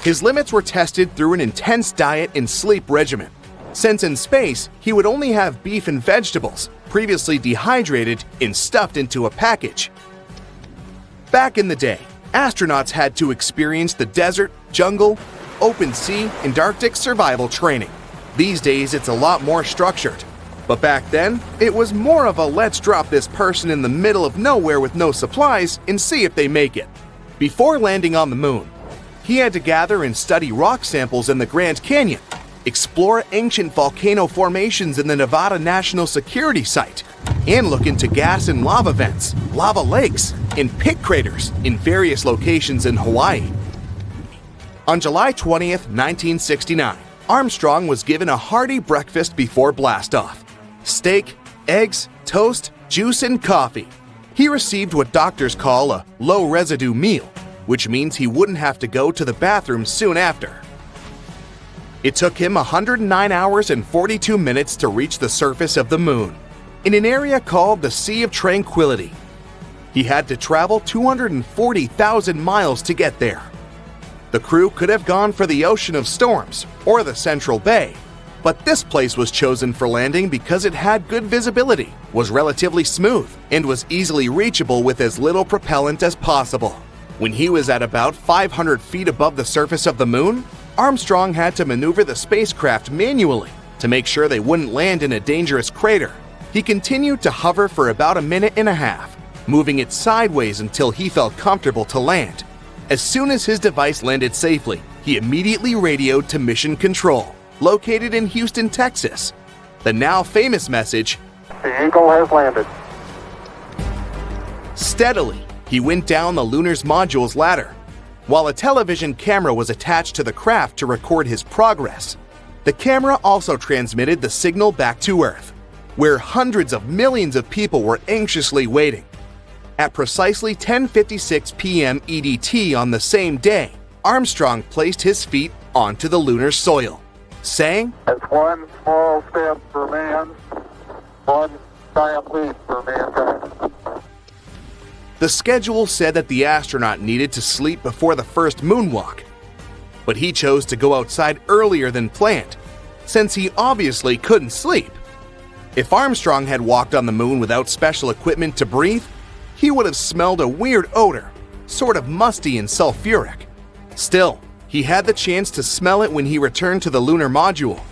His limits were tested through an intense diet and sleep regimen, since in space he would only have beef and vegetables, previously dehydrated and stuffed into a package. Back in the day, astronauts had to experience the desert, jungle, open sea, and Arctic survival training. These days it's a lot more structured. But back then, it was more of a let's drop this person in the middle of nowhere with no supplies and see if they make it. Before landing on the moon, he had to gather and study rock samples in the Grand Canyon, explore ancient volcano formations in the Nevada National Security Site, and look into gas and lava vents, lava lakes, and pit craters in various locations in Hawaii. On July 20th, 1969, Armstrong was given a hearty breakfast before blastoff. Steak, eggs, toast, juice, and coffee. He received what doctors call a low-residue meal, which means he wouldn't have to go to the bathroom soon after. It took him 109 hours and 42 minutes to reach the surface of the moon, in an area called the Sea of Tranquility. He had to travel 240,000 miles to get there. The crew could have gone for the Ocean of Storms or the Central Bay, but this place was chosen for landing because it had good visibility, was relatively smooth, and was easily reachable with as little propellant as possible. When he was at about 500 feet above the surface of the moon, Armstrong had to maneuver the spacecraft manually to make sure they wouldn't land in a dangerous crater. He continued to hover for about a minute and a half, moving it sideways until he felt comfortable to land. As soon as his device landed safely, he immediately radioed to Mission Control, located in Houston, Texas. The now famous message, The Eagle has landed. Steadily, he went down the Lunar's module's ladder, while a television camera was attached to the craft to record his progress. The camera also transmitted the signal back to Earth, where hundreds of millions of people were anxiously waiting. At precisely 10:56 p.m. EDT on the same day, Armstrong placed his feet onto the lunar soil, saying, It's one small step for man, one giant leap for mankind. The schedule said that the astronaut needed to sleep before the first moonwalk, but he chose to go outside earlier than planned, since he obviously couldn't sleep. If Armstrong had walked on the moon without special equipment to breathe, he would have smelled a weird odor, sort of musty and sulfuric. Still, he had the chance to smell it when he returned to the lunar module.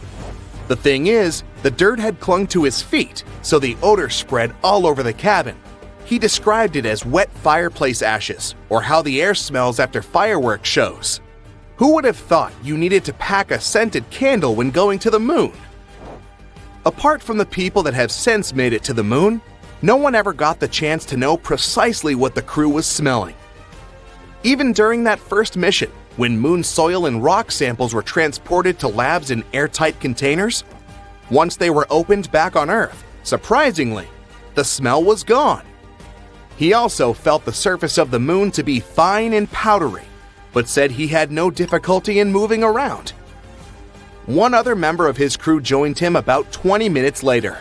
The thing is, the dirt had clung to his feet, so the odor spread all over the cabin. He described it as wet fireplace ashes, or how the air smells after fireworks shows. Who would have thought you needed to pack a scented candle when going to the moon? Apart from the people that have since made it to the moon, no one ever got the chance to know precisely what the crew was smelling. Even during that first mission, when moon soil and rock samples were transported to labs in airtight containers, once they were opened back on Earth, surprisingly, the smell was gone. He also felt the surface of the moon to be fine and powdery, but said he had no difficulty in moving around. One other member of his crew joined him about 20 minutes later.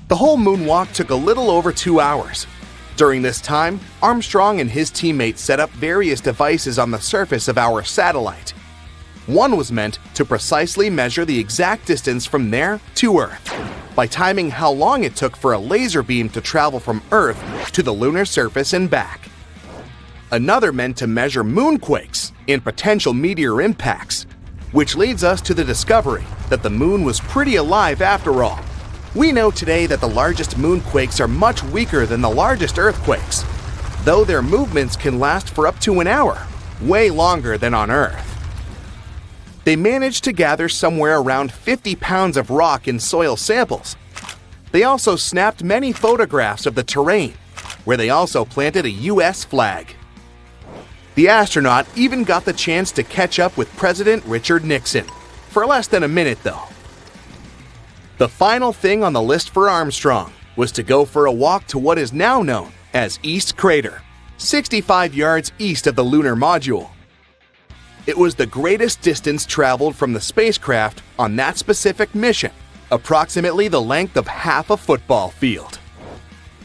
The whole moonwalk took a little over 2 hours. During this time, Armstrong and his teammates set up various devices on the surface of our satellite. One was meant to precisely measure the exact distance from there to Earth, by timing how long it took for a laser beam to travel from Earth to the lunar surface and back. Another meant to measure moonquakes and potential meteor impacts, which leads us to the discovery that the moon was pretty alive after all. We know today that the largest moonquakes are much weaker than the largest earthquakes, though their movements can last for up to an hour, way longer than on Earth. They managed to gather somewhere around 50 pounds of rock and soil samples. They also snapped many photographs of the terrain, where they also planted a US flag. The astronaut even got the chance to catch up with President Richard Nixon, for less than a minute though. The final thing on the list for Armstrong was to go for a walk to what is now known as East Crater, 65 yards east of the lunar module. It was the greatest distance traveled from the spacecraft on that specific mission, approximately the length of half a football field.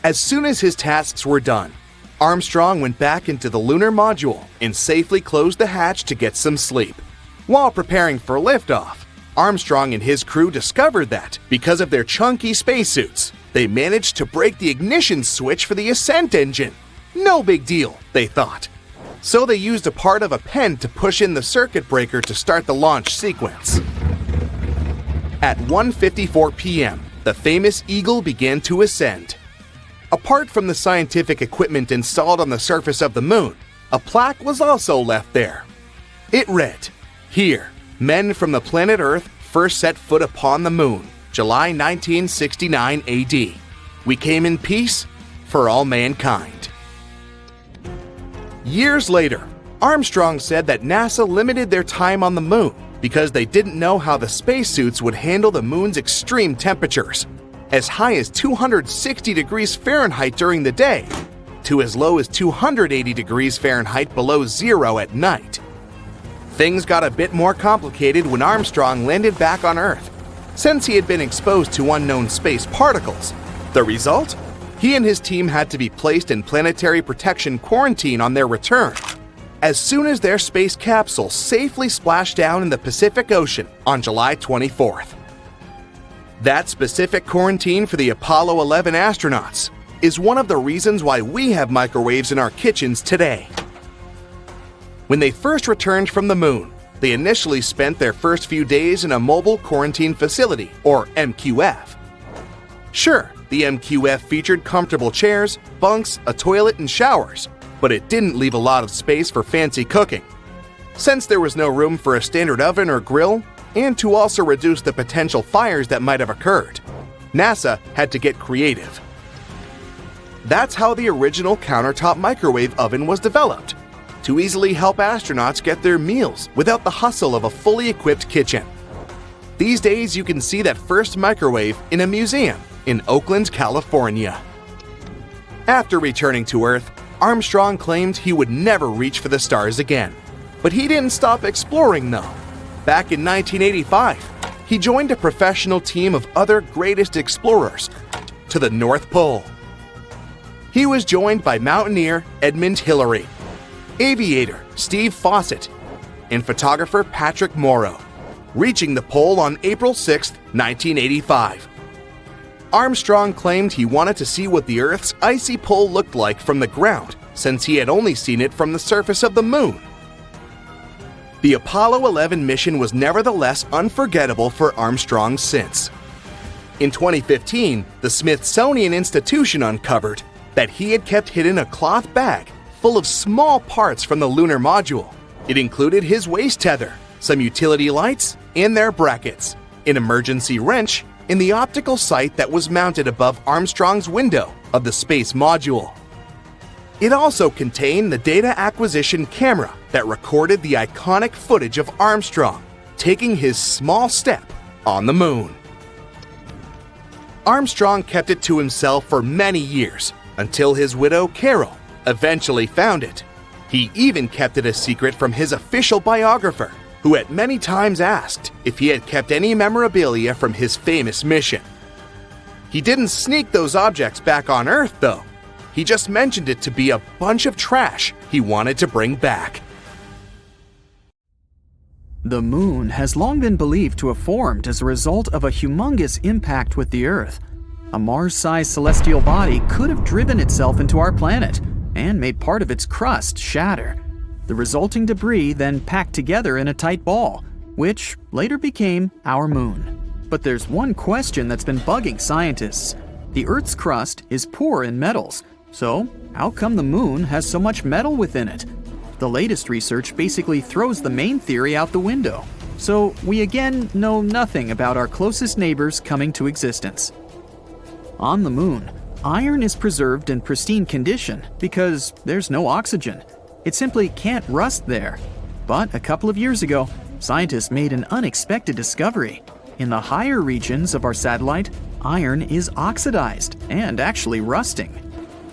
As soon as his tasks were done, Armstrong went back into the lunar module and safely closed the hatch to get some sleep. While preparing for liftoff, Armstrong and his crew discovered that, because of their chunky spacesuits, they managed to break the ignition switch for the ascent engine. No big deal, they thought. So they used a part of a pen to push in the circuit breaker to start the launch sequence. At 1:54 p.m., the famous Eagle began to ascend. Apart from the scientific equipment installed on the surface of the moon, a plaque was also left there. It read, "Here, men from the planet Earth first set foot upon the moon. July 1969 AD. We came in peace for all mankind. Years later, Armstrong said that NASA limited their time on the moon because they didn't know how the spacesuits would handle the moon's extreme temperatures, as high as 260 degrees Fahrenheit during the day, to as low as 280 degrees Fahrenheit below zero at night. Things got a bit more complicated when Armstrong landed back on Earth, since he had been exposed to unknown space particles. The result? He and his team had to be placed in planetary protection quarantine on their return, as soon as their space capsule safely splashed down in the Pacific Ocean on July 24th. That specific quarantine for the Apollo 11 astronauts is one of the reasons why we have microwaves in our kitchens today. When they first returned from the moon, they initially spent their first few days in a mobile quarantine facility, or MQF. Sure, the MQF featured comfortable chairs, bunks, a toilet, and showers, but it didn't leave a lot of space for fancy cooking. Since there was no room for a standard oven or grill, and to also reduce the potential fires that might have occurred, NASA had to get creative. That's how the original countertop microwave oven was developed, to easily help astronauts get their meals without the hustle of a fully equipped kitchen. These days you can see that first microwave in a museum in Oakland, California. After returning to Earth, Armstrong claimed he would never reach for the stars again. But he didn't stop exploring though. Back in 1985, he joined a professional team of other greatest explorers to the North Pole. He was joined by mountaineer Edmund Hillary, aviator Steve Fawcett, and photographer Patrick Morrow, reaching the pole on April 6, 1985. Armstrong claimed he wanted to see what the Earth's icy pole looked like from the ground, since he had only seen it from the surface of the moon. The Apollo 11 mission was nevertheless unforgettable for Armstrong since. In 2015, the Smithsonian Institution uncovered that he had kept hidden a cloth bag full of small parts from the lunar module. It included his waist tether, some utility lights, and their brackets, an emergency wrench, and the optical sight that was mounted above Armstrong's window of the space module. It also contained the data acquisition camera that recorded the iconic footage of Armstrong taking his small step on the moon. Armstrong kept it to himself for many years, until his widow, Carol, eventually found it. He even kept it a secret from his official biographer, who had many times asked if he had kept any memorabilia from his famous mission. He didn't sneak those objects back on Earth, though. He just mentioned it to be a bunch of trash he wanted to bring back. The moon has long been believed to have formed as a result of a humongous impact with the Earth. A Mars-sized celestial body could have driven itself into our planet and made part of its crust shatter. The resulting debris then packed together in a tight ball, which later became our moon. But there's one question that's been bugging scientists. The Earth's crust is poor in metals, so how come the moon has so much metal within it? The latest research basically throws the main theory out the window. So we again know nothing about our closest neighbors coming to existence. On the moon, iron is preserved in pristine condition because there's no oxygen. It simply can't rust there. But a couple of years ago, scientists made an unexpected discovery. In the higher regions of our satellite, iron is oxidized and actually rusting.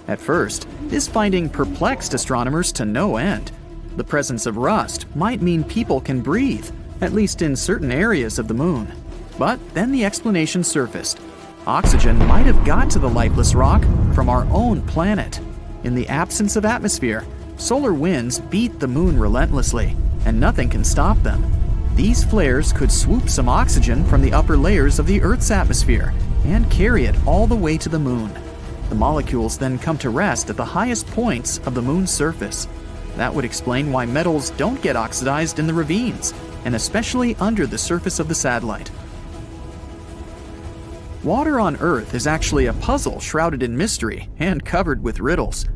At first, this finding perplexed astronomers to no end. The presence of rust might mean people can breathe, at least in certain areas of the moon. But then the explanation surfaced. Oxygen might have got to the lifeless rock from our own planet. In the absence of atmosphere, solar winds beat the moon relentlessly, and nothing can stop them. These flares could swoop some oxygen from the upper layers of the Earth's atmosphere and carry it all the way to the moon. The molecules then come to rest at the highest points of the moon's surface. That would explain why metals don't get oxidized in the ravines, and especially under the surface of the satellite. Water on Earth is actually a puzzle shrouded in mystery and covered with riddles.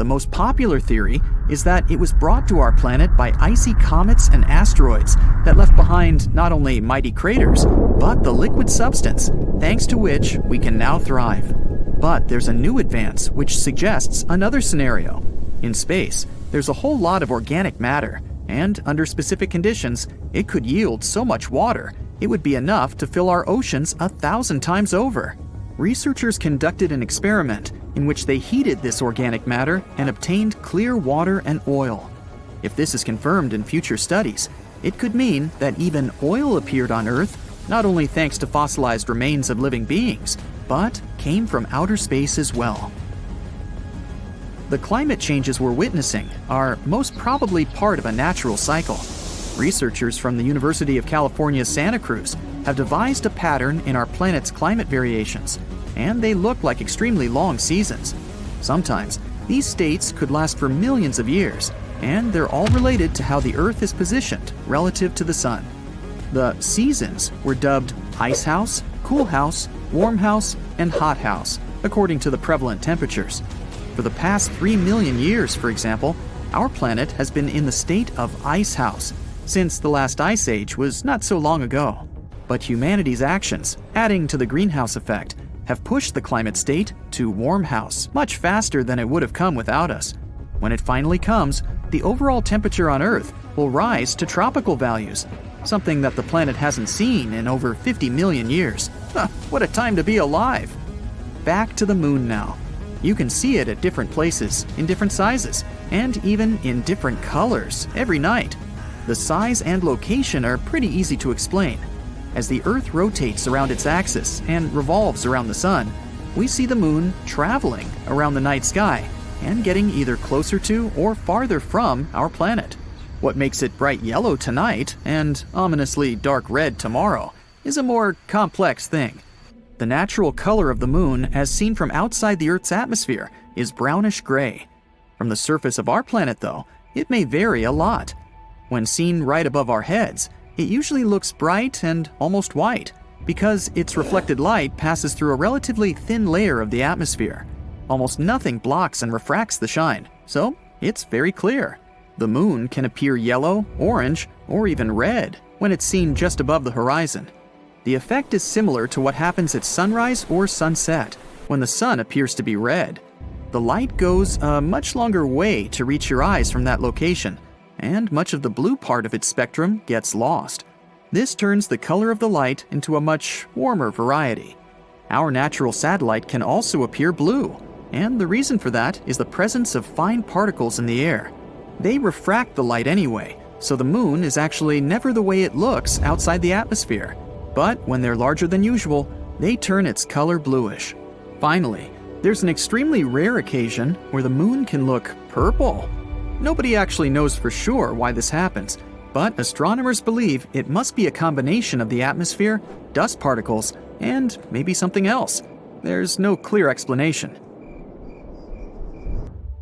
The most popular theory is that it was brought to our planet by icy comets and asteroids that left behind not only mighty craters, but the liquid substance, thanks to which we can now thrive. But there's a new advance which suggests another scenario. In space, there's a whole lot of organic matter, and under specific conditions, it could yield so much water, it would be enough to fill our oceans 1,000 times over. Researchers conducted an experiment in which they heated this organic matter and obtained clear water and oil. If this is confirmed in future studies, it could mean that even oil appeared on Earth, not only thanks to fossilized remains of living beings, but came from outer space as well. The climate changes we're witnessing are most probably part of a natural cycle. Researchers from the University of California's Santa Cruz have devised a pattern in our planet's climate variations, and they look like extremely long seasons. Sometimes, these states could last for millions of years, and they're all related to how the Earth is positioned relative to the Sun. The seasons were dubbed ice house, cool house, warm house, and hot house, according to the prevalent temperatures. For the past 3 million years, for example, our planet has been in the state of ice house, since the last ice age was not so long ago. But humanity's actions, adding to the greenhouse effect, have pushed the climate state to warm house much faster than it would have come without us. When it finally comes, the overall temperature on Earth will rise to tropical values, something that the planet hasn't seen in over 50 million years. What a time to be alive! Back to the moon now. You can see it at different places, in different sizes, and even in different colors every night. The size and location are pretty easy to explain. As the Earth rotates around its axis and revolves around the Sun, we see the moon traveling around the night sky and getting either closer to or farther from our planet. What makes it bright yellow tonight and ominously dark red tomorrow is a more complex thing. The natural color of the moon, as seen from outside the Earth's atmosphere, is brownish gray. From the surface of our planet, though, it may vary a lot. When seen right above our heads, it usually looks bright and almost white, because its reflected light passes through a relatively thin layer of the atmosphere. Almost nothing blocks and refracts the shine, so it's very clear. The moon can appear yellow, orange, or even red when it's seen just above the horizon. The effect is similar to what happens at sunrise or sunset, when the sun appears to be red. The light goes a much longer way to reach your eyes from that location, and much of the blue part of its spectrum gets lost. This turns the color of the light into a much warmer variety. Our natural satellite can also appear blue, and the reason for that is the presence of fine particles in the air. They refract the light anyway, so the moon is actually never the way it looks outside the atmosphere. But when they're larger than usual, they turn its color bluish. Finally, there's an extremely rare occasion where the moon can look purple. Nobody actually knows for sure why this happens, but astronomers believe it must be a combination of the atmosphere, dust particles, and maybe something else. There's no clear explanation.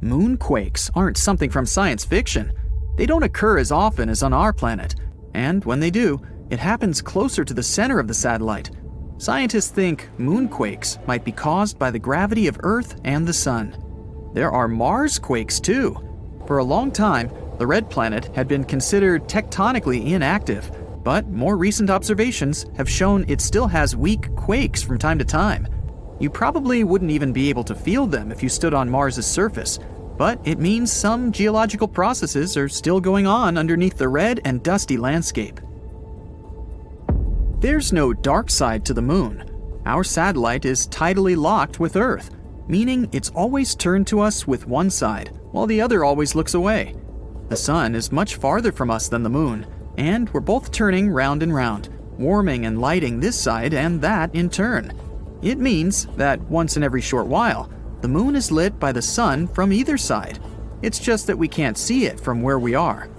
Moonquakes aren't something from science fiction. They don't occur as often as on our planet, and when they do, it happens closer to the center of the satellite. Scientists think moonquakes might be caused by the gravity of Earth and the Sun. There are Mars quakes too. For a long time, the red planet had been considered tectonically inactive, but more recent observations have shown it still has weak quakes from time to time. You probably wouldn't even be able to feel them if you stood on Mars's surface, but it means some geological processes are still going on underneath the red and dusty landscape. There's no dark side to the moon. Our satellite is tidally locked with Earth, meaning it's always turned to us with one side, while the other always looks away. The sun is much farther from us than the moon, and we're both turning round and round, warming and lighting this side and that in turn. It means that once in every short while, the moon is lit by the sun from either side. It's just that we can't see it from where we are.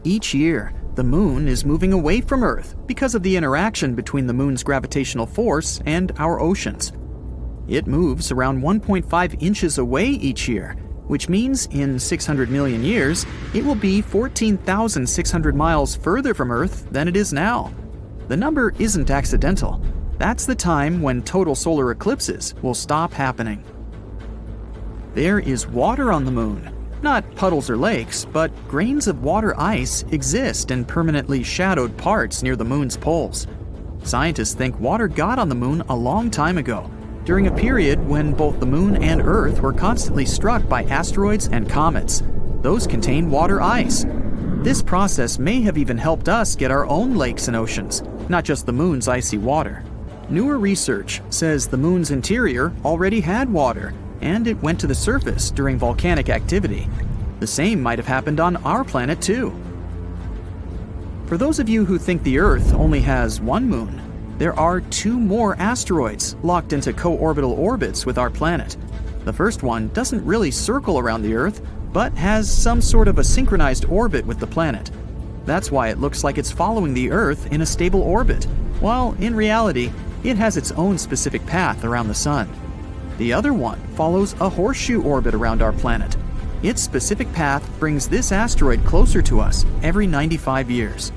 Each year, the moon is moving away from Earth because of the interaction between the moon's gravitational force and our oceans. It moves around 1.5 inches away each year, which means in 600 million years, it will be 14,600 miles further from Earth than it is now. The number isn't accidental. That's the time when total solar eclipses will stop happening. There is water on the moon. Not puddles or lakes, but grains of water ice exist in permanently shadowed parts near the moon's poles. Scientists think water got on the moon a long time ago, during a period when both the moon and Earth were constantly struck by asteroids and comets. Those contain water ice. This process may have even helped us get our own lakes and oceans, not just the moon's icy water. Newer research says the moon's interior already had water, and it went to the surface during volcanic activity. The same might have happened on our planet too. For those of you who think the Earth only has one moon, there are 2 more asteroids locked into co-orbital orbits with our planet. The first one doesn't really circle around the Earth, but has some sort of a synchronized orbit with the planet. That's why it looks like it's following the Earth in a stable orbit, while in reality, it has its own specific path around the Sun. The other one follows a horseshoe orbit around our planet. Its specific path brings this asteroid closer to us every 95 years.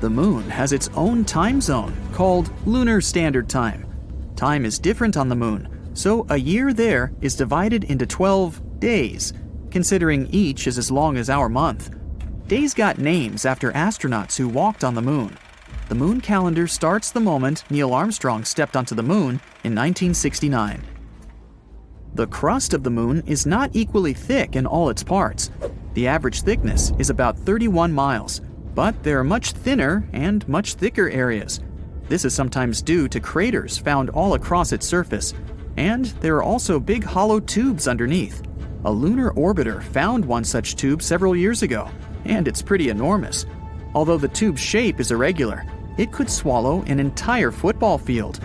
The moon has its own time zone called Lunar Standard Time. Time is different on the moon, so a year there is divided into 12 days, considering each is as long as our month. Days got names after astronauts who walked on the moon. The moon calendar starts the moment Neil Armstrong stepped onto the moon in 1969. The crust of the moon is not equally thick in all its parts. The average thickness is about 31 miles, but there are much thinner and much thicker areas. This is sometimes due to craters found all across its surface, and there are also big hollow tubes underneath. A lunar orbiter found one such tube several years ago, and it's pretty enormous. Although the tube's shape is irregular, it could swallow an entire football field.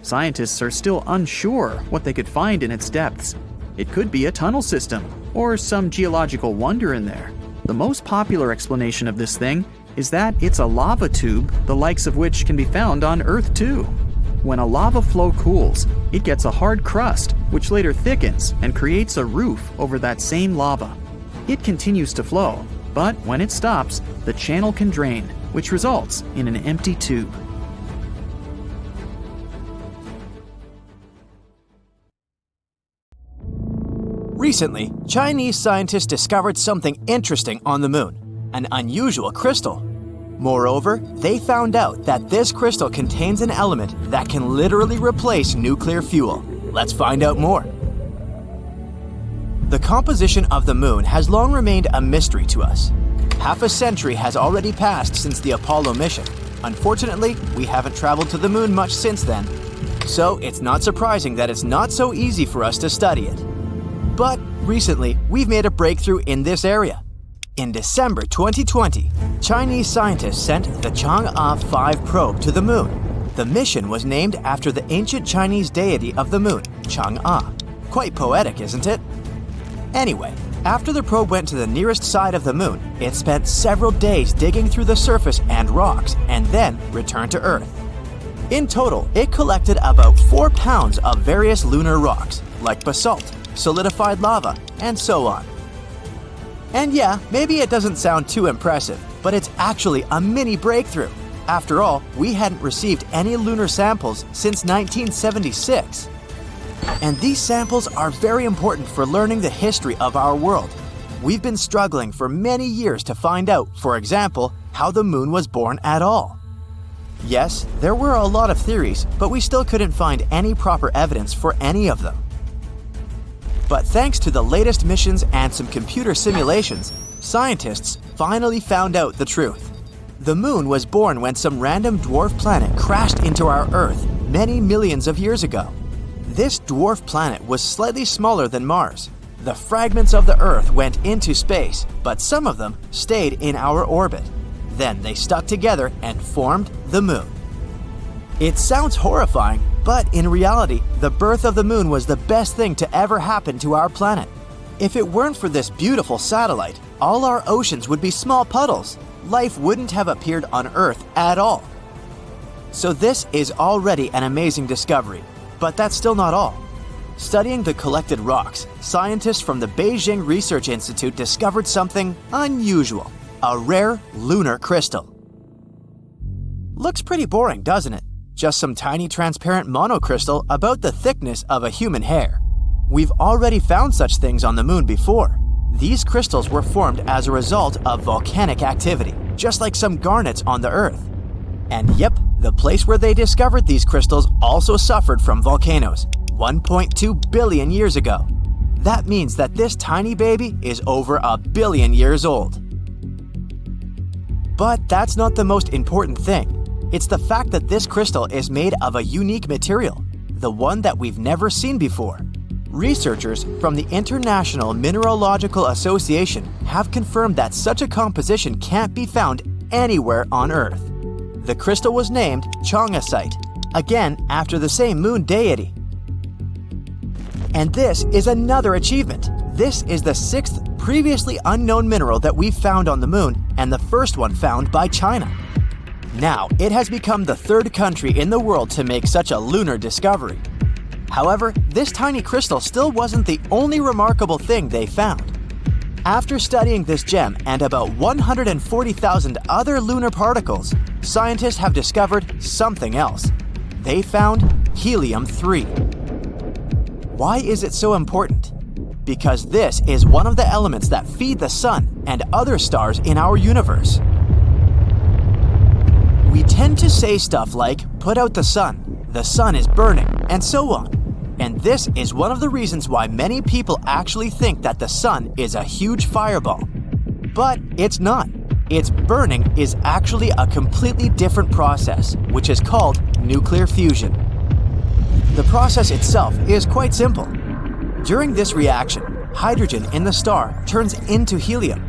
Scientists are still unsure what they could find in its depths. It could be a tunnel system, or some geological wonder in there. The most popular explanation of this thing is that it's a lava tube, the likes of which can be found on Earth too. When a lava flow cools, it gets a hard crust, which later thickens and creates a roof over that same lava. It continues to flow, but when it stops, the channel can drain, which results in an empty tube. Recently, Chinese scientists discovered something interesting on the moon, an unusual crystal. Moreover, they found out that this crystal contains an element that can literally replace nuclear fuel. Let's find out more. The composition of the moon has long remained a mystery to us. Half a century has already passed since the Apollo mission. Unfortunately, we haven't traveled to the moon much since then, so it's not surprising that it's not so easy for us to study it. But recently, we've made a breakthrough in this area. In December 2020, Chinese scientists sent the Chang'e 5 probe to the moon. The mission was named after the ancient Chinese deity of the moon, Chang'e. Quite poetic, isn't it? Anyway, after the probe went to the nearest side of the moon, it spent several days digging through the surface and rocks, and then returned to Earth. In total, it collected about 4 pounds of various lunar rocks, like basalt, solidified lava, and so on. And yeah, maybe it doesn't sound too impressive, but it's actually a mini breakthrough. After all, we hadn't received any lunar samples since 1976. And these samples are very important for learning the history of our world. We've been struggling for many years to find out, for example, how the moon was born at all. Yes, there were a lot of theories, but we still couldn't find any proper evidence for any of them. But thanks to the latest missions and some computer simulations, scientists finally found out the truth. The moon was born when some random dwarf planet crashed into our Earth many millions of years ago. This dwarf planet was slightly smaller than Mars. The fragments of the Earth went into space, but some of them stayed in our orbit. Then they stuck together and formed the moon. It sounds horrifying, but in reality, the birth of the moon was the best thing to ever happen to our planet. If it weren't for this beautiful satellite, all our oceans would be small puddles. Life wouldn't have appeared on Earth at all. So this is already an amazing discovery, but that's still not all. Studying the collected rocks, scientists from the Beijing Research Institute discovered something unusual, a rare lunar crystal. Looks pretty boring, doesn't it? Just some tiny transparent monocrystal about the thickness of a human hair. We've already found such things on the Moon before. These crystals were formed as a result of volcanic activity, just like some garnets on the Earth. And yep, the place where they discovered these crystals also suffered from volcanoes 1.2 billion years ago. That means that this tiny baby is over 1 billion years old. But that's not the most important thing. It's the fact that this crystal is made of a unique material, the one that we've never seen before. Researchers from the International Mineralogical Association have confirmed that such a composition can't be found anywhere on Earth. The crystal was named Chongasite, again after the same moon deity. And this is another achievement. This is the 6th previously unknown mineral that we've found on the Moon and the first one found by China. Now, it has become the 3rd country in the world to make such a lunar discovery. However, this tiny crystal still wasn't the only remarkable thing they found. After studying this gem and about 140,000 other lunar particles, scientists have discovered something else. They found helium-3. Why is it so important? Because this is one of the elements that feed the sun and other stars in our universe. We tend to say stuff like, put out the sun is burning, and so on. And this is one of the reasons why many people actually think that the sun is a huge fireball. But it's not. Its burning is actually a completely different process, which is called nuclear fusion. The process itself is quite simple. During this reaction, hydrogen in the star turns into helium.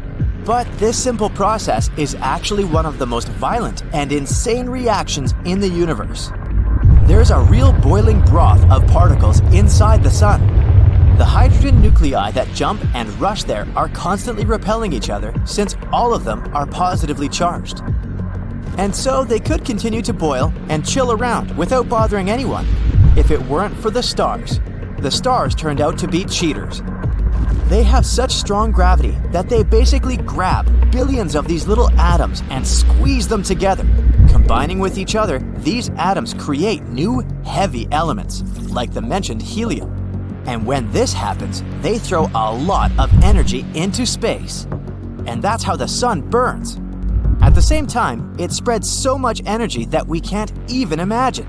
But this simple process is actually one of the most violent and insane reactions in the universe. There's a real boiling broth of particles inside the sun. The hydrogen nuclei that jump and rush there are constantly repelling each other since all of them are positively charged. And so they could continue to boil and chill around without bothering anyone if it weren't for the stars. The stars turned out to be cheaters. They have such strong gravity that they basically grab billions of these little atoms and squeeze them together. Combining with each other, these atoms create new heavy elements, like the mentioned helium. And when this happens, they throw a lot of energy into space. And that's how the sun burns. At the same time, it spreads so much energy that we can't even imagine.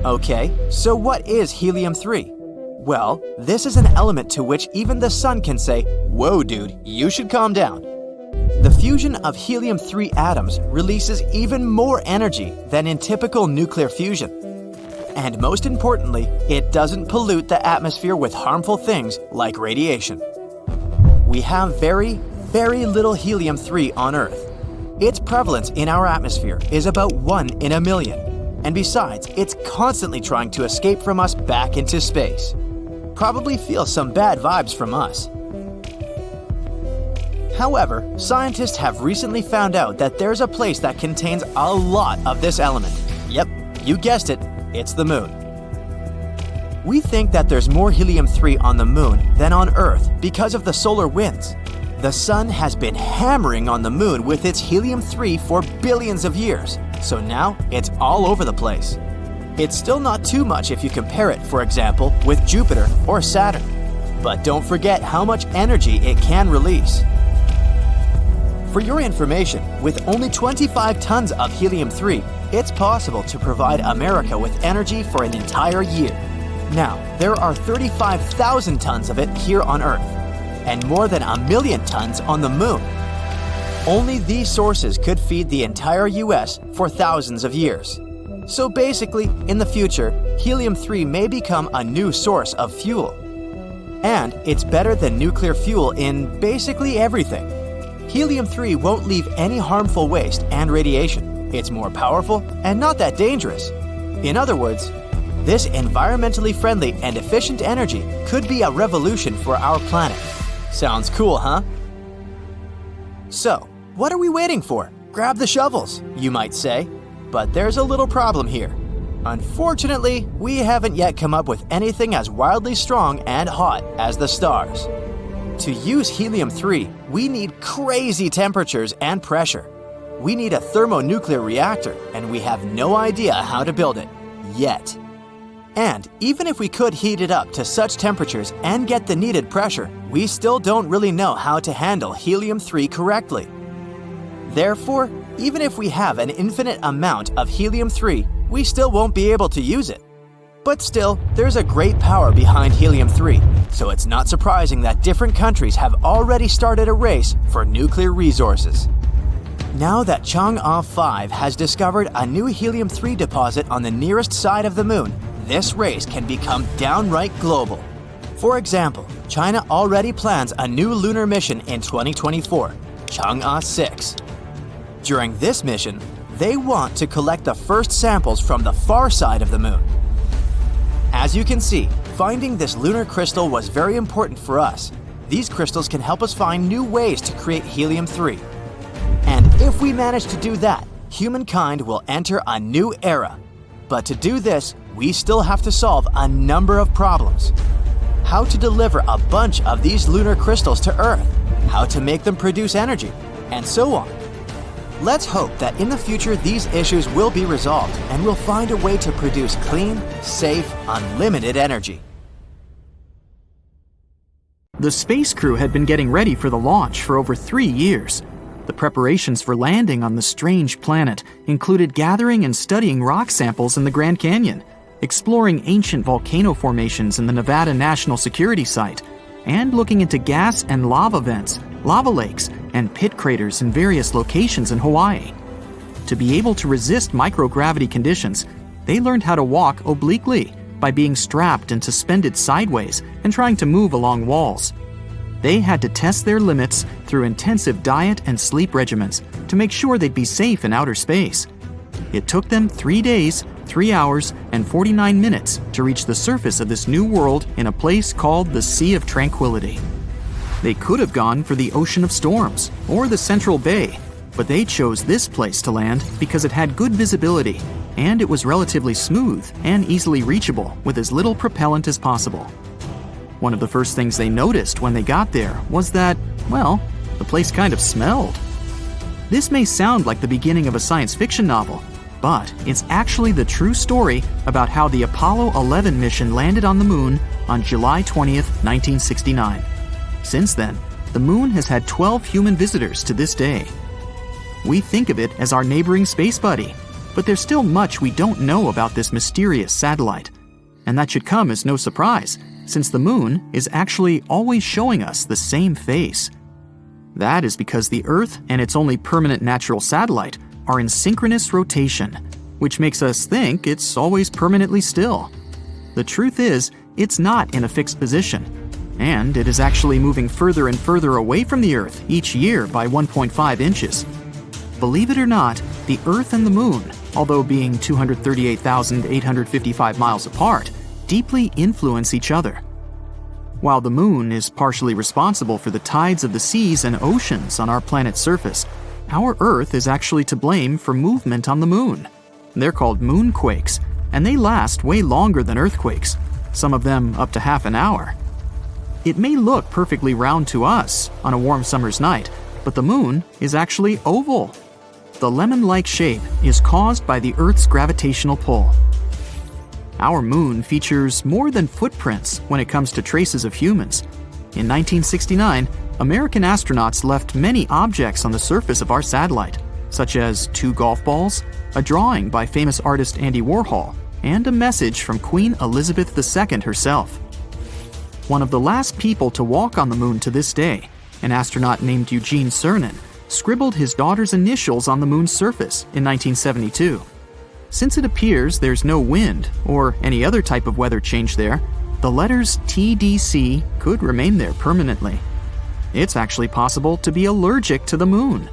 Okay, so what is helium-3? Well, this is an element to which even the sun can say, "Whoa dude, you should calm down." The fusion of helium-3 atoms releases even more energy than in typical nuclear fusion. And most importantly, it doesn't pollute the atmosphere with harmful things like radiation. We have very, very little helium-3 on Earth. Its prevalence in our atmosphere is about 1 in a million. And besides, it's constantly trying to escape from us back into space. Probably feels some bad vibes from us. However, scientists have recently found out that there's a place that contains a lot of this element. Yep, you guessed it, it's the Moon. We think that there's more helium-3 on the Moon than on Earth because of the solar winds. The sun has been hammering on the Moon with its helium-3 for billions of years, so now it's all over the place. It's still not too much if you compare it, for example, with Jupiter or Saturn. But don't forget how much energy it can release. For your information, with only 25 tons of helium-3, it's possible to provide America with energy for an entire year. Now, there are 35,000 tons of it here on Earth, and more than 1 million tons on the Moon. Only these sources could feed the entire US for thousands of years. So basically, in the future, helium-3 may become a new source of fuel. And it's better than nuclear fuel in basically everything. Helium-3 won't leave any harmful waste and radiation. It's more powerful and not that dangerous. In other words, this environmentally friendly and efficient energy could be a revolution for our planet. Sounds cool, huh? So, what are we waiting for? Grab the shovels, you might say. But there's a little problem here. Unfortunately, we haven't yet come up with anything as wildly strong and hot as the stars. To use helium-3, we need crazy temperatures and pressure. We need a thermonuclear reactor, and we have no idea how to build it, yet. And even if we could heat it up to such temperatures and get the needed pressure, we still don't really know how to handle helium-3 correctly. Therefore, even if we have an infinite amount of helium-3, we still won't be able to use it. But still, there's a great power behind helium-3, so it's not surprising that different countries have already started a race for nuclear resources. Now that Chang'e 5 has discovered a new helium-3 deposit on the nearest side of the moon, this race can become downright global. For example, China already plans a new lunar mission in 2024, Chang'e 6. During this mission, they want to collect the first samples from the far side of the moon. As you can see, finding this lunar crystal was very important for us. These crystals can help us find new ways to create helium-3. And if we manage to do that, humankind will enter a new era. But to do this, we still have to solve a number of problems. How to deliver a bunch of these lunar crystals to Earth, how to make them produce energy, and so on. Let's hope that in the future these issues will be resolved and we'll find a way to produce clean, safe, unlimited energy. The space crew had been getting ready for the launch for over 3 years. The preparations for landing on the strange planet included gathering and studying rock samples in the Grand Canyon, exploring ancient volcano formations in the Nevada National Security Site, and looking into gas and lava vents, lava lakes, and pit craters in various locations in Hawaii. To be able to resist microgravity conditions, they learned how to walk obliquely by being strapped and suspended sideways and trying to move along walls. They had to test their limits through intensive diet and sleep regimens to make sure they'd be safe in outer space. It took them 3 days, 3 hours, and 49 minutes to reach the surface of this new world in a place called the Sea of Tranquility. They could have gone for the Ocean of Storms or the Central Bay, but they chose this place to land because it had good visibility and it was relatively smooth and easily reachable with as little propellant as possible. One of the first things they noticed when they got there was that, well, the place kind of smelled. This may sound like the beginning of a science fiction novel, but it's actually the true story about how the Apollo 11 mission landed on the moon on July 20th, 1969. Since then, the moon has had 12 human visitors to this day. We think of it as our neighboring space buddy, but there's still much we don't know about this mysterious satellite. And that should come as no surprise, since the moon is actually always showing us the same face. That is because the Earth and its only permanent natural satellite are in synchronous rotation, which makes us think it's always permanently still. The truth is, it's not in a fixed position, and it is actually moving further and further away from the Earth each year by 1.5 inches. Believe it or not, the Earth and the Moon, although being 238,855 miles apart, deeply influence each other. While the Moon is partially responsible for the tides of the seas and oceans on our planet's surface, our Earth is actually to blame for movement on the Moon. They're called moonquakes, and they last way longer than earthquakes, some of them up to half an hour. It may look perfectly round to us on a warm summer's night, but the Moon is actually oval. The lemon-like shape is caused by the Earth's gravitational pull. Our Moon features more than footprints when it comes to traces of humans. In 1969, American astronauts left many objects on the surface of our satellite, such as 2 golf balls, a drawing by famous artist Andy Warhol, and a message from Queen Elizabeth II herself. One of the last people to walk on the Moon to this day, an astronaut named Eugene Cernan, scribbled his daughter's initials on the Moon's surface in 1972. Since it appears there's no wind or any other type of weather change there, the letters TDC could remain there permanently. It's actually possible to be allergic to the Moon.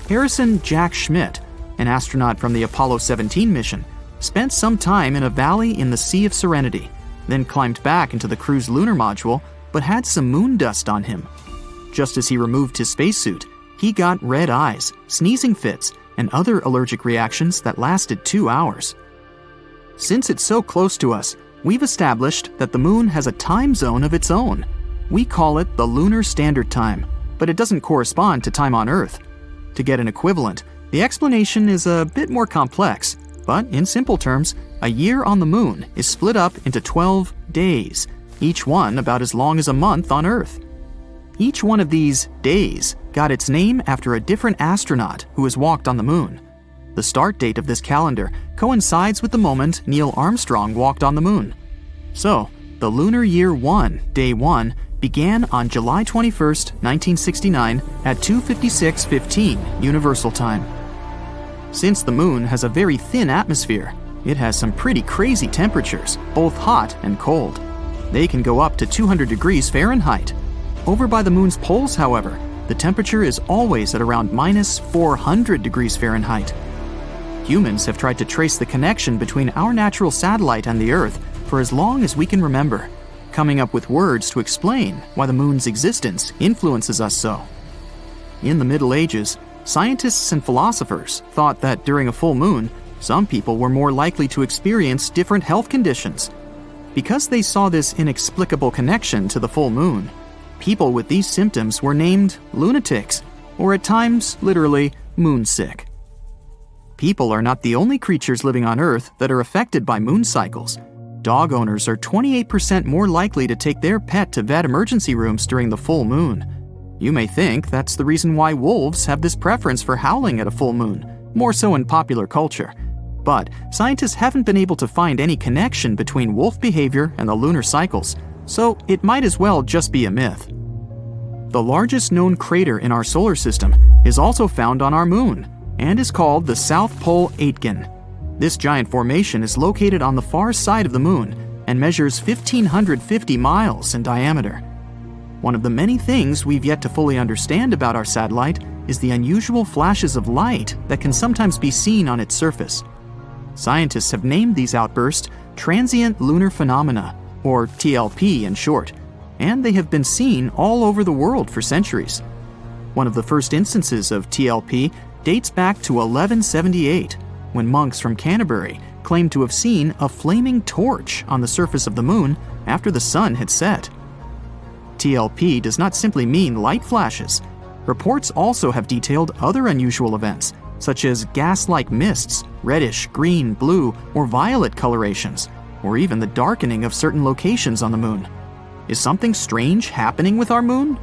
Harrison Jack Schmitt, an astronaut from the Apollo 17 mission, spent some time in a valley in the Sea of Serenity, then climbed back into the crew's lunar module, but had some moon dust on him. Just as he removed his spacesuit, he got red eyes, sneezing fits, and other allergic reactions that lasted 2 hours. Since it's so close to us, we've established that the Moon has a time zone of its own. We call it the Lunar Standard Time, but it doesn't correspond to time on Earth. To get an equivalent, the explanation is a bit more complex. But in simple terms, a year on the moon is split up into 12 days, each one about as long as a month on Earth. Each one of these days got its name after a different astronaut who has walked on the moon. The start date of this calendar coincides with the moment Neil Armstrong walked on the moon. So, the Lunar Year 1, Day 1, began on July 21st, 1969 at 2:56:15 Universal Time. Since the moon has a very thin atmosphere, it has some pretty crazy temperatures, both hot and cold. They can go up to 200 degrees Fahrenheit. Over by the moon's poles, however, the temperature is always at around minus 400 degrees Fahrenheit. Humans have tried to trace the connection between our natural satellite and the Earth for as long as we can remember, coming up with words to explain why the moon's existence influences us so. In the Middle Ages, scientists and philosophers thought that during a full moon, some people were more likely to experience different health conditions. Because they saw this inexplicable connection to the full moon, people with these symptoms were named lunatics, or at times, literally, moonsick. People are not the only creatures living on Earth that are affected by moon cycles. Dog owners are 28% more likely to take their pet to vet emergency rooms during the full moon. You may think that's the reason why wolves have this preference for howling at a full moon, more so in popular culture. But scientists haven't been able to find any connection between wolf behavior and the lunar cycles, so it might as well just be a myth. The largest known crater in our solar system is also found on our moon, and is called the South Pole Aitken. This giant formation is located on the far side of the moon and measures 1,550 miles in diameter. One of the many things we've yet to fully understand about our satellite is the unusual flashes of light that can sometimes be seen on its surface. Scientists have named these outbursts Transient Lunar Phenomena, or TLP in short, and they have been seen all over the world for centuries. One of the first instances of TLP dates back to 1178, when monks from Canterbury claimed to have seen a flaming torch on the surface of the moon after the sun had set. TLP does not simply mean light flashes. Reports also have detailed other unusual events, such as gas-like mists, reddish, green, blue, or violet colorations, or even the darkening of certain locations on the moon. Is something strange happening with our moon?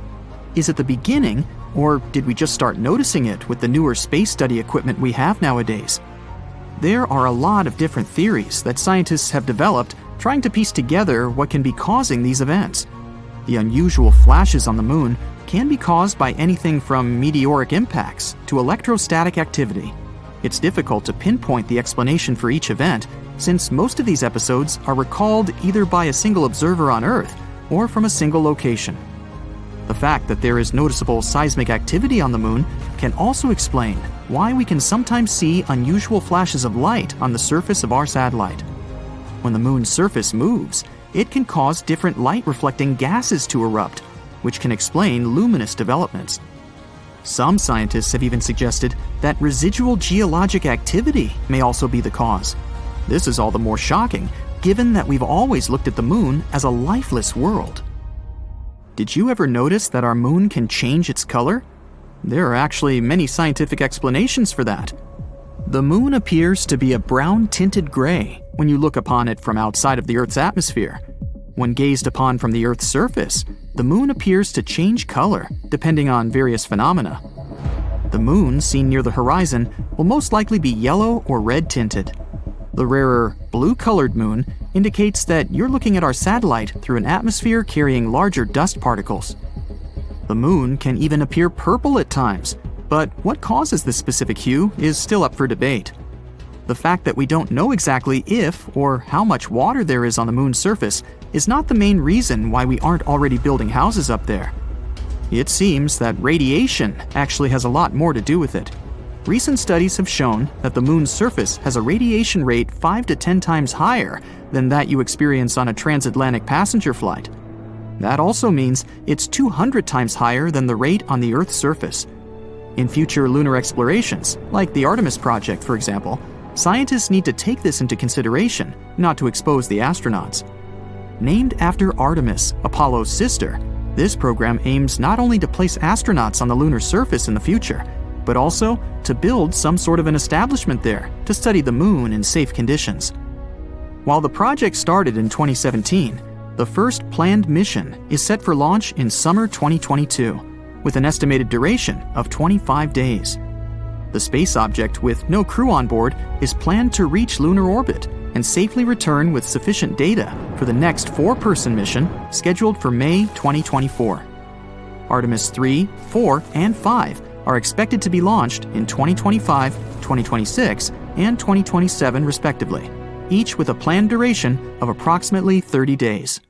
Is it the beginning, or did we just start noticing it with the newer space study equipment we have nowadays? There are a lot of different theories that scientists have developed trying to piece together what can be causing these events. The unusual flashes on the moon can be caused by anything from meteoric impacts to electrostatic activity. It's difficult to pinpoint the explanation for each event, since most of these episodes are recalled either by a single observer on Earth or from a single location. The fact that there is noticeable seismic activity on the moon can also explain why we can sometimes see unusual flashes of light on the surface of our satellite. When the moon's surface moves, it can cause different light-reflecting gases to erupt, which can explain luminous developments. Some scientists have even suggested that residual geologic activity may also be the cause. This is all the more shocking, given that we've always looked at the moon as a lifeless world. Did you ever notice that our moon can change its color? There are actually many scientific explanations for that. The moon appears to be a brown-tinted gray when you look upon it from outside of the Earth's atmosphere. When gazed upon from the Earth's surface, the moon appears to change color depending on various phenomena. The moon seen near the horizon will most likely be yellow or red-tinted. The rarer blue-colored moon indicates that you're looking at our satellite through an atmosphere carrying larger dust particles. The moon can even appear purple at times, but what causes this specific hue is still up for debate. The fact that we don't know exactly if or how much water there is on the moon's surface is not the main reason why we aren't already building houses up there. It seems that radiation actually has a lot more to do with it. Recent studies have shown that the moon's surface has a radiation rate 5 to 10 times higher than that you experience on a transatlantic passenger flight. That also means it's 200 times higher than the rate on the Earth's surface. In future lunar explorations, like the Artemis project for example, scientists need to take this into consideration, not to expose the astronauts. Named after Artemis, Apollo's sister, this program aims not only to place astronauts on the lunar surface in the future, but also to build some sort of an establishment there to study the moon in safe conditions. While the project started in 2017, the first planned mission is set for launch in summer 2022, with an estimated duration of 25 days. The space object, with no crew on board, is planned to reach lunar orbit and safely return with sufficient data for the next 4-person mission scheduled for May 2024. Artemis 3, 4, and 5 are expected to be launched in 2025, 2026, and 2027 respectively, each with a planned duration of approximately 30 days.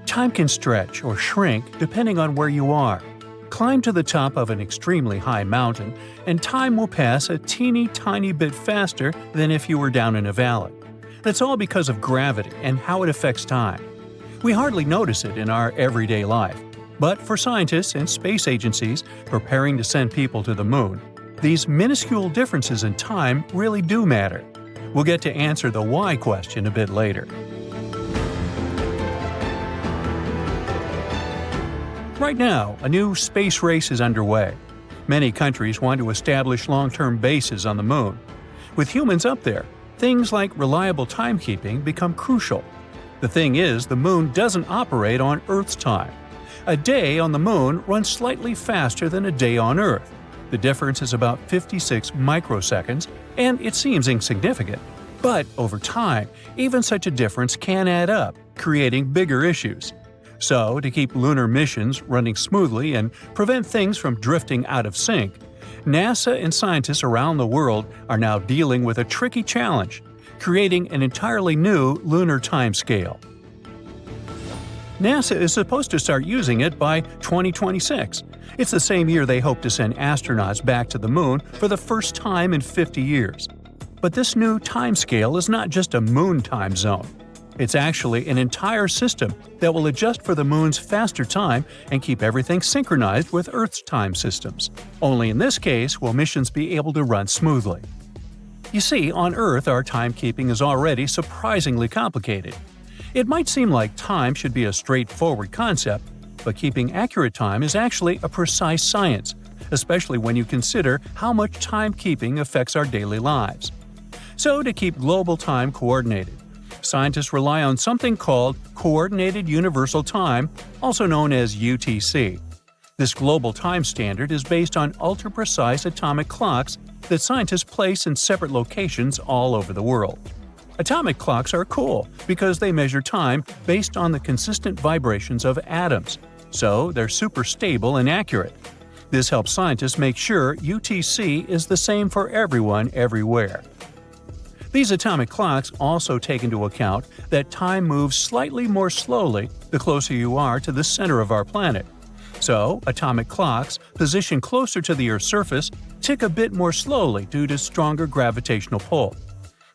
Time can stretch or shrink depending on where you are. Climb to the top of an extremely high mountain, and time will pass a teeny tiny bit faster than if you were down in a valley. That's all because of gravity and how it affects time. We hardly notice it in our everyday life, but for scientists and space agencies preparing to send people to the moon, these minuscule differences in time really do matter. We'll get to answer the why question a bit later. Right now, a new space race is underway. Many countries want to establish long-term bases on the moon. With humans up there, things like reliable timekeeping become crucial. The thing is, the moon doesn't operate on Earth's time. A day on the moon runs slightly faster than a day on Earth. The difference is about 56 microseconds, and it seems insignificant. But over time, even such a difference can add up, creating bigger issues. So, to keep lunar missions running smoothly and prevent things from drifting out of sync, NASA and scientists around the world are now dealing with a tricky challenge: creating an entirely new lunar timescale. NASA is supposed to start using it by 2026. It's the same year they hope to send astronauts back to the moon for the first time in 50 years. But this new timescale is not just a moon time zone. It's actually an entire system that will adjust for the moon's faster time and keep everything synchronized with Earth's time systems. Only in this case will missions be able to run smoothly. You see, on Earth our timekeeping is already surprisingly complicated. It might seem like time should be a straightforward concept, but keeping accurate time is actually a precise science, especially when you consider how much timekeeping affects our daily lives. So, to keep global time coordinated, scientists rely on something called Coordinated Universal Time, also known as UTC. This global time standard is based on ultra-precise atomic clocks that scientists place in separate locations all over the world. Atomic clocks are cool because they measure time based on the consistent vibrations of atoms, so they're super stable and accurate. This helps scientists make sure UTC is the same for everyone everywhere. These atomic clocks also take into account that time moves slightly more slowly the closer you are to the center of our planet. So, atomic clocks positioned closer to the Earth's surface tick a bit more slowly due to stronger gravitational pull.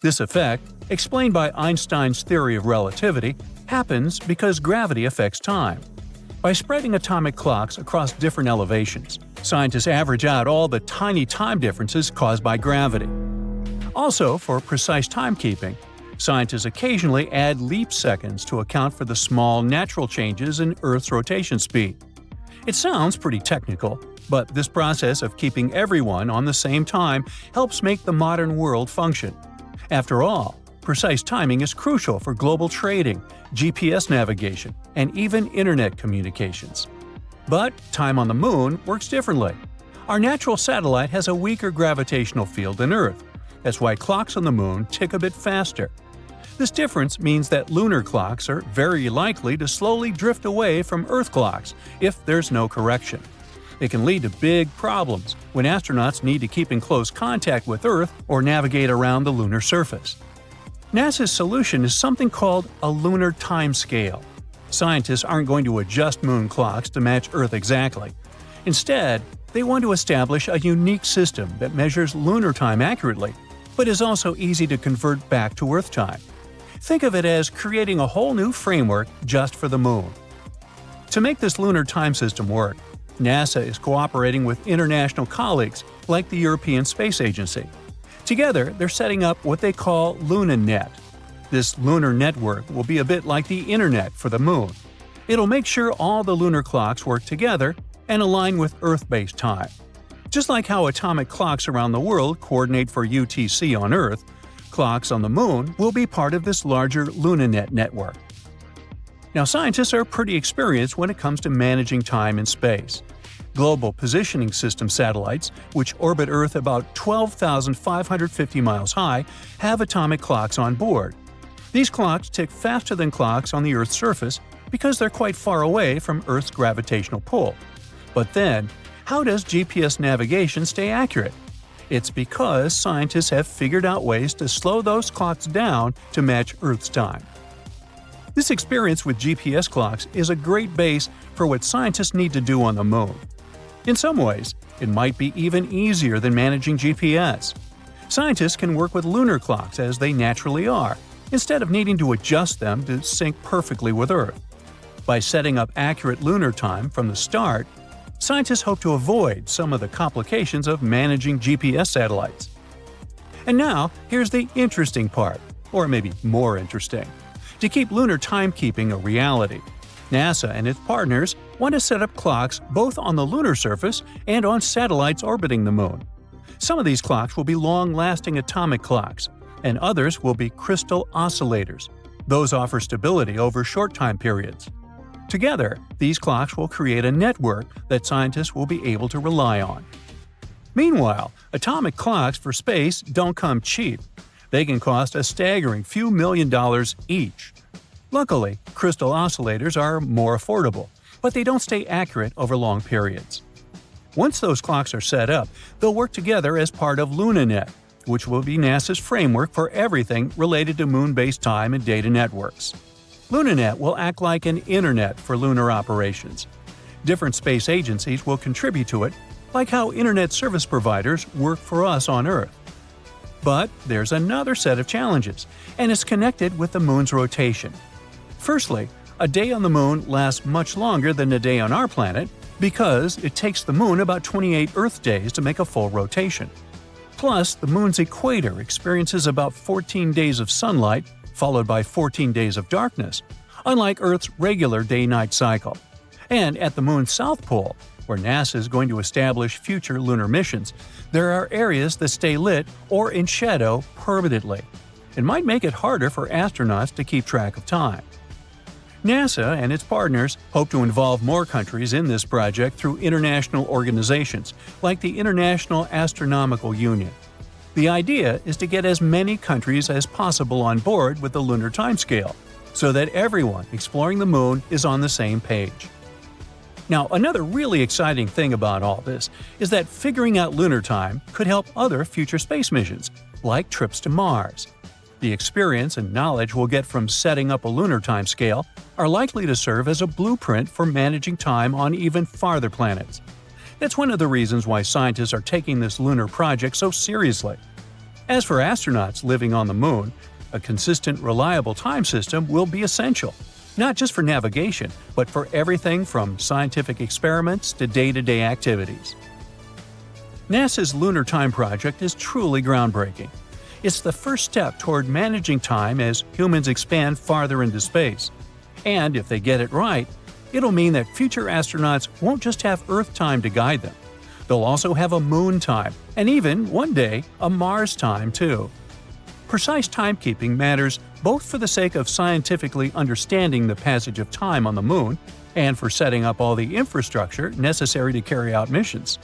This effect, explained by Einstein's theory of relativity, happens because gravity affects time. By spreading atomic clocks across different elevations, scientists average out all the tiny time differences caused by gravity. Also, for precise timekeeping, scientists occasionally add leap seconds to account for the small natural changes in Earth's rotation speed. It sounds pretty technical, but this process of keeping everyone on the same time helps make the modern world function. After all, precise timing is crucial for global trading, GPS navigation, and even internet communications. But time on the moon works differently. Our natural satellite has a weaker gravitational field than Earth. That's why clocks on the moon tick a bit faster. This difference means that lunar clocks are very likely to slowly drift away from Earth clocks if there's no correction. It can lead to big problems when astronauts need to keep in close contact with Earth or navigate around the lunar surface. NASA's solution is something called a lunar timescale. Scientists aren't going to adjust moon clocks to match Earth exactly. Instead, they want to establish a unique system that measures lunar time accurately, but is also easy to convert back to Earth time. Think of it as creating a whole new framework just for the moon. To make this lunar time system work, NASA is cooperating with international colleagues like the European Space Agency. Together, they're setting up what they call LunaNet. This lunar network will be a bit like the Internet for the moon. It'll make sure all the lunar clocks work together and align with Earth-based time, Just like how atomic clocks around the world coordinate for UTC on Earth, clocks on the Moon will be part of this larger LunaNet network. Now, scientists are pretty experienced when it comes to managing time in space. Global Positioning System satellites, which orbit Earth about 12,550 miles high, have atomic clocks on board. These clocks tick faster than clocks on the Earth's surface because they're quite far away from Earth's gravitational pull. But then, how does GPS navigation stay accurate? It's because scientists have figured out ways to slow those clocks down to match Earth's time. This experience with GPS clocks is a great base for what scientists need to do on the Moon. In some ways, it might be even easier than managing GPS. Scientists can work with lunar clocks as they naturally are, instead of needing to adjust them to sync perfectly with Earth. By setting up accurate lunar time from the start, scientists hope to avoid some of the complications of managing GPS satellites. And now, here's the interesting part, or maybe more interesting. To keep lunar timekeeping a reality, NASA and its partners want to set up clocks both on the lunar surface and on satellites orbiting the Moon. Some of these clocks will be long-lasting atomic clocks, and others will be crystal oscillators. Those offer stability over short time periods. Together, these clocks will create a network that scientists will be able to rely on. Meanwhile, atomic clocks for space don't come cheap. They can cost a staggering few $1,000,000 each. Luckily, crystal oscillators are more affordable, but they don't stay accurate over long periods. Once those clocks are set up, they'll work together as part of LunaNet, which will be NASA's framework for everything related to moon-based time and data networks. LunaNet will act like an internet for lunar operations. Different space agencies will contribute to it, like how internet service providers work for us on Earth. But there's another set of challenges, and it's connected with the Moon's rotation. Firstly, a day on the Moon lasts much longer than a day on our planet because it takes the Moon about 28 Earth days to make a full rotation. Plus, the Moon's equator experiences about 14 days of sunlight, followed by 14 days of darkness, unlike Earth's regular day-night cycle. And at the Moon's south pole, where NASA is going to establish future lunar missions, there are areas that stay lit or in shadow permanently. It might make it harder for astronauts to keep track of time. NASA and its partners hope to involve more countries in this project through international organizations like the International Astronomical Union. The idea is to get as many countries as possible on board with the lunar timescale, so that everyone exploring the Moon is on the same page. Now, another really exciting thing about all this is that figuring out lunar time could help other future space missions, like trips to Mars. The experience and knowledge we'll get from setting up a lunar timescale are likely to serve as a blueprint for managing time on even farther planets. That's one of the reasons why scientists are taking this lunar project so seriously. As for astronauts living on the Moon, a consistent, reliable time system will be essential, not just for navigation, but for everything from scientific experiments to day-to-day activities. NASA's Lunar Time Project is truly groundbreaking. It's the first step toward managing time as humans expand farther into space. And if they get it right, it'll mean that future astronauts won't just have Earth time to guide them. They'll also have a Moon time, and even, one day, a Mars time too. Precise timekeeping matters both for the sake of scientifically understanding the passage of time on the Moon and for setting up all the infrastructure necessary to carry out missions.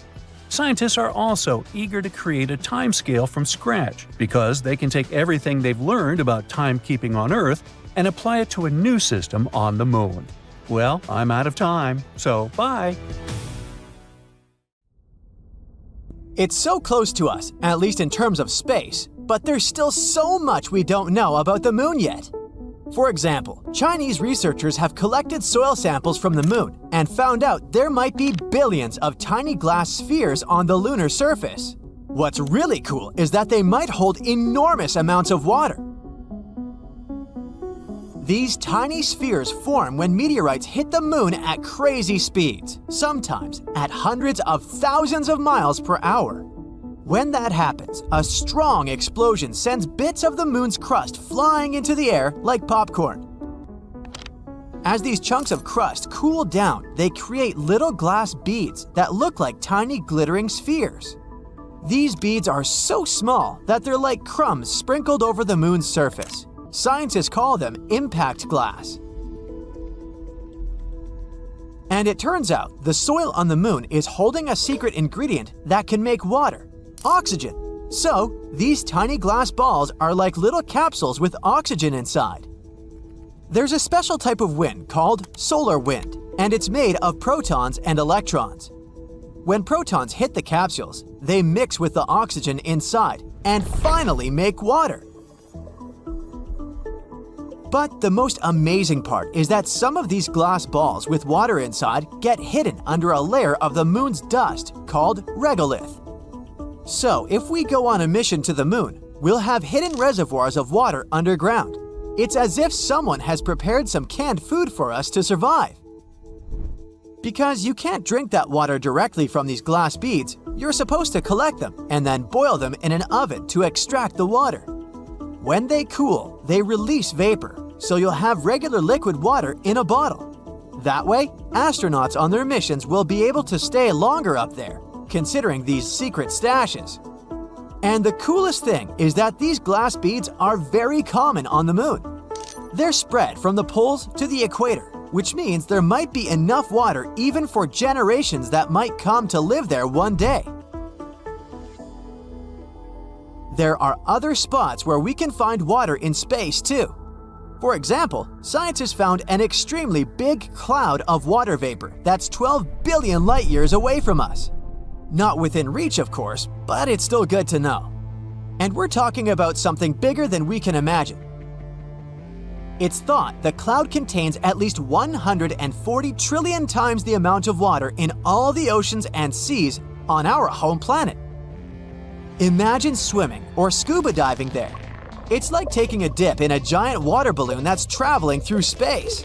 Scientists are also eager to create a timescale from scratch because they can take everything they've learned about timekeeping on Earth and apply it to a new system on the Moon. Well, I'm out of time, so bye! It's so close to us, at least in terms of space, but there's still so much we don't know about the Moon yet. For example, Chinese researchers have collected soil samples from the Moon and found out there might be billions of tiny glass spheres on the lunar surface. What's really cool is that they might hold enormous amounts of water. These tiny spheres form when meteorites hit the Moon at crazy speeds, sometimes at hundreds of thousands of miles per hour. When that happens, a strong explosion sends bits of the Moon's crust flying into the air like popcorn. As these chunks of crust cool down, they create little glass beads that look like tiny glittering spheres. These beads are so small that they're like crumbs sprinkled over the moon's surface. Scientists call them impact glass. And it turns out the soil on the moon is holding a secret ingredient that can make water, oxygen. So, these tiny glass balls are like little capsules with oxygen inside. There's a special type of wind called solar wind, and it's made of protons and electrons. When protons hit the capsules, they mix with the oxygen inside and finally make water. But the most amazing part is that some of these glass balls with water inside get hidden under a layer of the moon's dust called regolith. So if we go on a mission to the moon, we'll have hidden reservoirs of water underground. It's as if someone has prepared some canned food for us to survive. Because you can't drink that water directly from these glass beads, you're supposed to collect them and then boil them in an oven to extract the water. When they cool, they release vapor, so you'll have regular liquid water in a bottle. That way, astronauts on their missions will be able to stay longer up there, considering these secret stashes. And the coolest thing is that these glass beads are very common on the moon. They're spread from the poles to the equator, which means there might be enough water even for generations that might come to live there one day. There are other spots where we can find water in space too. For example, scientists found an extremely big cloud of water vapor that's 12 billion light years away from us. Not within reach, of course, but it's still good to know. And we're talking about something bigger than we can imagine. It's thought the cloud contains at least 140 trillion times the amount of water in all the oceans and seas on our home planet. Imagine swimming or scuba diving there. It's like taking a dip in a giant water balloon that's traveling through space.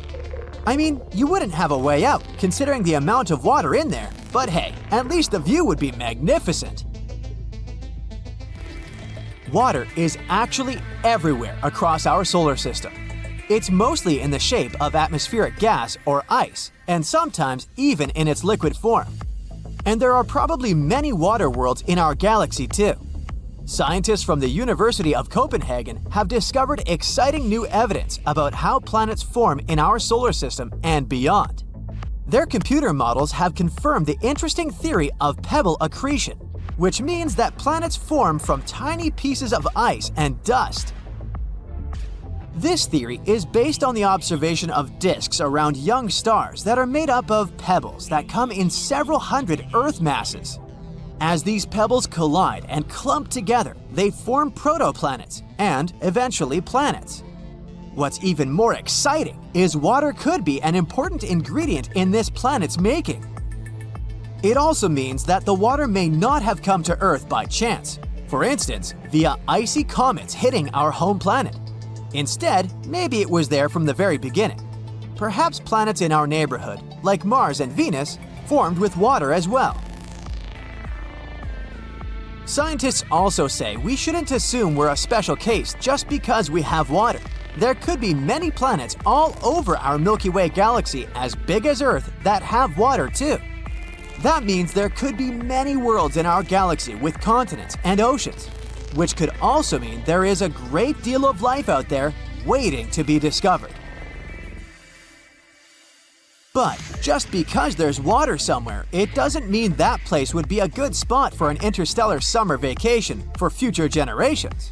I mean, you wouldn't have a way out considering the amount of water in there, but hey, at least the view would be magnificent. Water is actually everywhere across our solar system. It's mostly in the shape of atmospheric gas or ice, and sometimes even in its liquid form. And there are probably many water worlds in our galaxy too. Scientists from the University of Copenhagen have discovered exciting new evidence about how planets form in our solar system and beyond. Their computer models have confirmed the interesting theory of pebble accretion, which means that planets form from tiny pieces of ice and dust. This theory is based on the observation of disks around young stars that are made up of pebbles that come in several hundred Earth masses. As these pebbles collide and clump together, they form protoplanets and, eventually, planets. What's even more exciting is water could be an important ingredient in this planet's making. It also means that the water may not have come to Earth by chance, for instance, via icy comets hitting our home planet. Instead, maybe it was there from the very beginning. Perhaps planets in our neighborhood, like Mars and Venus, formed with water as well. Scientists also say we shouldn't assume we're a special case just because we have water. There could be many planets all over our Milky Way galaxy as big as Earth that have water too. That means there could be many worlds in our galaxy with continents and oceans, which could also mean there is a great deal of life out there waiting to be discovered. But just because there's water somewhere, it doesn't mean that place would be a good spot for an interstellar summer vacation for future generations.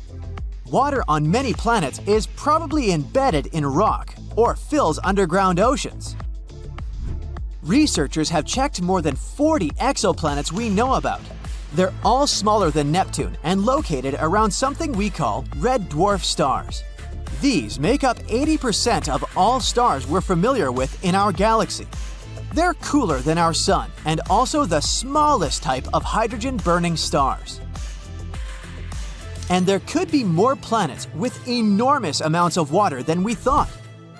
Water on many planets is probably embedded in rock or fills underground oceans. Researchers have checked more than 40 exoplanets we know about. They're all smaller than Neptune and located around something we call red dwarf stars. These make up 80% of all stars we're familiar with in our galaxy. They're cooler than our Sun and also the smallest type of hydrogen-burning stars. And there could be more planets with enormous amounts of water than we thought.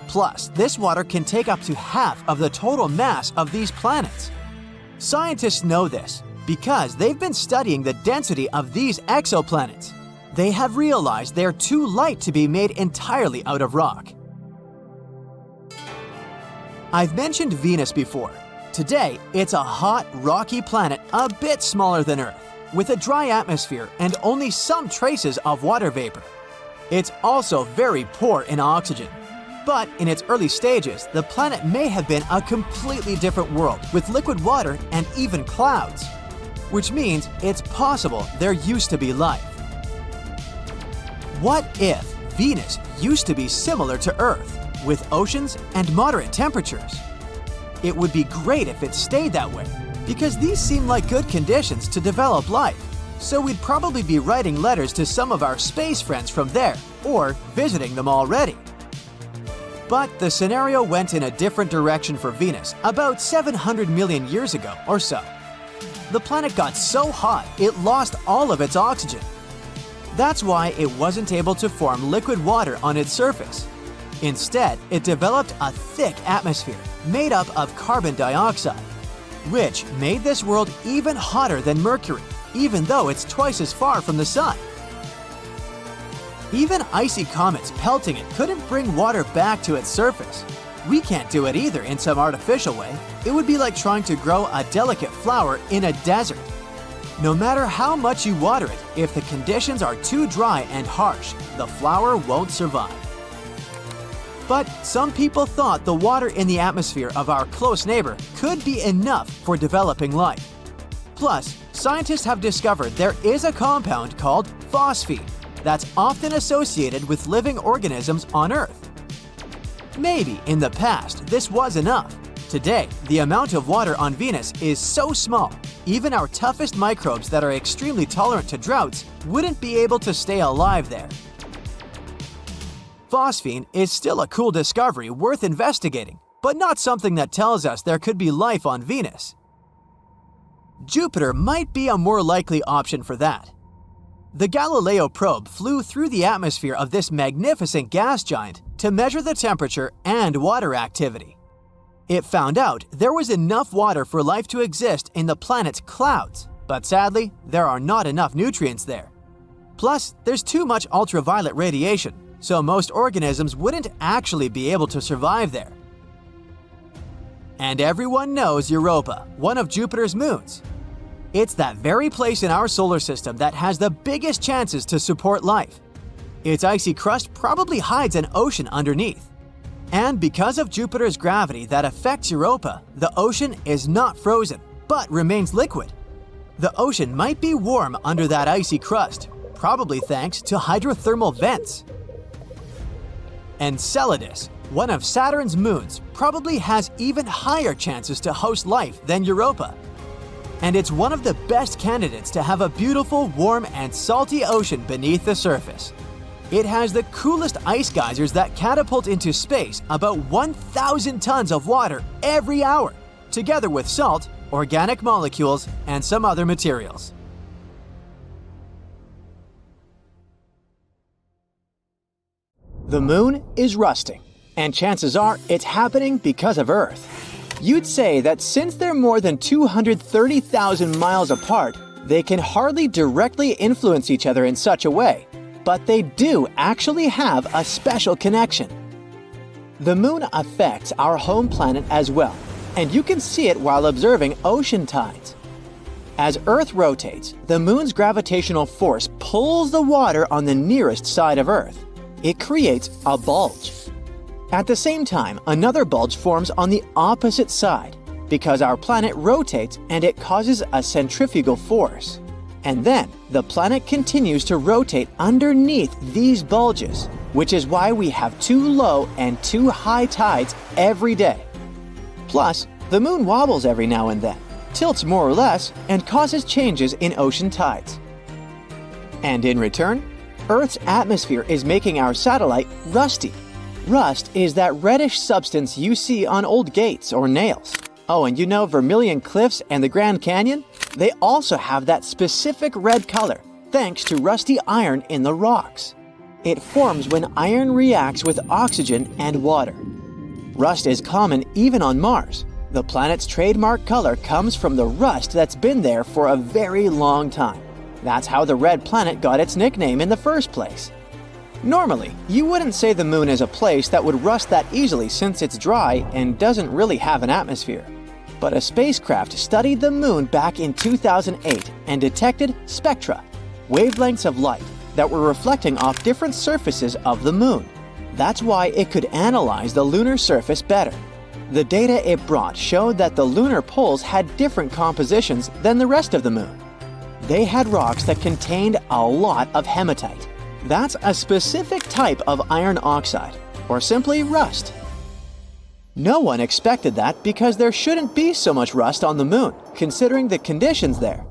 Plus, this water can take up to half of the total mass of these planets. Scientists know this because they've been studying the density of these exoplanets. They have realized they're too light to be made entirely out of rock. I've mentioned Venus before. Today, it's a hot, rocky planet a bit smaller than Earth, with a dry atmosphere and only some traces of water vapor. It's also very poor in oxygen. But in its early stages, the planet may have been a completely different world with liquid water and even clouds, which means it's possible there used to be life. What if Venus used to be similar to Earth, with oceans and moderate temperatures? It would be great if it stayed that way, because these seem like good conditions to develop life. So we'd probably be writing letters to some of our space friends from there, or visiting them already. But the scenario went in a different direction for Venus about 700 million years ago or so. The planet got so hot it lost all of its oxygen. That's why it wasn't able to form liquid water on its surface. Instead, it developed a thick atmosphere made up of carbon dioxide, which made this world even hotter than Mercury, even though it's twice as far from the Sun. Even icy comets pelting it couldn't bring water back to its surface. We can't do it either in some artificial way. It would be like trying to grow a delicate flower in a desert. No matter how much you water it, if the conditions are too dry and harsh, the flower won't survive. But some people thought the water in the atmosphere of our close neighbor could be enough for developing life. Plus, scientists have discovered there is a compound called phosphine that's often associated with living organisms on Earth. Maybe in the past this was enough. Today, the amount of water on Venus is so small, even our toughest microbes that are extremely tolerant to droughts wouldn't be able to stay alive there. Phosphine is still a cool discovery worth investigating, but not something that tells us there could be life on Venus. Jupiter might be a more likely option for that. The Galileo probe flew through the atmosphere of this magnificent gas giant to measure the temperature and water activity. It found out there was enough water for life to exist in the planet's clouds, but sadly, there are not enough nutrients there. Plus, there's too much ultraviolet radiation, so most organisms wouldn't actually be able to survive there. And everyone knows Europa, one of Jupiter's moons. It's that very place in our solar system that has the biggest chances to support life. Its icy crust probably hides an ocean underneath. And because of Jupiter's gravity that affects Europa, the ocean is not frozen, but remains liquid. The ocean might be warm under that icy crust, probably thanks to hydrothermal vents. Enceladus, one of Saturn's moons, probably has even higher chances to host life than Europa. And it's one of the best candidates to have a beautiful, warm, and salty ocean beneath the surface. It has the coolest ice geysers that catapult into space about 1,000 tons of water every hour, together with salt, organic molecules, and some other materials. The moon is rusting, and chances are it's happening because of Earth. You'd say that since they're more than 230,000 miles apart, they can hardly directly influence each other in such a way, but they do actually have a special connection. The moon affects our home planet as well, and you can see it while observing ocean tides. As Earth rotates, the moon's gravitational force pulls the water on the nearest side of Earth. It creates a bulge. At the same time, another bulge forms on the opposite side because our planet rotates and it causes a centrifugal force. And then, the planet continues to rotate underneath these bulges, which is why we have too low and too high tides every day. Plus, the moon wobbles every now and then, tilts more or less, and causes changes in ocean tides. And in return, Earth's atmosphere is making our satellite rusty. Rust is that reddish substance you see on old gates or nails. Oh, and you know Vermilion Cliffs and the Grand Canyon? They also have that specific red color, thanks to rusty iron in the rocks. It forms when iron reacts with oxygen and water. Rust is common even on Mars. The planet's trademark color comes from the rust that's been there for a very long time. That's how the red planet got its nickname in the first place. Normally, you wouldn't say the moon is a place that would rust that easily since it's dry and doesn't really have an atmosphere. But a spacecraft studied the moon back in 2008 and detected spectra, wavelengths of light, that were reflecting off different surfaces of the moon. That's why it could analyze the lunar surface better. The data it brought showed that the lunar poles had different compositions than the rest of the moon. They had rocks that contained a lot of hematite. That's a specific type of iron oxide, or simply rust. No one expected that because there shouldn't be so much rust on the moon, considering the conditions there.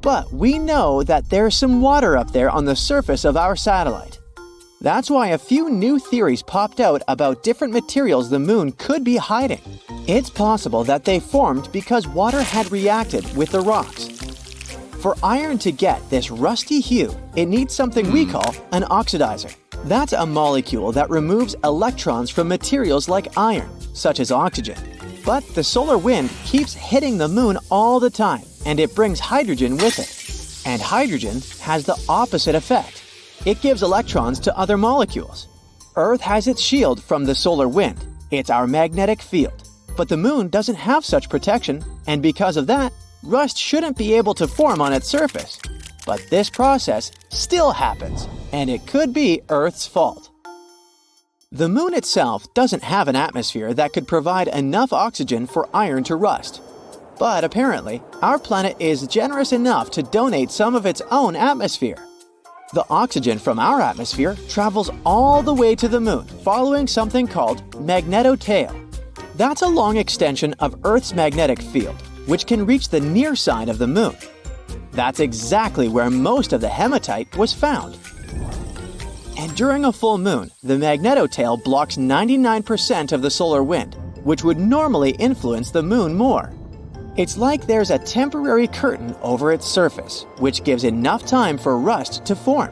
But we know that there's some water up there on the surface of our satellite. That's why a few new theories popped out about different materials the moon could be hiding. It's possible that they formed because water had reacted with the rocks. For iron to get this rusty hue, it needs something we call an oxidizer. That's a molecule that removes electrons from materials like iron, such as oxygen. But the solar wind keeps hitting the moon all the time, and it brings hydrogen with it. And hydrogen has the opposite effect. It gives electrons to other molecules. Earth has its shield from the solar wind. It's our magnetic field. But the moon doesn't have such protection, and because of that, rust shouldn't be able to form on its surface. But this process still happens, and it could be Earth's fault. The moon itself doesn't have an atmosphere that could provide enough oxygen for iron to rust. But apparently, our planet is generous enough to donate some of its own atmosphere. The oxygen from our atmosphere travels all the way to the moon, following something called magnetotail. That's a long extension of Earth's magnetic field, which can reach the near side of the moon. That's exactly where most of the hematite was found. And during a full moon, the magnetotail blocks 99% of the solar wind, which would normally influence the moon more. It's like there's a temporary curtain over its surface, which gives enough time for rust to form.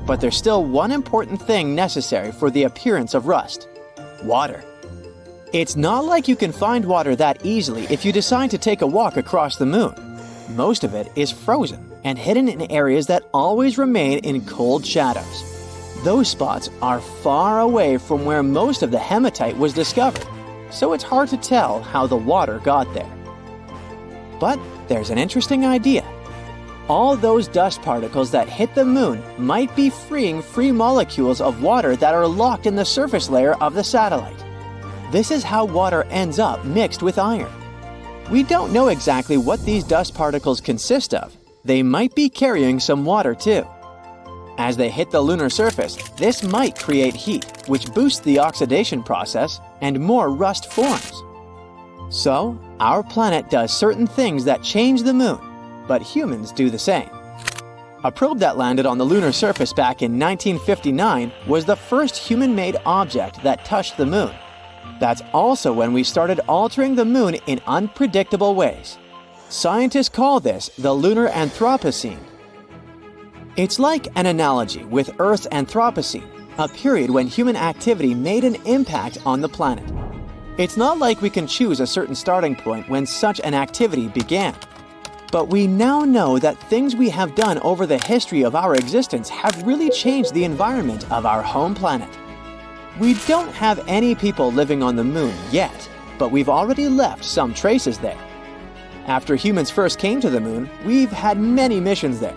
But there's still one important thing necessary for the appearance of rust: water. It's not like you can find water that easily if you decide to take a walk across the moon. Most of it is frozen and hidden in areas that always remain in cold shadows. Those spots are far away from where most of the hematite was discovered, so it's hard to tell how the water got there. But there's an interesting idea. All those dust particles that hit the moon might be freeing free molecules of water that are locked in the surface layer of the satellite. This is how water ends up mixed with iron. We don't know exactly what these dust particles consist of. They might be carrying some water too. As they hit the lunar surface, this might create heat, which boosts the oxidation process, and more rust forms. So, our planet does certain things that change the moon, but humans do the same. A probe that landed on the lunar surface back in 1959 was the first human-made object that touched the moon. That's also when we started altering the moon in unpredictable ways. Scientists call this the lunar anthroposine. It's like an analogy with Earth's anthropocene, a period when human activity made an impact on the planet. It's not like we can choose a certain starting point when such an activity began. But we now know that things we have done over the history of our existence have really changed the environment of our home planet. We don't have any people living on the moon yet, but we've already left some traces there. After humans first came to the moon, we've had many missions there.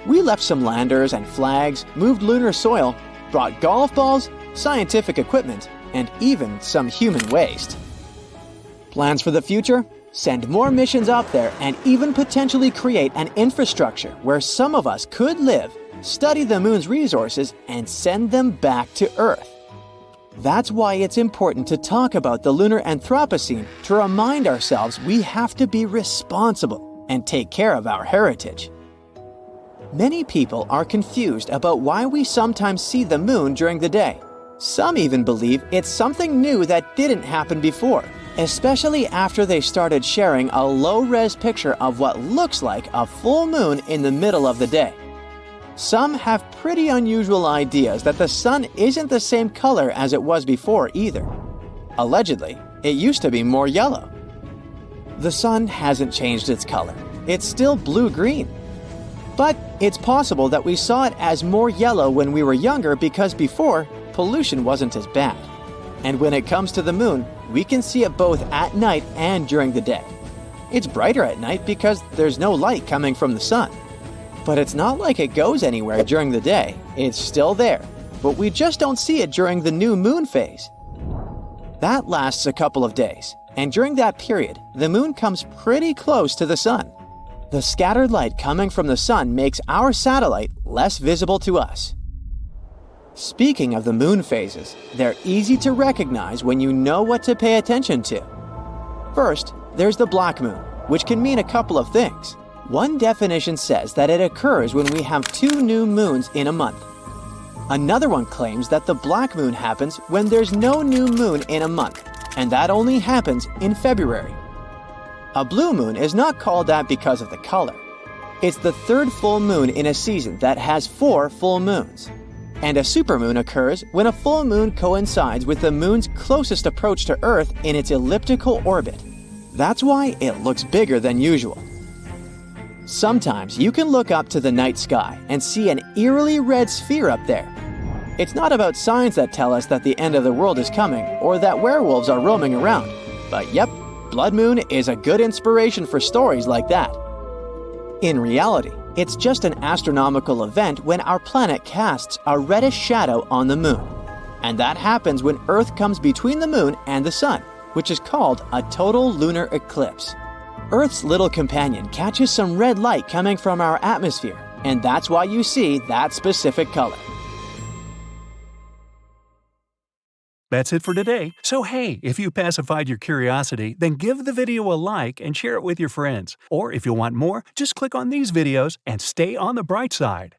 We left some landers and flags, moved lunar soil, brought golf balls, scientific equipment, and even some human waste. Plans for the future? Send more missions up there and even potentially create an infrastructure where some of us could live, study the moon's resources, and send them back to Earth. That's why it's important to talk about the lunar anthropocene to remind ourselves we have to be responsible and take care of our heritage. Many people are confused about why we sometimes see the moon during the day. Some even believe it's something new that didn't happen before, especially after they started sharing a low-res picture of what looks like a full moon in the middle of the day. Some have pretty unusual ideas that the sun isn't the same color as it was before either. Allegedly, it used to be more yellow. The sun hasn't changed its color. It's still blue-green. But it's possible that we saw it as more yellow when we were younger because before, pollution wasn't as bad. And when it comes to the moon, we can see it both at night and during the day. It's brighter at night because there's no light coming from the sun. But it's not like it goes anywhere during the day. It's still there, but we just don't see it during the new moon phase. That lasts a couple of days, and during that period, the moon comes pretty close to the sun. The scattered light coming from the sun makes our satellite less visible to us. Speaking of the moon phases, they're easy to recognize when you know what to pay attention to. First, there's the black moon, which can mean a couple of things. One definition says that it occurs when we have 2 new moons in a month. Another one claims that the black moon happens when there's no new moon in a month, and that only happens in February. A blue moon is not called that because of the color. It's the 3rd full moon in a season that has 4 full moons. And a supermoon occurs when a full moon coincides with the moon's closest approach to Earth in its elliptical orbit. That's why it looks bigger than usual. Sometimes you can look up to the night sky and see an eerily red sphere up there. It's not about signs that tell us that the end of the world is coming or that werewolves are roaming around. But yep, blood moon is a good inspiration for stories like that. In reality, it's just an astronomical event when our planet casts a reddish shadow on the moon. And that happens when Earth comes between the moon and the sun, which is called a total lunar eclipse. Earth's little companion catches some red light coming from our atmosphere, and that's why you see that specific color. That's it for today. So hey, if you pacified your curiosity, then give the video a like and share it with your friends. Or if you want more, just click on these videos and stay on the bright side.